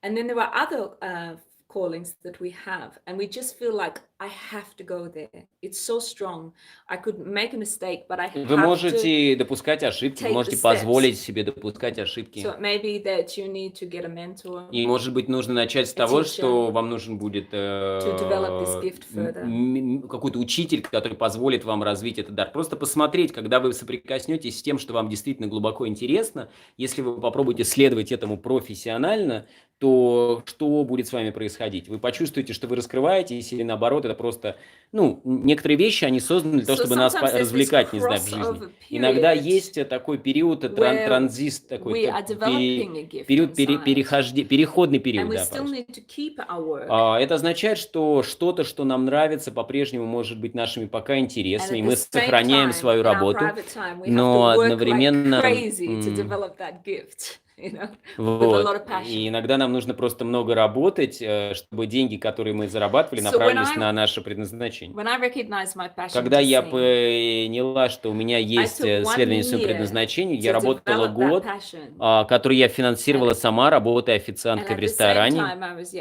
Speaker 1: And then there are other callings that we have, and we just feel like I have to go there. It's so strong. I could make a mistake, but I have
Speaker 2: Вы можете допускать ошибки, вы
Speaker 1: take
Speaker 2: можете
Speaker 1: the
Speaker 2: позволить себе допускать
Speaker 1: to.
Speaker 2: ошибки.
Speaker 1: So it may be that you need to get a mentor
Speaker 2: И, может быть, нужно начать с
Speaker 1: a
Speaker 2: того,
Speaker 1: teacher
Speaker 2: что вам нужен будет
Speaker 1: to develop this gift further.
Speaker 2: какой-то учитель, который позволит вам развить этот дар. Просто посмотреть, когда вы соприкоснетесь с тем, что вам действительно глубоко интересно, если вы попробуете следовать этому профессионально, то что будет с вами происходить? Вы почувствуете, что вы раскрываетесь, или наоборот, это просто, некоторые вещи, они созданы для того,
Speaker 1: So
Speaker 2: чтобы нас
Speaker 1: sometimes there's this
Speaker 2: развлекать, не знаю, в жизни.
Speaker 1: crossover
Speaker 2: Иногда
Speaker 1: period
Speaker 2: есть такой период,
Speaker 1: where
Speaker 2: транзист, такой
Speaker 1: we are developing a gift
Speaker 2: период,
Speaker 1: inside.
Speaker 2: переходный
Speaker 1: And
Speaker 2: период,
Speaker 1: we
Speaker 2: да,
Speaker 1: still
Speaker 2: пожалуйста.
Speaker 1: need to keep our work.
Speaker 2: Это означает, что что-то, что нам нравится, по-прежнему может быть нашими пока
Speaker 1: And
Speaker 2: интересами,
Speaker 1: at
Speaker 2: и
Speaker 1: the
Speaker 2: мы
Speaker 1: same
Speaker 2: сохраняем
Speaker 1: time,
Speaker 2: свою
Speaker 1: in our
Speaker 2: работу,
Speaker 1: private time, we have
Speaker 2: но
Speaker 1: to work like
Speaker 2: одновременно,
Speaker 1: crazy to develop that gift, with a
Speaker 2: вот,
Speaker 1: lot of
Speaker 2: и
Speaker 1: passion.
Speaker 2: иногда нам нужно просто много работать, чтобы деньги, которые мы зарабатывали,
Speaker 1: So when
Speaker 2: направились на наше предназначение.
Speaker 1: I recognized my passion
Speaker 2: Когда
Speaker 1: to
Speaker 2: я
Speaker 1: sing,
Speaker 2: поняла, что у меня есть
Speaker 1: took one
Speaker 2: следование своему
Speaker 1: year
Speaker 2: предназначению, я
Speaker 1: to
Speaker 2: работала
Speaker 1: develop that
Speaker 2: год,
Speaker 1: passion.
Speaker 2: который я финансировала сама, работая
Speaker 1: And
Speaker 2: официанткой
Speaker 1: at
Speaker 2: в
Speaker 1: the same
Speaker 2: ресторане.
Speaker 1: time, I was,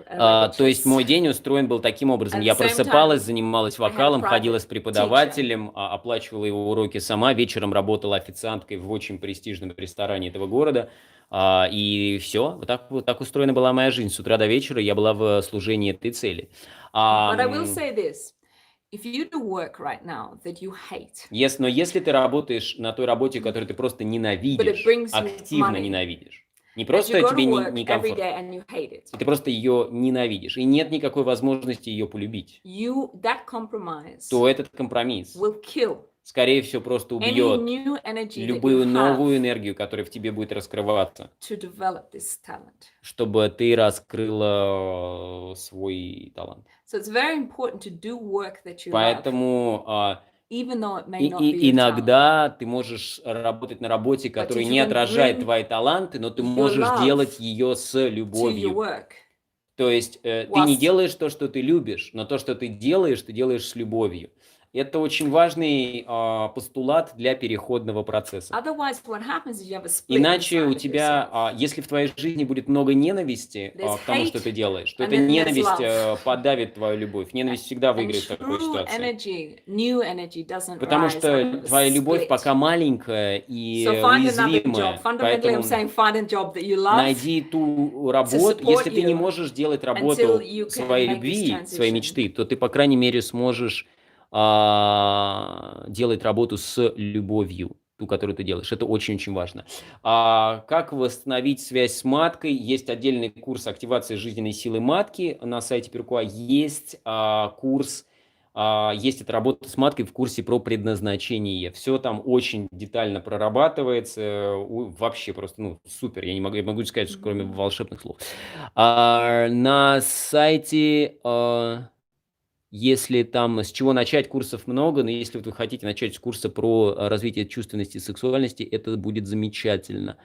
Speaker 1: a
Speaker 2: То есть
Speaker 1: waitress.
Speaker 2: мой день устроен был таким образом.
Speaker 1: At the
Speaker 2: Я
Speaker 1: same
Speaker 2: просыпалась,
Speaker 1: time,
Speaker 2: занималась
Speaker 1: I had a
Speaker 2: вокалом, ходила
Speaker 1: private
Speaker 2: с преподавателем, оплачивала его уроки сама, вечером работала официанткой в очень престижном ресторане этого города. И все, вот так устроена была моя жизнь. С утра до вечера я была в служении этой цели.
Speaker 1: But I will say this. If you do work right now that you hate,
Speaker 2: Но если ты работаешь на той работе, которую ты просто
Speaker 1: but it
Speaker 2: ненавидишь,
Speaker 1: brings you
Speaker 2: активно
Speaker 1: money,
Speaker 2: ненавидишь, не
Speaker 1: and you
Speaker 2: просто
Speaker 1: go
Speaker 2: тебе
Speaker 1: to work every
Speaker 2: некомфортно,
Speaker 1: day and you hate it,
Speaker 2: ты просто ее ненавидишь, и нет никакой возможности ее полюбить,
Speaker 1: that compromise
Speaker 2: то этот компромисс,
Speaker 1: will kill
Speaker 2: скорее всего, просто
Speaker 1: any
Speaker 2: убьет
Speaker 1: new energy that you
Speaker 2: любую новую
Speaker 1: have
Speaker 2: энергию, которая в тебе будет раскрываться,
Speaker 1: to develop this talent.
Speaker 2: чтобы ты раскрыла свой талант.
Speaker 1: So it's very important to do work that you love,
Speaker 2: Поэтому
Speaker 1: even though it may not be your talent.
Speaker 2: иногда ты можешь работать на работе, которая
Speaker 1: if you
Speaker 2: не
Speaker 1: can
Speaker 2: отражает
Speaker 1: bring
Speaker 2: твои таланты, но ты
Speaker 1: your
Speaker 2: можешь
Speaker 1: love
Speaker 2: делать ее с
Speaker 1: To your
Speaker 2: любовью.
Speaker 1: work.
Speaker 2: То есть ты не
Speaker 1: Whilst-
Speaker 2: делаешь то, что ты любишь, но то, что ты делаешь с любовью. Это очень важный постулат для переходного процесса.
Speaker 1: Otherwise, what happens is you have a split
Speaker 2: Иначе
Speaker 1: inside
Speaker 2: у
Speaker 1: of
Speaker 2: тебя,
Speaker 1: yourself.
Speaker 2: если в твоей жизни будет много ненависти
Speaker 1: There's
Speaker 2: к тому, что
Speaker 1: hate,
Speaker 2: ты делаешь, то
Speaker 1: and
Speaker 2: эта
Speaker 1: then there's
Speaker 2: ненависть
Speaker 1: love.
Speaker 2: подавит твою любовь. Ненависть всегда
Speaker 1: And
Speaker 2: выиграет в такой
Speaker 1: true
Speaker 2: ситуации.
Speaker 1: energy, new energy doesn't
Speaker 2: Потому
Speaker 1: rise
Speaker 2: что
Speaker 1: out of the
Speaker 2: твоя любовь
Speaker 1: split.
Speaker 2: пока маленькая и
Speaker 1: So find another
Speaker 2: уязвимая.
Speaker 1: job. Fundamentally,
Speaker 2: Поэтому
Speaker 1: I'm saying find a job that you love.
Speaker 2: найди ту работу.
Speaker 1: support
Speaker 2: Если ты не
Speaker 1: you
Speaker 2: можешь делать
Speaker 1: until
Speaker 2: работу
Speaker 1: you can
Speaker 2: своей
Speaker 1: make this
Speaker 2: любви, своей
Speaker 1: transition.
Speaker 2: мечты, то ты, по крайней мере, сможешь делать работу с любовью, ту, которую ты делаешь. Это очень-очень важно. Как восстановить связь с маткой? Есть отдельный курс активации жизненной силы матки на сайте Перукуа. Есть курс, есть эта работа с маткой в курсе про предназначение. Все там очень детально прорабатывается. Вообще просто, супер. Я могу сказать, что кроме волшебных слов. На сайте... Если там с чего начать, курсов много, но если вы хотите начать с курса про развитие чувственности и сексуальности, это будет замечательно.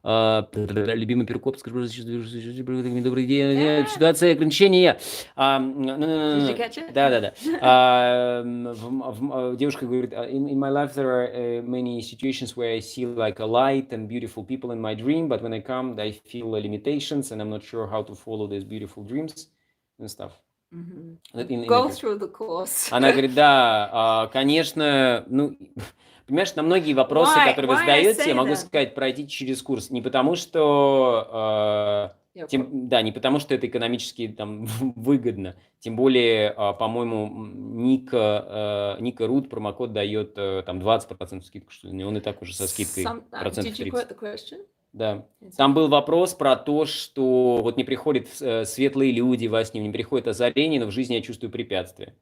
Speaker 2: Любимый Перукоп, скажу, добрый день, ситуация ограничения. Да. Девушка говорит, in my life there are many situations where I see like a light and beautiful people in my dream, but when I come, I feel limitations and I'm not sure how to follow these beautiful dreams and stuff.
Speaker 1: Go through the course.
Speaker 2: Она говорит, да, конечно, понимаешь, на многие вопросы, которые вы задаете, я могу сказать, пройдите через курс. Не потому, что не потому, что это экономически там выгодно. Тем более, по-моему, Ника Рут промокод дает там 20% скидку, что ли. Он и так уже со скидкой процентов 30. Да.
Speaker 1: It's
Speaker 2: Там был вопрос про то, что вот не приходят светлые люди во сне, не приходит озарение, но в жизни я чувствую препятствия.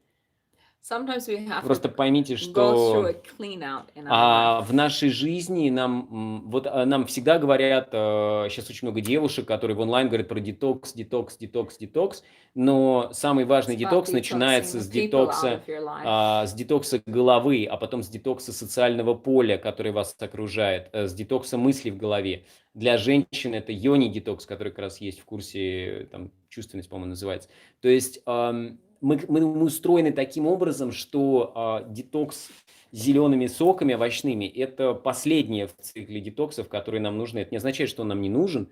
Speaker 1: sometimes we have
Speaker 2: Просто
Speaker 1: to
Speaker 2: поймите,
Speaker 1: go through
Speaker 2: что
Speaker 1: a clean out in our life.
Speaker 2: в нашей жизни нам всегда говорят, сейчас очень много девушек, которые в онлайн говорят про детокс, детокс, детокс, детокс, но самый важный
Speaker 1: It's about
Speaker 2: детокс
Speaker 1: detoxing
Speaker 2: начинается
Speaker 1: the people out of your life.
Speaker 2: с детокса головы, а потом с детокса социального поля, который вас окружает, с детокса мыслей в голове. Для женщин это йони-детокс, который как раз есть в курсе, там, чувственность, по-моему, называется. То есть мы устроены таким образом, что детокс зелеными соками овощными – это последнее в цикле детоксов, которые нам нужны. Это не означает, что он нам не нужен.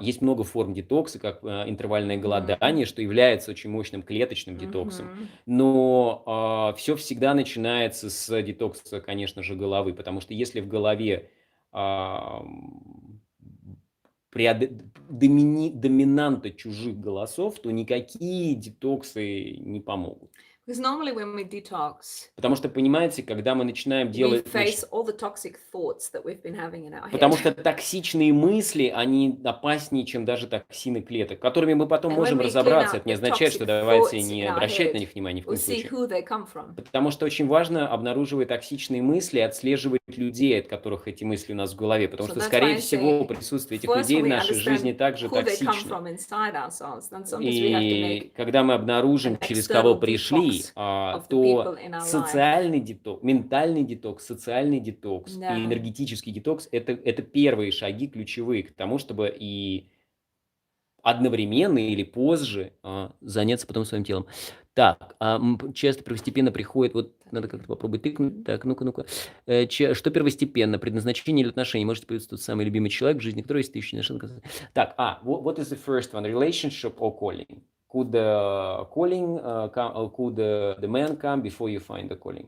Speaker 2: Есть много форм детокса, как интервальное голодание, что является очень мощным клеточным детоксом. Но все всегда начинается с детокса, конечно же, головы, потому что если в голове доминанта чужих голосов, то никакие детоксы не помогут.
Speaker 1: Because normally when we detox,
Speaker 2: Потому что, понимаете, когда мы начинаем
Speaker 1: we
Speaker 2: делать...
Speaker 1: face all the toxic thoughts that we've been having in our
Speaker 2: Потому
Speaker 1: head.
Speaker 2: что токсичные мысли, они опаснее, чем даже токсины клеток, которыми мы потом
Speaker 1: And
Speaker 2: можем
Speaker 1: when we clean
Speaker 2: разобраться.
Speaker 1: out
Speaker 2: Это не
Speaker 1: the
Speaker 2: означает, что
Speaker 1: toxic
Speaker 2: давайте
Speaker 1: thoughts
Speaker 2: не
Speaker 1: in our
Speaker 2: обращать на
Speaker 1: head,
Speaker 2: них внимания ни в
Speaker 1: we'll
Speaker 2: коем
Speaker 1: see
Speaker 2: случае.
Speaker 1: who they come from.
Speaker 2: Потому что очень важно, обнаруживая токсичные мысли, отслеживать людей, от которых эти мысли у нас в голове. Потому
Speaker 1: So
Speaker 2: что,
Speaker 1: that's why
Speaker 2: скорее
Speaker 1: I
Speaker 2: всего,
Speaker 1: say,
Speaker 2: присутствие этих
Speaker 1: first
Speaker 2: людей
Speaker 1: when
Speaker 2: в
Speaker 1: we
Speaker 2: нашей жизни
Speaker 1: understand
Speaker 2: также
Speaker 1: who they come
Speaker 2: токсично.
Speaker 1: from inside ourselves, then sometimes we have to
Speaker 2: И
Speaker 1: make
Speaker 2: когда мы обнаружим,
Speaker 1: an
Speaker 2: через кого
Speaker 1: external
Speaker 2: пришли,
Speaker 1: detox of the
Speaker 2: то
Speaker 1: people in our life.
Speaker 2: социальный детокс, ментальный детокс, социальный детокс и
Speaker 1: Да.
Speaker 2: энергетический детокс это первые шаги ключевые к тому, чтобы и одновременно или позже заняться потом своим телом. Так, часто первостепенно приходит, вот надо как-то попробовать тыкнуть. Так, ну-ка. Что первостепенно, предназначение или отношения? Может появиться тот самый любимый человек в жизни, который есть тысячи совершенно. Так, what is the first one? Relationship or calling? Could the calling could the man come before you find the calling?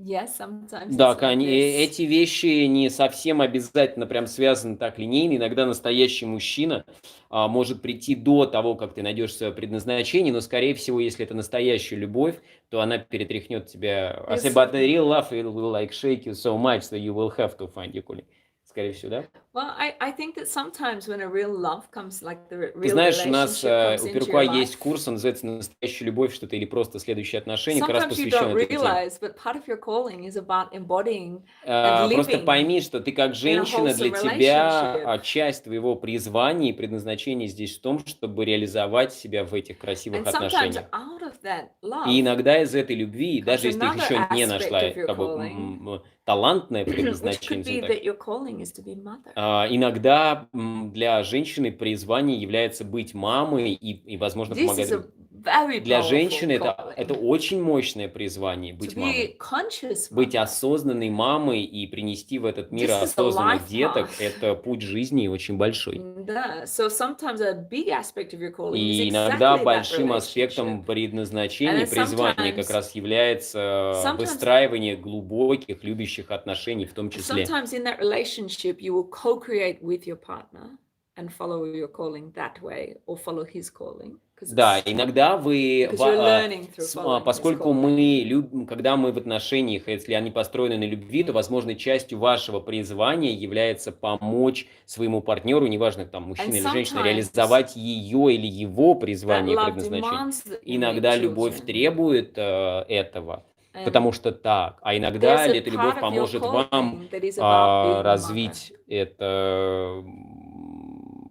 Speaker 1: Yes, sometimes
Speaker 2: Да,
Speaker 1: it's like this.
Speaker 2: эти вещи не совсем обязательно прям связаны так линейно. Иногда настоящий мужчина может прийти до того, как ты найдешь свое предназначение, но, скорее всего, если это настоящая любовь, то она перетряхнет тебя. I say, but the real love will like shake you so much that you will have to find your calling. Скорее всего, да?
Speaker 1: Well, I think that sometimes when a real love comes, like the
Speaker 2: Ты
Speaker 1: real
Speaker 2: знаешь, у нас
Speaker 1: relationship comes
Speaker 2: у
Speaker 1: into
Speaker 2: Перукуа
Speaker 1: your
Speaker 2: есть
Speaker 1: life,
Speaker 2: курс, он называется «Настоящая любовь», что-то или просто следующие отношения, как раз
Speaker 1: sometimes you
Speaker 2: посвящен
Speaker 1: don't
Speaker 2: этой теме.
Speaker 1: realize, but part of your calling is about embodying and
Speaker 2: Просто
Speaker 1: living
Speaker 2: пойми, что ты как
Speaker 1: in a
Speaker 2: женщина, для
Speaker 1: wholesome
Speaker 2: тебя
Speaker 1: relationship.
Speaker 2: часть твоего призвания и предназначения здесь в том, чтобы реализовать себя в этих красивых
Speaker 1: And sometimes
Speaker 2: отношениях.
Speaker 1: out of that
Speaker 2: И
Speaker 1: love
Speaker 2: иногда из этой любви,
Speaker 1: comes
Speaker 2: даже если ты их
Speaker 1: another
Speaker 2: еще не
Speaker 1: aspect
Speaker 2: нашла,
Speaker 1: of your
Speaker 2: как бы
Speaker 1: calling,
Speaker 2: талантное
Speaker 1: which
Speaker 2: предназначение,
Speaker 1: could be
Speaker 2: назовем так,
Speaker 1: that your calling is to be mother.
Speaker 2: иногда для женщины призвание является быть мамой и возможно,
Speaker 1: This
Speaker 2: помогать
Speaker 1: is a
Speaker 2: другим.
Speaker 1: very
Speaker 2: Для
Speaker 1: powerful
Speaker 2: женщины это
Speaker 1: calling.
Speaker 2: очень мощное призвание
Speaker 1: To
Speaker 2: быть мамой.
Speaker 1: be conscious
Speaker 2: Быть
Speaker 1: mother.
Speaker 2: осознанной мамой и принести в этот мир
Speaker 1: This is a
Speaker 2: осознанных
Speaker 1: life
Speaker 2: деток –
Speaker 1: path.
Speaker 2: это путь жизни очень большой.
Speaker 1: Да. So sometimes a big aspect of your calling is
Speaker 2: И иногда
Speaker 1: exactly that
Speaker 2: большим
Speaker 1: relationship.
Speaker 2: аспектом предназначения,
Speaker 1: And then
Speaker 2: призвания как
Speaker 1: sometimes,
Speaker 2: раз является выстраивание глубоких, любящих отношений в том числе.
Speaker 1: sometimes in that relationship you will co-create with your partner and follow your calling that way or follow his calling.
Speaker 2: Да, иногда вы,
Speaker 1: Because you're learning through following his
Speaker 2: поскольку
Speaker 1: calling.
Speaker 2: когда мы в отношениях, если они построены на любви, то, возможно, частью вашего призвания является помочь своему партнеру, неважно, там, мужчина или женщина,
Speaker 1: sometimes
Speaker 2: реализовать ее или его
Speaker 1: That
Speaker 2: призвание,
Speaker 1: love
Speaker 2: предназначение.
Speaker 1: demands that you make
Speaker 2: Иногда любовь
Speaker 1: children.
Speaker 2: требует этого,
Speaker 1: And
Speaker 2: потому что так. А иногда
Speaker 1: there's a
Speaker 2: эта любовь
Speaker 1: part of your
Speaker 2: поможет вам
Speaker 1: calling that is about being a mother.
Speaker 2: развить это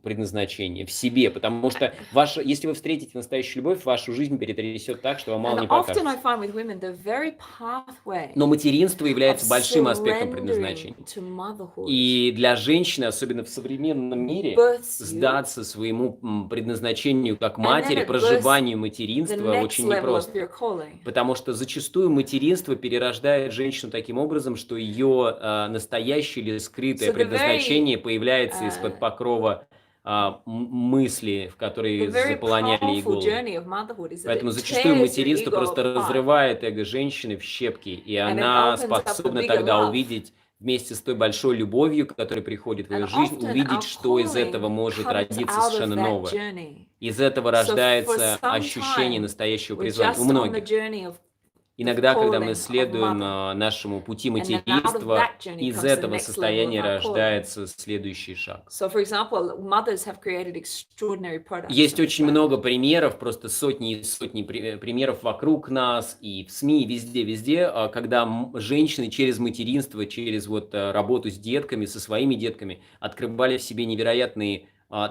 Speaker 2: предназначение в себе, потому что если вы встретите настоящую любовь, вашу жизнь перетрясет так, что вам мало
Speaker 1: And
Speaker 2: не
Speaker 1: often I
Speaker 2: покажется.
Speaker 1: find with women the very pathway
Speaker 2: Но материнство
Speaker 1: of
Speaker 2: является большим аспектом предназначения.
Speaker 1: surrendering to motherhood
Speaker 2: И для женщины, особенно в современном мире,
Speaker 1: births you
Speaker 2: сдаться своему предназначению как
Speaker 1: and then
Speaker 2: матери,
Speaker 1: it births
Speaker 2: проживанию
Speaker 1: the
Speaker 2: материнства
Speaker 1: next
Speaker 2: очень
Speaker 1: level of
Speaker 2: непросто.
Speaker 1: your calling.
Speaker 2: Потому что зачастую материнство перерождает женщину таким образом, что ее настоящее или скрытое
Speaker 1: So the
Speaker 2: предназначение
Speaker 1: very
Speaker 2: появляется из-под покрова мысли, в
Speaker 1: the
Speaker 2: которые
Speaker 1: very
Speaker 2: заполоняли ей
Speaker 1: powerful
Speaker 2: голову.
Speaker 1: journey of motherhood is that
Speaker 2: Поэтому
Speaker 1: it
Speaker 2: зачастую
Speaker 1: tears your
Speaker 2: материнство
Speaker 1: ego
Speaker 2: просто
Speaker 1: apart
Speaker 2: разрывает эго женщины в щепки, и
Speaker 1: and it
Speaker 2: она
Speaker 1: opens up a
Speaker 2: способна
Speaker 1: bigger
Speaker 2: тогда
Speaker 1: love.
Speaker 2: увидеть вместе с той большой любовью, которая приходит в
Speaker 1: And
Speaker 2: ее жизнь,
Speaker 1: often
Speaker 2: увидеть,
Speaker 1: our
Speaker 2: что из этого
Speaker 1: calling
Speaker 2: может
Speaker 1: comes
Speaker 2: родиться
Speaker 1: out of
Speaker 2: совершенно
Speaker 1: that
Speaker 2: новое.
Speaker 1: journey.
Speaker 2: Из этого
Speaker 1: So for
Speaker 2: рождается
Speaker 1: some
Speaker 2: ощущение
Speaker 1: time
Speaker 2: настоящего
Speaker 1: we're
Speaker 2: призвания у
Speaker 1: just on the
Speaker 2: многих.
Speaker 1: journey of
Speaker 2: Иногда, когда мы
Speaker 1: calling of
Speaker 2: следуем
Speaker 1: mother.
Speaker 2: нашему пути
Speaker 1: And then out of
Speaker 2: материнства,
Speaker 1: that journey
Speaker 2: из
Speaker 1: comes the
Speaker 2: этого
Speaker 1: next level
Speaker 2: состояния
Speaker 1: of our calling.
Speaker 2: рождается следующий шаг.
Speaker 1: So, for example, mothers have created extraordinary products
Speaker 2: Есть
Speaker 1: on this
Speaker 2: очень
Speaker 1: planet.
Speaker 2: много примеров, просто сотни и сотни примеров вокруг нас и в СМИ, везде, когда женщины через материнство, через вот работу с детками, со своими детками, открывали в себе невероятные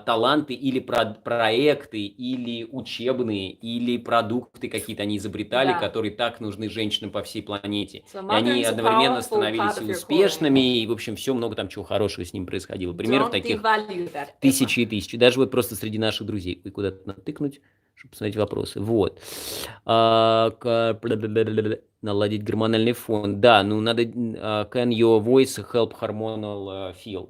Speaker 2: таланты или проекты, или учебные, или продукты какие-то они изобретали,
Speaker 1: Да.
Speaker 2: которые так нужны женщинам по всей планете.
Speaker 1: So
Speaker 2: И они
Speaker 1: mothering is a
Speaker 2: одновременно
Speaker 1: powerful
Speaker 2: становились
Speaker 1: part
Speaker 2: и
Speaker 1: of your
Speaker 2: успешными, и, в общем, все много там чего хорошего с ним происходило. Примеров
Speaker 1: Don't
Speaker 2: таких
Speaker 1: devalue that ever.
Speaker 2: тысячи и тысячи. Даже вот просто среди наших друзей. И куда-то натыкнуть, чтобы посмотреть вопросы. Вот. Наладить гормональный фон. Да, ну надо... Can your voice help hormonal field?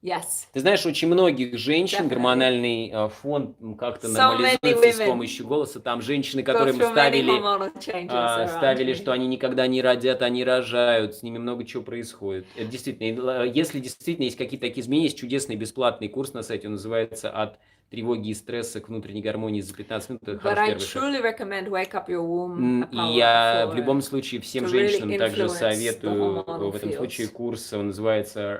Speaker 1: Yes,
Speaker 2: Ты знаешь, очень многих женщин
Speaker 1: definitely.
Speaker 2: гормональный фон как-то
Speaker 1: So many
Speaker 2: нормализуется с
Speaker 1: women
Speaker 2: помощью голоса. Там женщины,
Speaker 1: go
Speaker 2: которым
Speaker 1: through many
Speaker 2: ставили,
Speaker 1: hormonal changes around
Speaker 2: ставили, что
Speaker 1: me.
Speaker 2: они никогда не родят, они рожают, с ними много чего происходит. Это действительно, если действительно есть какие-то такие изменения, есть чудесный бесплатный курс на сайте, он называется «От тревоги и стресса к внутренней гармонии за 15 минут». Это
Speaker 1: But
Speaker 2: хороший
Speaker 1: I
Speaker 2: первый шаг.
Speaker 1: truly recommend Wake Up Your Womb
Speaker 2: И
Speaker 1: Power
Speaker 2: я в
Speaker 1: for
Speaker 2: любом случае всем
Speaker 1: to
Speaker 2: женщинам
Speaker 1: really
Speaker 2: также
Speaker 1: influence the
Speaker 2: советую
Speaker 1: hormonal
Speaker 2: в этом случае
Speaker 1: fields.
Speaker 2: курс, он называется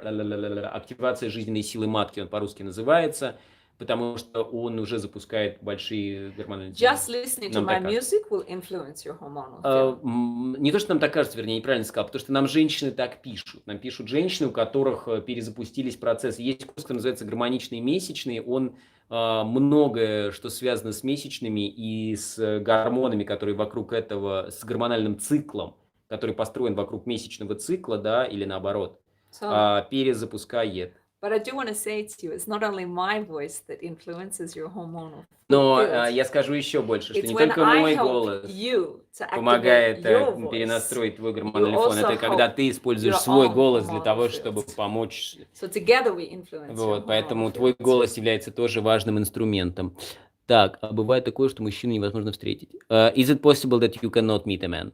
Speaker 2: «Активация жизненной силы матки», он по-русски называется, потому что он уже запускает большие гормональные
Speaker 1: Just
Speaker 2: изменения.
Speaker 1: listening to
Speaker 2: Нам
Speaker 1: my
Speaker 2: так кажется.
Speaker 1: music will influence your hormonal field.
Speaker 2: Не то, что нам так кажется, вернее, неправильно сказал, потому что нам женщины так пишут. Нам пишут женщины, у которых перезапустились процессы. Есть курс, который называется «Гармоничные месячные». Он многое, что связано с месячными и с гормонами, которые вокруг этого, с гормональным циклом, который построен вокруг месячного цикла, да, или наоборот,
Speaker 1: So,
Speaker 2: перезапускает.
Speaker 1: but I do want to say to you, it's not only my voice that influences your hormonal
Speaker 2: Но
Speaker 1: fields.
Speaker 2: я скажу еще больше, что
Speaker 1: It's
Speaker 2: не
Speaker 1: when
Speaker 2: только
Speaker 1: I
Speaker 2: мой
Speaker 1: help
Speaker 2: голос
Speaker 1: you to activate
Speaker 2: помогает
Speaker 1: your voice.
Speaker 2: перенастроить твой
Speaker 1: You
Speaker 2: гормональный фон.
Speaker 1: also
Speaker 2: Это когда
Speaker 1: help
Speaker 2: ты используешь
Speaker 1: your
Speaker 2: свой
Speaker 1: own
Speaker 2: голос для
Speaker 1: hormonal
Speaker 2: того, чтобы
Speaker 1: fields.
Speaker 2: помочь.
Speaker 1: So together we influence your
Speaker 2: Вот, поэтому
Speaker 1: hormonal
Speaker 2: твой
Speaker 1: fields.
Speaker 2: голос является тоже важным инструментом. Так, а бывает такое, что мужчину невозможно встретить. Is it possible that you cannot meet a man?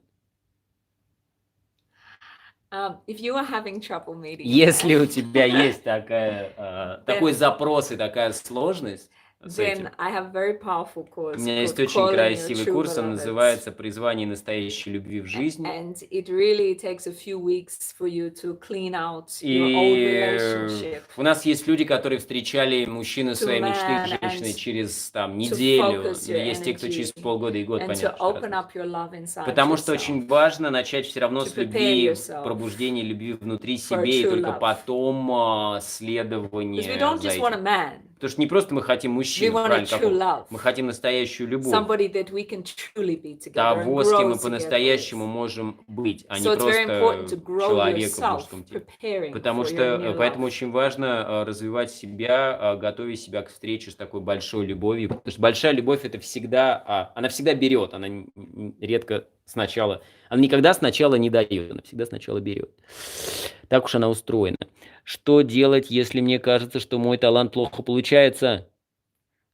Speaker 1: If you are having trouble meeting a
Speaker 2: Если
Speaker 1: man,
Speaker 2: у тебя есть такой запрос и такая сложность с
Speaker 1: then
Speaker 2: этим,
Speaker 1: I have very powerful
Speaker 2: у
Speaker 1: course
Speaker 2: меня есть
Speaker 1: called
Speaker 2: очень
Speaker 1: Calling Your
Speaker 2: красивый
Speaker 1: True
Speaker 2: курс, он
Speaker 1: Beloveds.
Speaker 2: называется «Призвание настоящей любви в жизни».
Speaker 1: And it really takes a few weeks for you to clean out your old
Speaker 2: И
Speaker 1: relationship,
Speaker 2: у нас есть люди, которые встречали мужчину
Speaker 1: to
Speaker 2: своей мечты
Speaker 1: man,
Speaker 2: с женщиной
Speaker 1: and
Speaker 2: через там
Speaker 1: to
Speaker 2: неделю,
Speaker 1: focus your
Speaker 2: есть те, кто через
Speaker 1: energy,
Speaker 2: полгода и год,
Speaker 1: and to
Speaker 2: понятно, что
Speaker 1: open
Speaker 2: разница.
Speaker 1: up your love inside
Speaker 2: Потому что
Speaker 1: yourself
Speaker 2: очень важно начать все равно
Speaker 1: to
Speaker 2: с
Speaker 1: prepare
Speaker 2: любви,
Speaker 1: yourself
Speaker 2: пробуждения любви внутри
Speaker 1: for a
Speaker 2: себе, и
Speaker 1: true
Speaker 2: только
Speaker 1: love.
Speaker 2: потом
Speaker 1: Because we
Speaker 2: следование
Speaker 1: don't
Speaker 2: за
Speaker 1: just want a
Speaker 2: этим.
Speaker 1: man,
Speaker 2: Потому что не просто мы хотим
Speaker 1: we
Speaker 2: мужчину,
Speaker 1: want a
Speaker 2: правильно,
Speaker 1: true
Speaker 2: какого?
Speaker 1: love,
Speaker 2: Мы хотим настоящую любовь,
Speaker 1: somebody that we can truly be together and
Speaker 2: того, с кем
Speaker 1: grow
Speaker 2: мы
Speaker 1: together
Speaker 2: по-настоящему
Speaker 1: with.
Speaker 2: можем быть, а не
Speaker 1: So it's very important to
Speaker 2: просто
Speaker 1: grow
Speaker 2: человека в
Speaker 1: yourself,
Speaker 2: мужском теле.
Speaker 1: preparing
Speaker 2: Потому
Speaker 1: for your
Speaker 2: что,
Speaker 1: new
Speaker 2: поэтому
Speaker 1: love.
Speaker 2: очень важно развивать себя, готовя себя к встрече с такой большой любовью, потому что большая любовь это всегда, она всегда берет, она редко сначала, она никогда сначала не дает, она всегда сначала берет. Так уж она устроена. Что делать, если мне кажется, что мой талант плохо получается?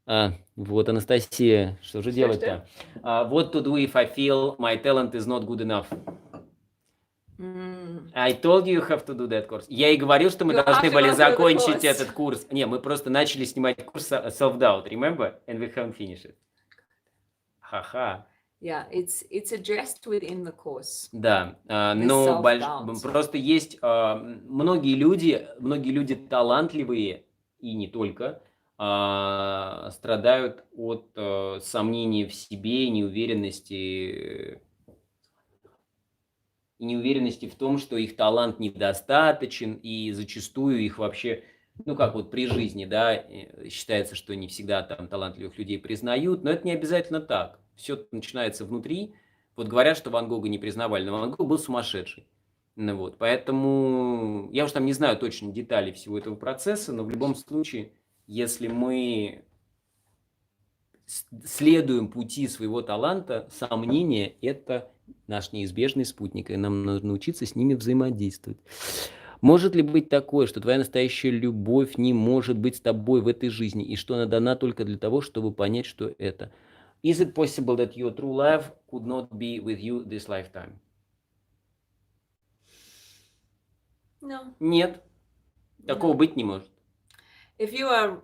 Speaker 2: Вот, Анастасия, что же делать-то? What to do if I feel my talent is not good enough? I told you have to do that course. Я и говорил, что мы должны были закончить этот курс. Не, мы просто начали снимать курс self-doubt, remember? And we haven't finished it. Ха-ха.
Speaker 1: Yeah, it's addressed within the course.
Speaker 2: Да,
Speaker 1: The
Speaker 2: но
Speaker 1: self-doubt.
Speaker 2: просто есть многие люди талантливые, и не только, страдают от сомнений в себе, неуверенности в том, что их талант недостаточен, и зачастую их вообще, ну как вот при жизни, да, считается, что не всегда там талантливых людей признают, но это не обязательно так. Все начинается внутри. Вот говорят, что Ван Гога не признавали, но Ван Гог был сумасшедший. Ну вот, поэтому я уж там не знаю точно деталей всего этого процесса, но в любом случае, если мы следуем пути своего таланта, сомнения – это наш неизбежный спутник, и нам нужно научиться с ними взаимодействовать. Может ли быть такое, что твоя настоящая любовь не может быть с тобой в этой жизни, и что она дана только для того, чтобы понять, что это? Is it possible that your true love could not be with you this lifetime?
Speaker 1: No.
Speaker 2: Нет, такого быть не может.
Speaker 1: if you are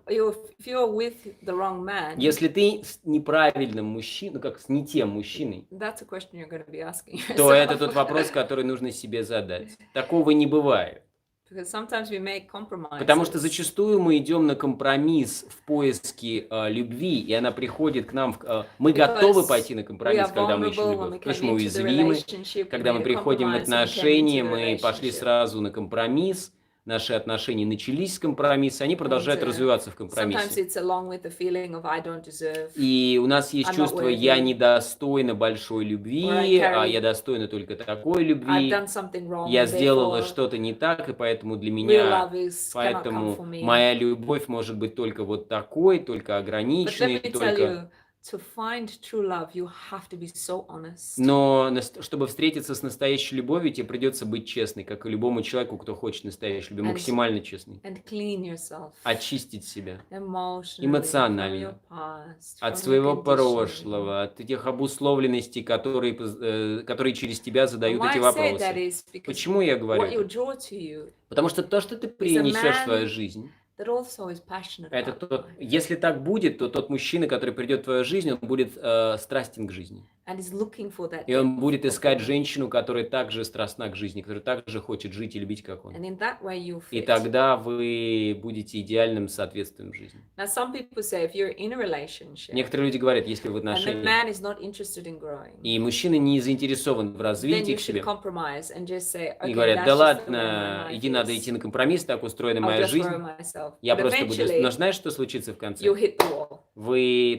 Speaker 1: with the wrong man,
Speaker 2: Если ты с неправильным мужчиной, ну как с не тем мужчиной,
Speaker 1: that's a question you're going to be asking
Speaker 2: то это тот
Speaker 1: yourself.
Speaker 2: вопрос, который нужно себе задать. Такого не бывает.
Speaker 1: Because sometimes we make
Speaker 2: Потому что
Speaker 1: compromises.
Speaker 2: зачастую мы идем на компромисс в поиске любви, и она приходит к нам. Мы готовы пойти на
Speaker 1: We
Speaker 2: компромисс,
Speaker 1: are
Speaker 2: когда мы ищем
Speaker 1: vulnerable when
Speaker 2: любовь.
Speaker 1: we
Speaker 2: Потому
Speaker 1: came
Speaker 2: что мы
Speaker 1: into the
Speaker 2: уязвимы.
Speaker 1: relationship, we
Speaker 2: Когда мы
Speaker 1: made a
Speaker 2: приходим в
Speaker 1: compromise and we came into
Speaker 2: отношения,
Speaker 1: the
Speaker 2: мы пошли
Speaker 1: relationship.
Speaker 2: сразу на компромисс. Наши отношения начались с компромисса, они продолжают
Speaker 1: And,
Speaker 2: развиваться в
Speaker 1: Sometimes
Speaker 2: компромиссе.
Speaker 1: it's along with the feeling of I don't deserve,
Speaker 2: И у нас есть
Speaker 1: I'm not
Speaker 2: чувство «я
Speaker 1: worthy,
Speaker 2: недостойна большой
Speaker 1: or I
Speaker 2: любви», а я
Speaker 1: carry,
Speaker 2: достойна только такой
Speaker 1: I've
Speaker 2: любви,
Speaker 1: done something wrong,
Speaker 2: я
Speaker 1: and
Speaker 2: сделала
Speaker 1: therefore
Speaker 2: что-то не так, и поэтому для
Speaker 1: real
Speaker 2: меня,
Speaker 1: love cannot come
Speaker 2: поэтому
Speaker 1: for me.
Speaker 2: моя любовь может быть только вот такой, только
Speaker 1: But let
Speaker 2: ограниченной,
Speaker 1: me tell
Speaker 2: только...
Speaker 1: you, to find true love, you have to be so honest.
Speaker 2: Но чтобы встретиться с настоящей любовью, тебе придется быть честной, как и любому человеку, кто хочет настоящей любви, максимально честной.
Speaker 1: And clean yourself
Speaker 2: Очистить себя
Speaker 1: emotionally from your
Speaker 2: эмоционально,
Speaker 1: past,
Speaker 2: от
Speaker 1: from your
Speaker 2: своего
Speaker 1: conditioning.
Speaker 2: прошлого, от тех обусловленностей, которые через тебя
Speaker 1: And
Speaker 2: задают
Speaker 1: why
Speaker 2: эти
Speaker 1: I say that
Speaker 2: вопросы.
Speaker 1: is because
Speaker 2: Почему я говорю
Speaker 1: what you
Speaker 2: это?
Speaker 1: draw to you
Speaker 2: Потому что то, что ты
Speaker 1: is a
Speaker 2: принесешь в свою
Speaker 1: man
Speaker 2: жизнь,
Speaker 1: that also is passionate
Speaker 2: это
Speaker 1: about
Speaker 2: тот,
Speaker 1: life
Speaker 2: если так будет, то тот мужчина, который придет в твою жизнь, он будет страстен к жизни.
Speaker 1: and is looking for that
Speaker 2: И он
Speaker 1: depth
Speaker 2: будет
Speaker 1: of
Speaker 2: искать
Speaker 1: woman.
Speaker 2: женщину, которая также страстна к жизни, которая также хочет жить и любить, как он.
Speaker 1: And in that way you
Speaker 2: И
Speaker 1: fit.
Speaker 2: тогда вы будете идеальным соответствием в жизни.
Speaker 1: Now some people say if you're in a relationship
Speaker 2: Некоторые люди говорят, если вы в
Speaker 1: and the
Speaker 2: отношениях,
Speaker 1: man is not interested in growing,
Speaker 2: и мужчина не заинтересован в
Speaker 1: then
Speaker 2: развитии
Speaker 1: you
Speaker 2: к
Speaker 1: should
Speaker 2: себе,
Speaker 1: compromise and just say,
Speaker 2: и
Speaker 1: okay,
Speaker 2: говорят, да
Speaker 1: that's just the way
Speaker 2: ладно,
Speaker 1: my life
Speaker 2: иди, надо идти
Speaker 1: is.
Speaker 2: на компромисс, так устроена
Speaker 1: I'll
Speaker 2: моя
Speaker 1: just
Speaker 2: жизнь,
Speaker 1: throw myself.
Speaker 2: я
Speaker 1: But
Speaker 2: просто буду...
Speaker 1: eventually
Speaker 2: Но знаешь, что случится в конце?
Speaker 1: you hit the wall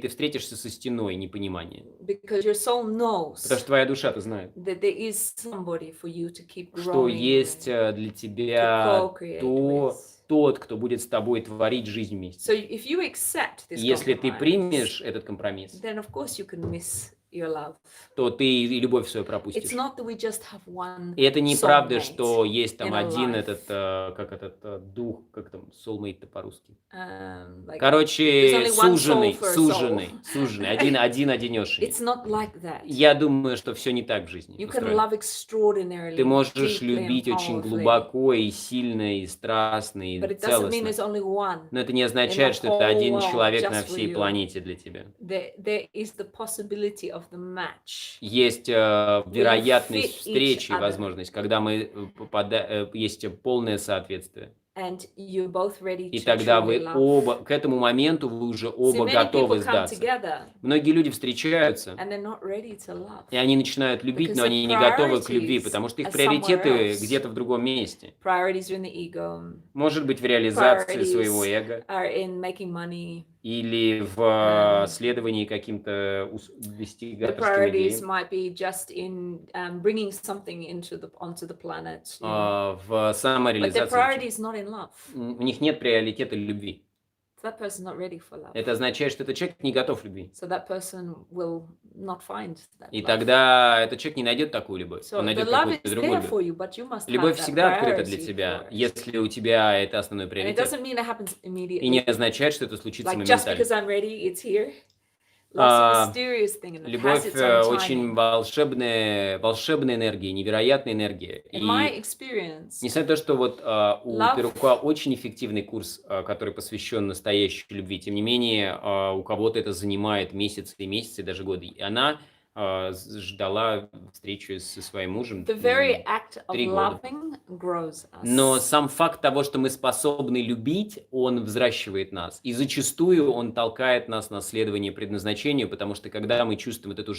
Speaker 2: Ты встретишься со стеной непонимания.
Speaker 1: because your soul knows
Speaker 2: Потому что твоя душа-то знает,
Speaker 1: that there is somebody for you to keep
Speaker 2: что
Speaker 1: growing,
Speaker 2: есть для
Speaker 1: to
Speaker 2: тебя
Speaker 1: co-create
Speaker 2: тот,
Speaker 1: with.
Speaker 2: кто будет с тобой творить жизнь вместе.
Speaker 1: So if you accept
Speaker 2: И
Speaker 1: this
Speaker 2: если ты
Speaker 1: compromise,
Speaker 2: примешь этот компромисс,
Speaker 1: then of course you can miss your love.
Speaker 2: то ты и любовь свою
Speaker 1: It's
Speaker 2: пропустишь.
Speaker 1: not that we just have one
Speaker 2: И это неправда,
Speaker 1: soulmate
Speaker 2: что есть там
Speaker 1: in a
Speaker 2: один
Speaker 1: life.
Speaker 2: дух, как там, soulmate-то по-русски.
Speaker 1: Like,
Speaker 2: Короче,
Speaker 1: there's only one soul
Speaker 2: суженый,
Speaker 1: for a soul.
Speaker 2: суженый, одинешенек.
Speaker 1: It's not like that.
Speaker 2: Я думаю, что все не так в жизни
Speaker 1: You can
Speaker 2: устроено.
Speaker 1: love extraordinarily,
Speaker 2: Ты можешь
Speaker 1: deeply and
Speaker 2: любить очень
Speaker 1: powerfully,
Speaker 2: глубоко и сильно, и страстно, и
Speaker 1: but it doesn't mean
Speaker 2: целостно.
Speaker 1: there's only one.
Speaker 2: Но это не означает, что это один
Speaker 1: whole world
Speaker 2: человек
Speaker 1: just
Speaker 2: на
Speaker 1: for
Speaker 2: всей
Speaker 1: you.
Speaker 2: планете для тебя.
Speaker 1: There is the possibility of the match.
Speaker 2: Есть вероятность
Speaker 1: fit each
Speaker 2: встречи,
Speaker 1: other.
Speaker 2: возможность, когда есть полное соответствие.
Speaker 1: And you're both ready
Speaker 2: И
Speaker 1: to
Speaker 2: тогда
Speaker 1: truly
Speaker 2: вы
Speaker 1: love.
Speaker 2: оба, к этому моменту вы уже
Speaker 1: See,
Speaker 2: оба
Speaker 1: many
Speaker 2: готовы
Speaker 1: people come
Speaker 2: сдаться.
Speaker 1: together
Speaker 2: Многие люди встречаются,
Speaker 1: and they're not ready to love.
Speaker 2: и они начинают любить,
Speaker 1: Because
Speaker 2: но
Speaker 1: their
Speaker 2: они не готовы к любви,
Speaker 1: priorities
Speaker 2: потому что их
Speaker 1: are somewhere
Speaker 2: приоритеты
Speaker 1: else.
Speaker 2: где-то в другом месте.
Speaker 1: Priorities are in the ego,
Speaker 2: Может быть, в реализации
Speaker 1: Priorities.
Speaker 2: своего эго
Speaker 1: are in making money.
Speaker 2: или в следовании каким-то
Speaker 1: The
Speaker 2: достигаторским
Speaker 1: priorities
Speaker 2: идеям,
Speaker 1: might be just in bringing something onto the planet. You know.
Speaker 2: в
Speaker 1: But their
Speaker 2: самореализации.
Speaker 1: priority is not in love.
Speaker 2: У них нет приоритета любви.
Speaker 1: That person's not ready for love.
Speaker 2: Это означает, что этот человек не готов к любви.
Speaker 1: So that person will not find that
Speaker 2: И
Speaker 1: love.
Speaker 2: тогда этот человек не найдет такую любовь.
Speaker 1: So
Speaker 2: Он
Speaker 1: the
Speaker 2: найдет
Speaker 1: love
Speaker 2: какую-то
Speaker 1: is
Speaker 2: другую
Speaker 1: there
Speaker 2: любовь.
Speaker 1: for you, but you must
Speaker 2: Любовь
Speaker 1: have that
Speaker 2: всегда открыта для
Speaker 1: priority
Speaker 2: тебя,
Speaker 1: first.
Speaker 2: если у тебя это основной
Speaker 1: And it
Speaker 2: приоритет.
Speaker 1: doesn't mean it happens
Speaker 2: И не
Speaker 1: immediately.
Speaker 2: означает, что это случится
Speaker 1: Like just
Speaker 2: моментально.
Speaker 1: because I'm ready, it's here. Love's a mysterious thing and it has
Speaker 2: Любовь
Speaker 1: its own
Speaker 2: очень
Speaker 1: timing.
Speaker 2: волшебная энергия, невероятная энергия.
Speaker 1: In my
Speaker 2: И
Speaker 1: experience,
Speaker 2: несмотря на то, что вот у
Speaker 1: Love-
Speaker 2: Перукуа очень эффективный курс, который посвящен настоящей любви, тем не менее у кого-то это занимает месяцы и месяцы, даже годы. И она ждала встречу со своим мужем.
Speaker 1: the very act of
Speaker 2: 3 года.
Speaker 1: loving grows us.
Speaker 2: Но сам факт того, что мы способны любить, он взращивает нас. И зачастую он толкает нас на следование предназначению, потому что когда мы чувствуем вот эту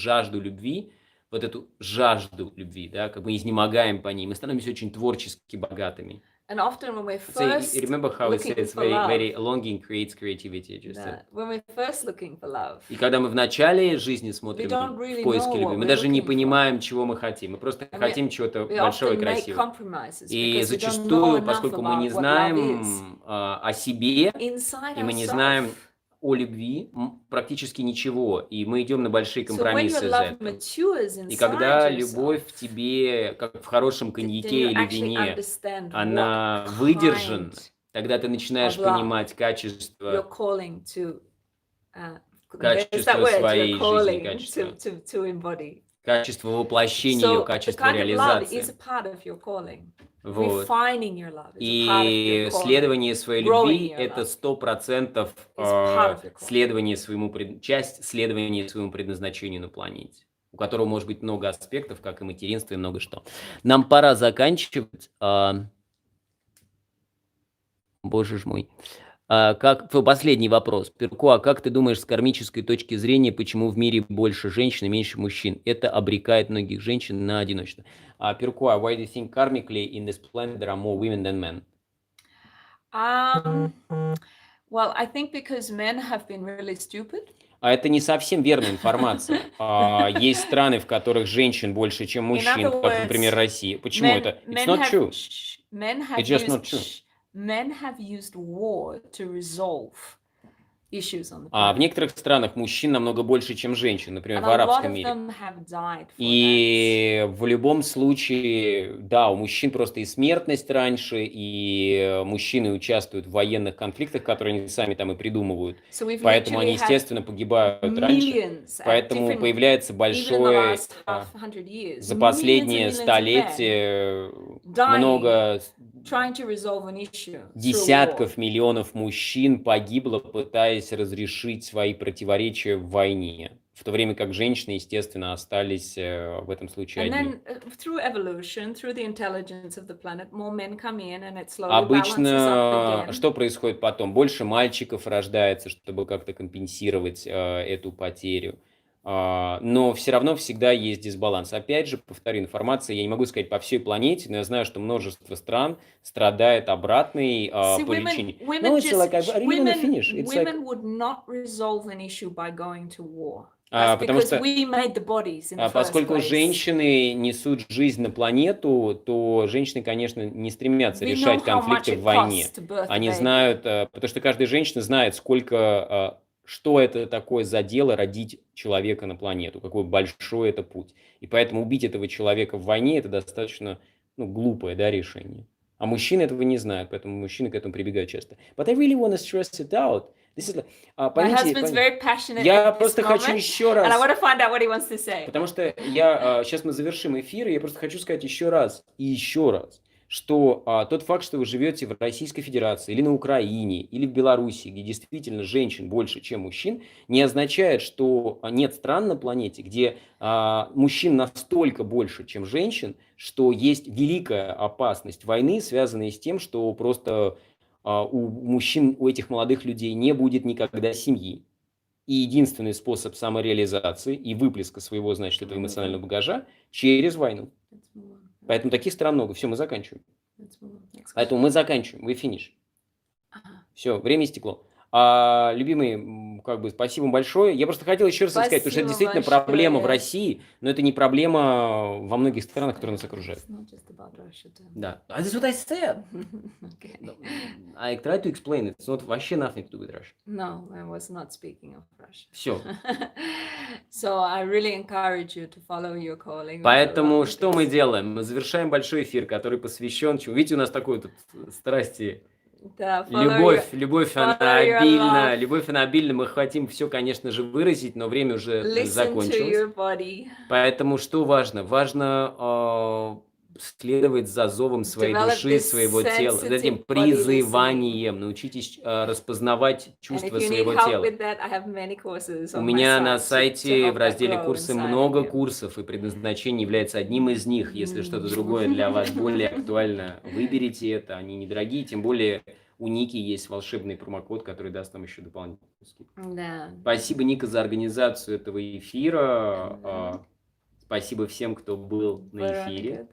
Speaker 2: жажду любви, да, как мы изнемогаем по ней, мы становимся очень творчески богатыми.
Speaker 1: And often when we're
Speaker 2: So
Speaker 1: first
Speaker 2: remember how it
Speaker 1: looking
Speaker 2: says
Speaker 1: for love,
Speaker 2: very longing creates creativity. Just
Speaker 1: that when we're first looking for love,
Speaker 2: И когда мы в начале жизни смотрим
Speaker 1: We don't
Speaker 2: в
Speaker 1: really
Speaker 2: поиске
Speaker 1: know
Speaker 2: любви,
Speaker 1: what
Speaker 2: мы
Speaker 1: we're
Speaker 2: даже не
Speaker 1: looking for.
Speaker 2: понимаем, чего мы хотим. Мы просто
Speaker 1: And
Speaker 2: хотим чего-то
Speaker 1: we
Speaker 2: большого и
Speaker 1: often make
Speaker 2: красивого.
Speaker 1: compromises
Speaker 2: И
Speaker 1: because we don't know
Speaker 2: зачастую,
Speaker 1: enough
Speaker 2: поскольку мы не
Speaker 1: about what love is.
Speaker 2: знаем о себе,
Speaker 1: Inside
Speaker 2: и мы не
Speaker 1: ourselves.
Speaker 2: знаем о любви практически ничего, и мы идем на большие
Speaker 1: So when
Speaker 2: компромиссы
Speaker 1: your
Speaker 2: из-за
Speaker 1: love
Speaker 2: этого.
Speaker 1: matures
Speaker 2: И когда
Speaker 1: inside
Speaker 2: любовь
Speaker 1: yourself,
Speaker 2: в тебе, как в хорошем
Speaker 1: then
Speaker 2: коньяке
Speaker 1: you
Speaker 2: или
Speaker 1: actually
Speaker 2: вине,
Speaker 1: understand
Speaker 2: она
Speaker 1: what
Speaker 2: выдержана,
Speaker 1: kind
Speaker 2: тогда ты начинаешь
Speaker 1: of love
Speaker 2: понимать
Speaker 1: you're
Speaker 2: качество
Speaker 1: calling to. There's
Speaker 2: Качество
Speaker 1: that word
Speaker 2: своей
Speaker 1: you're
Speaker 2: жизни,
Speaker 1: calling
Speaker 2: качество.
Speaker 1: to embody.
Speaker 2: Качество воплощения ее,
Speaker 1: So the
Speaker 2: качество
Speaker 1: kind of love is
Speaker 2: реализации.
Speaker 1: a part of your calling.
Speaker 2: Вот.
Speaker 1: Refining your love is a part of your
Speaker 2: И
Speaker 1: calling.
Speaker 2: следование своей
Speaker 1: Growing
Speaker 2: любви
Speaker 1: your
Speaker 2: это
Speaker 1: love
Speaker 2: 100%
Speaker 1: is part of your calling.
Speaker 2: следование часть следования своему предназначению на планете, у которого может быть много аспектов, как и материнство, и много что. Нам пора заканчивать. Боже ж мой. Последний вопрос. Перукуа, как ты думаешь, с кармической точки зрения, почему в мире больше женщин и меньше мужчин? Это обрекает многих женщин на одиночество. Перукуа, why do you think karmically in this planet there are more women than men?
Speaker 1: Well, I think because men have been really stupid.
Speaker 2: Это не совсем верная информация. Есть страны, в которых женщин больше, чем
Speaker 1: In
Speaker 2: мужчин,
Speaker 1: other
Speaker 2: как, например,
Speaker 1: words,
Speaker 2: Россия. Почему это? It's
Speaker 1: men
Speaker 2: not
Speaker 1: have
Speaker 2: true.
Speaker 1: men have
Speaker 2: It's just not
Speaker 1: used
Speaker 2: true.
Speaker 1: men have used war to resolve issues on the
Speaker 2: В
Speaker 1: planet.
Speaker 2: некоторых странах мужчин намного больше, чем женщин, например,
Speaker 1: And
Speaker 2: в
Speaker 1: a lot
Speaker 2: арабском
Speaker 1: of
Speaker 2: мире.
Speaker 1: them have died for that.
Speaker 2: И в любом случае, да, у мужчин просто и смертность раньше, и мужчины участвуют в военных конфликтах, которые они сами там и придумывают.
Speaker 1: So we've
Speaker 2: Поэтому они,
Speaker 1: literally had
Speaker 2: естественно, погибают раньше.
Speaker 1: millions at
Speaker 2: Поэтому
Speaker 1: different,
Speaker 2: появляется
Speaker 1: even in the
Speaker 2: большое,
Speaker 1: last 100 years,
Speaker 2: за
Speaker 1: millions and
Speaker 2: последнее
Speaker 1: millions of men
Speaker 2: столетие,
Speaker 1: dying,
Speaker 2: много
Speaker 1: trying to resolve an issue through war.
Speaker 2: десятков миллионов мужчин погибло, пытаясь разрешить свои противоречия в войне. В то время как женщины, естественно, остались в этом случае
Speaker 1: And
Speaker 2: одни.
Speaker 1: then through evolution, through the intelligence of the planet, more men come in and it slowly balances up
Speaker 2: Обычно
Speaker 1: again.
Speaker 2: что происходит потом? Больше мальчиков рождается, чтобы как-то компенсировать эту потерю. Но все равно всегда есть дисбаланс. Опять же, повторю, информация я не могу сказать по всей планете, но я знаю, что множество стран страдает обратной
Speaker 1: See,
Speaker 2: по лечению.
Speaker 1: women
Speaker 2: finish. It's like,
Speaker 1: women would not resolve an issue by going to war.
Speaker 2: потому
Speaker 1: Because
Speaker 2: что
Speaker 1: we made the bodies in the first
Speaker 2: поскольку
Speaker 1: place.
Speaker 2: женщины несут жизнь на планету, то женщины, конечно, не стремятся
Speaker 1: We
Speaker 2: решать
Speaker 1: know how much
Speaker 2: конфликты
Speaker 1: it
Speaker 2: в войне.
Speaker 1: costs to birth a
Speaker 2: Они
Speaker 1: baby.
Speaker 2: знают, потому что каждая женщина знает, сколько, что это такое за дело родить человека на планету, какой большой это путь. И поэтому убить этого человека в войне – это достаточно глупое, да, решение. А мужчины этого не знают, поэтому мужчины к этому прибегают часто. But I really want to stress it out. This is like,
Speaker 1: My husband's very passionate
Speaker 2: я
Speaker 1: at this
Speaker 2: просто хочу
Speaker 1: moment,
Speaker 2: еще
Speaker 1: and I
Speaker 2: раз,
Speaker 1: want to find out what he wants to say.
Speaker 2: потому что сейчас мы завершим эфир, и я просто хочу сказать еще раз и еще раз, что тот факт, что вы живете в Российской Федерации или на Украине, или в Беларуси, где действительно женщин больше, чем мужчин, не означает, что нет стран на планете, где мужчин настолько больше, чем женщин, что есть великая опасность войны, связанная с тем, что просто у мужчин, у этих молодых людей не будет никогда семьи. И единственный способ самореализации и выплеска своего, значит, этого эмоционального багажа через войну. Поэтому таких стран много. Все, мы заканчиваем. Поэтому мы заканчиваем. We finish. Все, время истекло. Любимые, спасибо вам большое. Я просто хотел еще раз сказать, потому что это действительно проблема в России, но это не проблема во многих странах, которые нас окружают. Да. That's what I said. I tried to explain it. It's not вообще nothing to do with Russia.
Speaker 1: No, I was not speaking of Russia.
Speaker 2: Все.
Speaker 1: So I really encourage you to follow your calling.
Speaker 2: Поэтому что мы делаем? Мы завершаем большой эфир, который посвящен чему? Видите, у нас такой тут страсти.
Speaker 1: Да,
Speaker 2: любовь, она обильна. Любовь, она обильна. Мы хотим все, конечно же, выразить, но время уже закончилось. Поэтому что важно? Важно следовать за зовом своей души, своего тела, за этим призыванием. Научитесь распознавать чувства своего тела. У меня на сайте в разделе «Курсы» много курсов, и предназначение является одним из них. Если что-то другое для вас более актуально, выберите это. Они недорогие, тем более у Ники есть волшебный промокод, который даст нам еще дополнительную скидку.
Speaker 1: Да.
Speaker 2: Спасибо, Ника, за организацию этого эфира. Спасибо всем, кто был на эфире.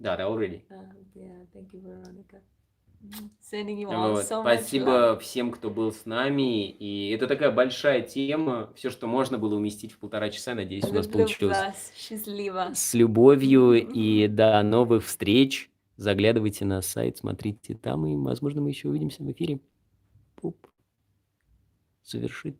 Speaker 2: Да, already.
Speaker 1: Thank you, Veronica. Sending you all so much
Speaker 2: Спасибо
Speaker 1: love.
Speaker 2: всем, кто был с нами. И это такая большая тема. Все, что можно было уместить в 1,5 часа, надеюсь, у нас получилось.
Speaker 1: Счастливо.
Speaker 2: С любовью и до новых встреч. Заглядывайте на сайт, смотрите там, и, возможно, мы еще увидимся в эфире. Завершить